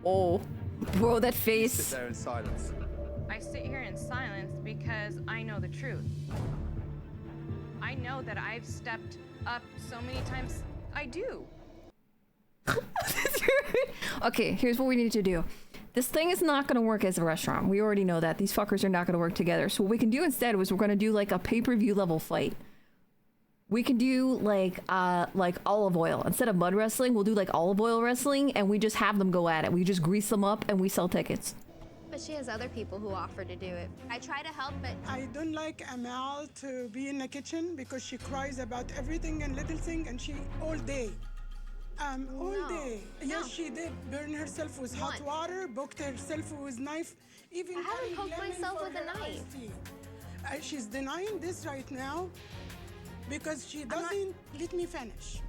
Oh, bro, that face. Sit there in silence. I sit here in silence because I know the truth. I know that I've stepped up so many times. I do. Okay, here's what we need to do. This thing is not going to work as a restaurant. We already know that. These fuckers are not going to work together. So what we can do instead was we're going to do like a pay-per-view level fight. We can do like olive oil. Instead of mud wrestling, we'll do like olive oil wrestling, and we just have them go at it. We just grease them up and we sell tickets. But she has other people who offer to do it. I try to help, but I don't like Amal to be in the kitchen because she cries about everything and little thing, and she all day. All day. Yes, she did. Burn herself with hot water, booked herself with knife. Even I haven't poked myself with a knife. She's denying this right now because she doesn't let me finish.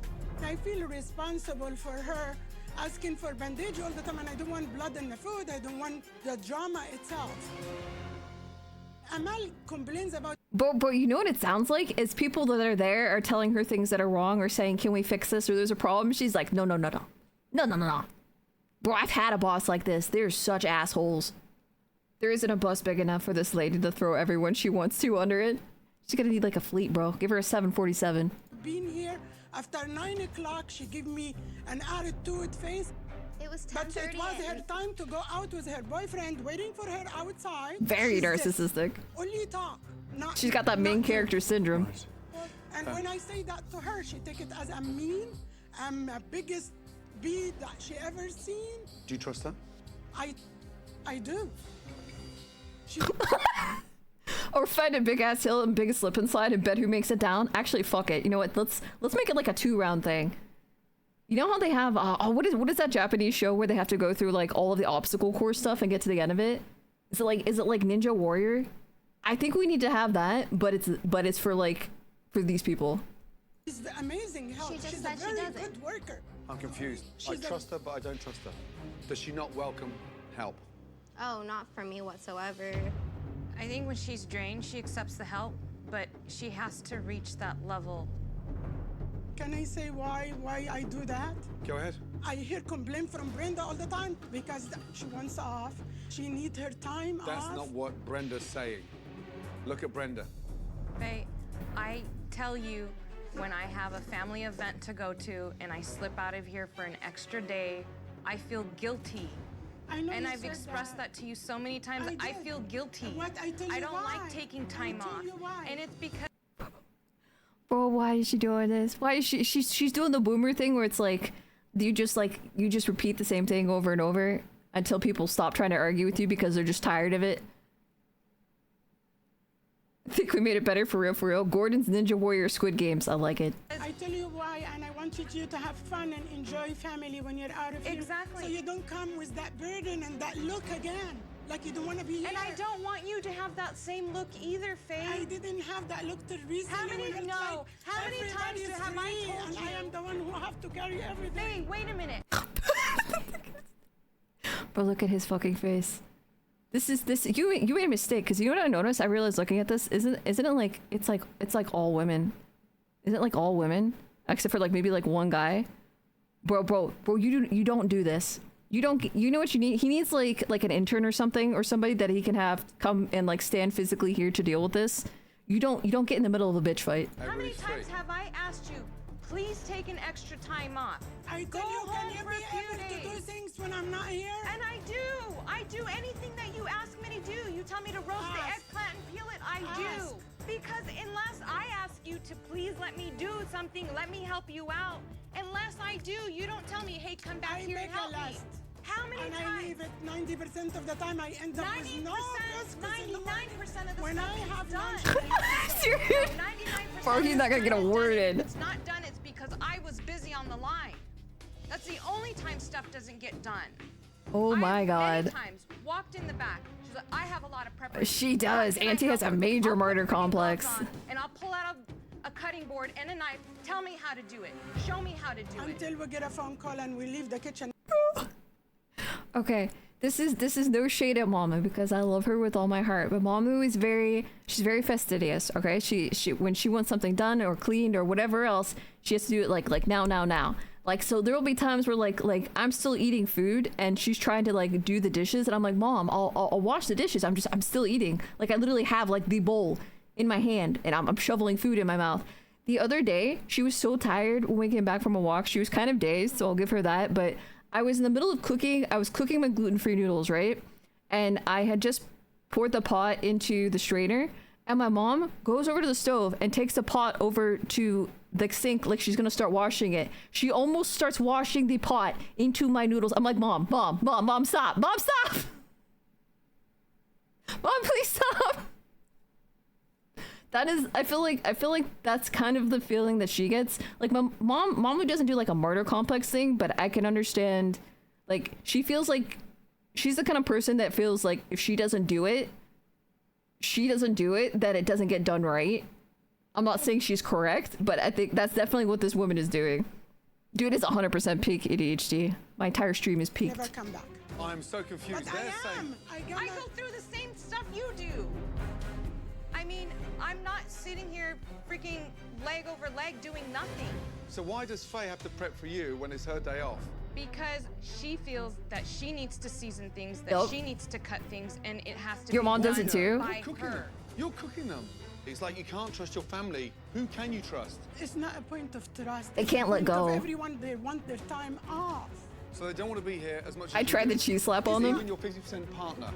I feel responsible for her asking for bandage all the time, and I don't want blood in the food. I don't want the drama itself. Amal complains about... But you know what it sounds like? Is people that are there are telling her things that are wrong or saying, can we fix this or there's a problem? She's like, no. Bro, I've had a boss like this. They're such assholes. There isn't a bus big enough for this lady to throw everyone she wants to under it. She's gonna need like a fleet, bro. Give her a 747. Being here after 9 o'clock, she give me an attitude face. it was But 10:30. it was her time to go out with her boyfriend, waiting for her outside. Very She's narcissistic. only talk. Not, She's got that main character syndrome. And when I say that to her, she take it as a mean, a biggest bee that she ever seen. Do you trust her? I do. She. Or find a big ass hill and big slip and slide and bet who makes it down. Actually, fuck it. You know what? Let's make it like a 2-round thing. You know how they have what is that Japanese show where they have to go through like all of the obstacle course stuff and get to the end of it? Is it like Ninja Warrior? I think we need to have that, but it's for these people. She's amazing help. She's a very good worker. I'm confused. I trust her, but I don't trust her. Does she not welcome help? Oh, not for me whatsoever. I think when she's drained, she accepts the help, but she has to reach that level. Can I say why I do that? Go ahead. I hear complaint from Brenda all the time because she wants off. She needs her time off. That's not what Brenda's saying. Look at Brenda. Faye, I tell you, when I have a family event to go to and I slip out of here for an extra day, I feel guilty. I know and you I've said expressed that to you so many times. I feel guilty. What? I tell you I don't why. like taking time off. And it's because Bro, why is she doing this? Why is she's doing the boomer thing where it's like you just repeat the same thing over and over until people stop trying to argue with you because they're just tired of it. I think we made it better for real. Gordon's Ninja Warrior Squid Games. I like it. I tell you why, and I wanted you to have fun and enjoy family when you're out of here. Exactly. So you don't come with that burden and that look again, like you don't want to be here. And I don't want you to have that same look either, Faye. I didn't have that look till recently. How many when it's no? like How many times everybody's have I free told and you? I am the one who have to carry everything. Faye, wait a minute. Bro, look at his fucking face. You made a mistake because you know what I noticed? I realized looking at this isn't it like it's like all women? Isn't it like all women except for like maybe like one guy? Bro, you don't do this. You know what you need? He needs like an intern or something or somebody that he can have come and like stand physically here to deal with this. You don't get in the middle of a bitch fight. How many times have I asked you, please take an extra time off? I Go tell you, home can you for a be few able to do days. things when I'm not here? And I do anything that you ask me to do. You tell me to roast the eggplant and peel it, I do. Because unless I ask you to please let me do something, let me help you out, unless I do, you don't tell me, hey, come back here and help me. How many and times? I leave it 90% of the time. I end up with no 99% of the when stuff I is have done. Serious? 99% Bro, he's not gonna get a word in. If it's not done, it's because I was busy on the line. That's the only time stuff doesn't get done. Oh my Many god. times walked in the back. She's like, I have a lot of preparation. She does. And I Auntie has go, a major I'll murder put the complex. gloves on, and I'll pull out a cutting board and a knife. Tell me how to do it. Show me how to do it. Until we get a phone call and we leave the kitchen. Okay, this is no shade at Mama because I love her with all my heart. But Mamu is she's very fastidious. Okay, she when she wants something done or cleaned or whatever else, she has to do it like now. Like, so there will be times where like I'm still eating food and she's trying to like do the dishes and I'm like, Mom, I'll wash the dishes. I'm still eating. Like I literally have like the bowl in my hand and I'm shoveling food in my mouth. The other day, she was so tired when we came back from a walk. She was kind of dazed, so I'll give her that. But I was in the middle of cooking. I was cooking my gluten-free noodles, right? And I had just poured the pot into the strainer. And my mom goes over to the stove and takes the pot over to the sink like she's going to start washing it. She almost starts washing the pot into my noodles. I'm like, Mom, stop. Mom, stop. Mom, please stop. That is, I feel like that's kind of the feeling that she gets. Like my mom who doesn't do like a martyr complex thing, but I can understand, like she feels like she's the kind of person that feels like if she doesn't do it, that it doesn't get done right. I'm not saying she's correct, but I think that's definitely what this woman is doing. Dude is 100% peak ADHD. My entire stream is peaked. Never come back. I'm so confused. But I am. I go through the same stuff you do. I mean, I'm not sitting here freaking leg over leg doing nothing. So why does Faye have to prep for you when it's her day off? Because she feels that she needs to season things, that Yep. she needs to cut things, and it has to Your be mom does done it too? by her. You're cooking them. It's like you can't trust your family. Who can you trust? It's not a point of trust. They It's can't a let point of go. Everyone, they want their time off. So they don't want to be here as much as I you tried do. the cheese slap on Is them. even your 50% partner?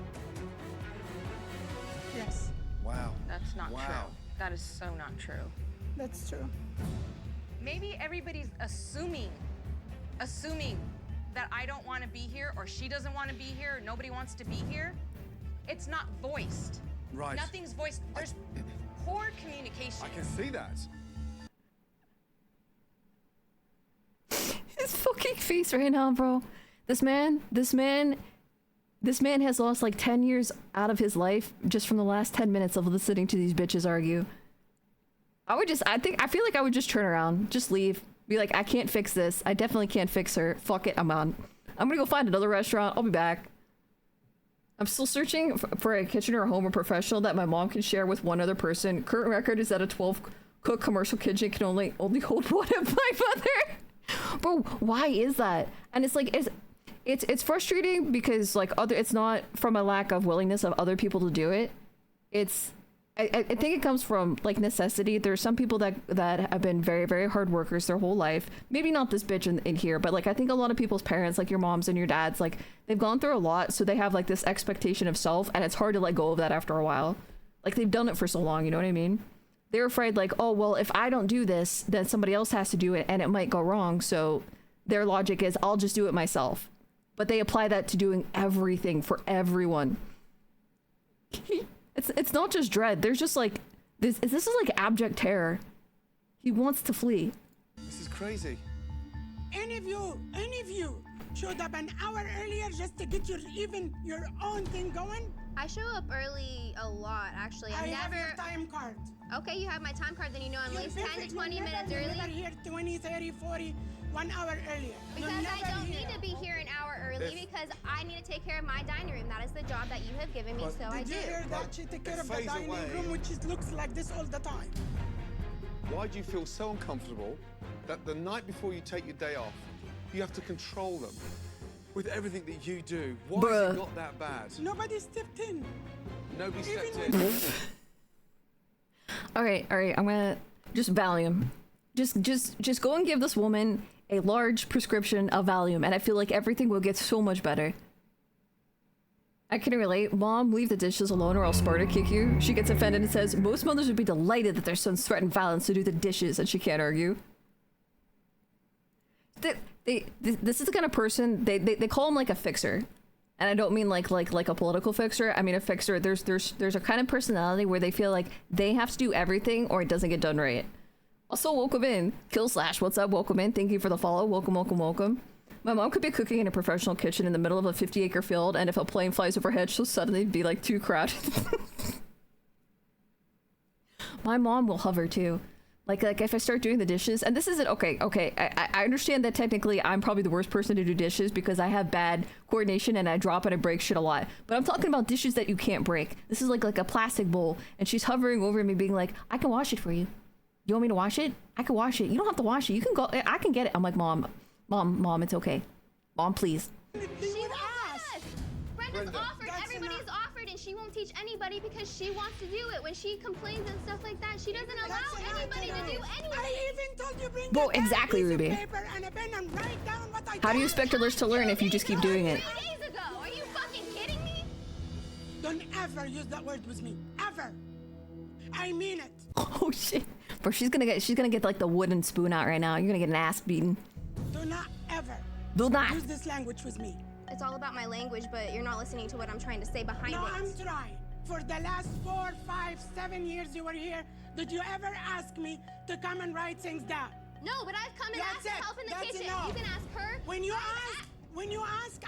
Yes, Wow. That's not Wow. true. That is so not true. that's true. Maybe everybody's assuming that I don't want to be here or she doesn't want to be here or nobody wants to be here. It's not voiced. Right. Nothing's voiced. There's poor communication. I can see that. His fucking face right now, bro. This man has lost like 10 years out of his life just from the last 10 minutes of listening to these bitches argue. I feel like I would just turn around, just leave, be like, I can't fix this. I definitely can't fix her. Fuck it, I'm on. I'm gonna go find another restaurant. I'll be back. I'm still searching for a kitchen or a home or professional that my mom can share with one other person. Current record is that a 12-cook commercial kitchen can only hold one of my mother. Bro, why is that? And it's like, it's frustrating because like it's not from a lack of willingness of other people to do it. I think it comes from like necessity. There's some people that have been very, very hard workers their whole life. Maybe not this bitch in here, but like I think a lot of people's parents, like your moms and your dads, like they've gone through a lot, so they have like this expectation of self, and it's hard to let go of that after a while. Like they've done it for so long, you know what I mean? They're afraid like, oh well, if I don't do this, then somebody else has to do it and it might go wrong. So their logic is I'll just do it myself. But they apply that to doing everything for everyone. It's not just dread. There's just like this is like abject terror. He wants to flee. This is crazy. Any of you showed up an hour earlier just to get your own thing going? I show up early a lot, actually. I I'm have never. your time card. Okay, you have my time card, then you know I'm at least 10 to 20 minutes You're early. never here 20, 30, 40, 1 hour earlier. Because I don't need to be here an hour early because I need to take care of my dining room. That is the job that you have given me, But so I Did do. you hear that? She take care of the phase dining away. room, which looks like this all the time. Why do you feel so uncomfortable that the night before you take your day off, you have to control them with everything that you do? Why has it got that bad? Nobody stepped in. Nobody stepped in. All right. I'm gonna just Valium. Just go and give this woman a large prescription of Valium, and I feel like everything will get so much better. I can relate. Mom, leave the dishes alone or I'll Sparta kick you. She gets offended and says, most mothers would be delighted that their sons threaten violence to do the dishes, and she can't argue. This is the kind of person, they call him like a fixer. And I don't mean like a political fixer. I mean a fixer. There's a kind of personality where they feel like they have to do everything or it doesn't get done right. Also, welcome in. Kill Slash, what's up? Welcome in. Thank you for the follow. Welcome. My mom could be cooking in a professional kitchen in the middle of a 50-acre field, and if a plane flies overhead, she'll suddenly be like too crowded. My mom will hover too. Like if I start doing the dishes, and this isn't okay. I understand that technically I'm probably the worst person to do dishes because I have bad coordination and I drop and I break shit a lot. But I'm talking about dishes that you can't break. This is like a plastic bowl, and she's hovering over me, being like, "I can wash it for you. You want me to wash it? I can wash it. You don't have to wash it. You can go. I can get it." I'm like, Mom, it's okay. Mom, please. She won't ask. Brenda's offered, everybody's offered, and she won't teach anybody because she wants to do it. When she complains and stuff like that, she doesn't allow anybody to do anything. I even told you bring Well, exactly, Ruby. paper and a pen and write down what I How do you expect others to learn if you just keep doing it? 3 days ago. Are you fucking kidding me? Don't ever use that word with me. Ever. I mean it. Oh shit, bro, she's gonna get like the wooden spoon out right now. You're gonna get an ass beaten. Do not ever use this language with me. It's all about my language, but you're not listening to what I'm trying to say behind No, it. I'm trying. For the last 4, 5, 7 years you were here, did you ever ask me to come and write things down? No, but I've come and asked for help in the That's kitchen. enough. You can ask her. When you ask,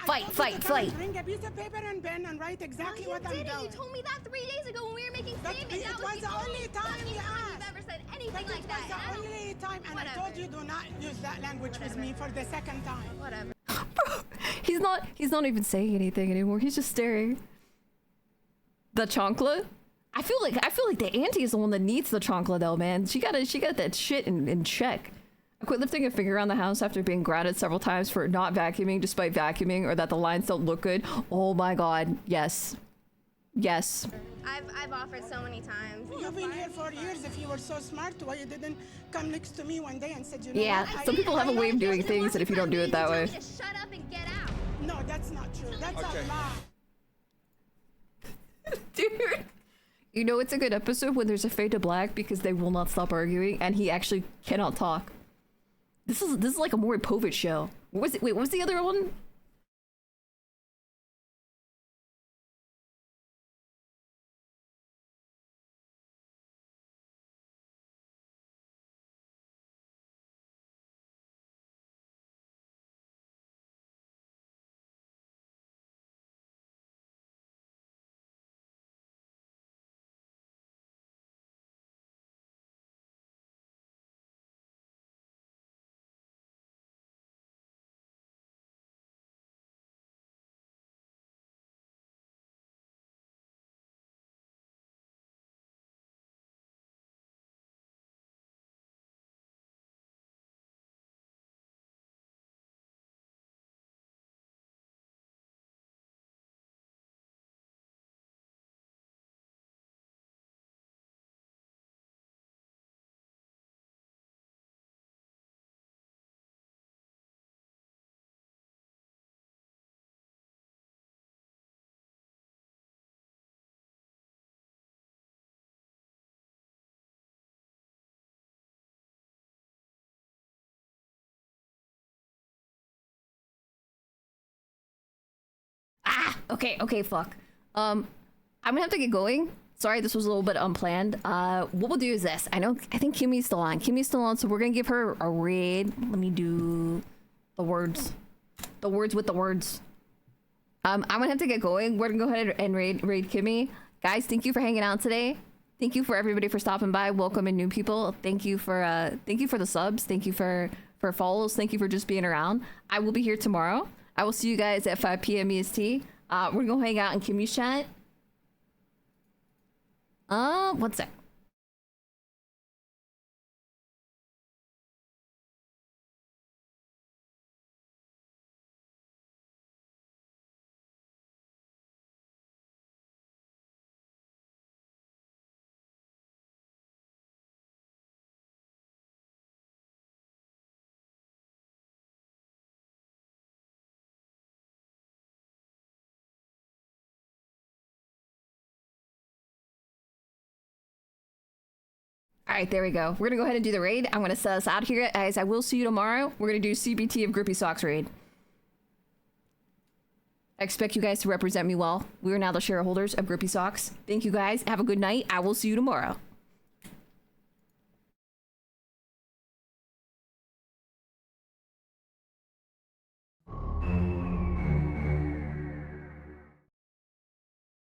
Fight. Bring a piece of paper and pen and write exactly what I'm doing. You told me that 3 days ago when we were making statements. It was the only time you asked. You've ever said anything like that. It was the only time, and I told you do not use that language with me for the second time. Whatever. Bro, he's not even saying anything anymore. He's just staring. The chancla? I feel like the auntie is the one that needs the chancla though, man. She got that shit in check. I quit lifting a finger around the house after being grounded several times for not vacuuming despite vacuuming, or that the lines don't look good. Oh my god, yes. Yes. I've offered so many times. You've been here for years. If you were so smart, why you didn't come next to me one day and said, you know Yeah, what? some people have a way of doing things, and if you don't do it that way. Just shut up and get out. No, that's not true. That's Okay. a lie. Dude. You know it's a good episode when there's a fade to black because they will not stop arguing and he actually cannot talk. This is like a Maury Povich show. What was it? Wait, what was the other one? Okay, fuck. I'm gonna have to get going. Sorry, this was a little bit unplanned. What we'll do is this. I think Kimmy's still on. Kimmy's still on, so we're gonna give her a raid. Let me do the words. The words with the words. I'm gonna have to get going. We're gonna go ahead and raid Kimmy. Guys, thank you for hanging out today. Thank you for everybody for stopping by. Welcome in new people. Thank you for the subs. Thank you for follows. Thank you for just being around. I will be here tomorrow. I will see you guys at 5 p.m. EST. We're gonna go hang out in Kimmy's chat. One sec. All right, there we go. We're gonna go ahead and do the raid. I'm gonna set us out here, guys. I will see you tomorrow. We're gonna do CBT of Grippy Socks raid. I expect you guys to represent me well. We are now the shareholders of Grippy Socks. Thank you guys. Have a good night. I will see you tomorrow.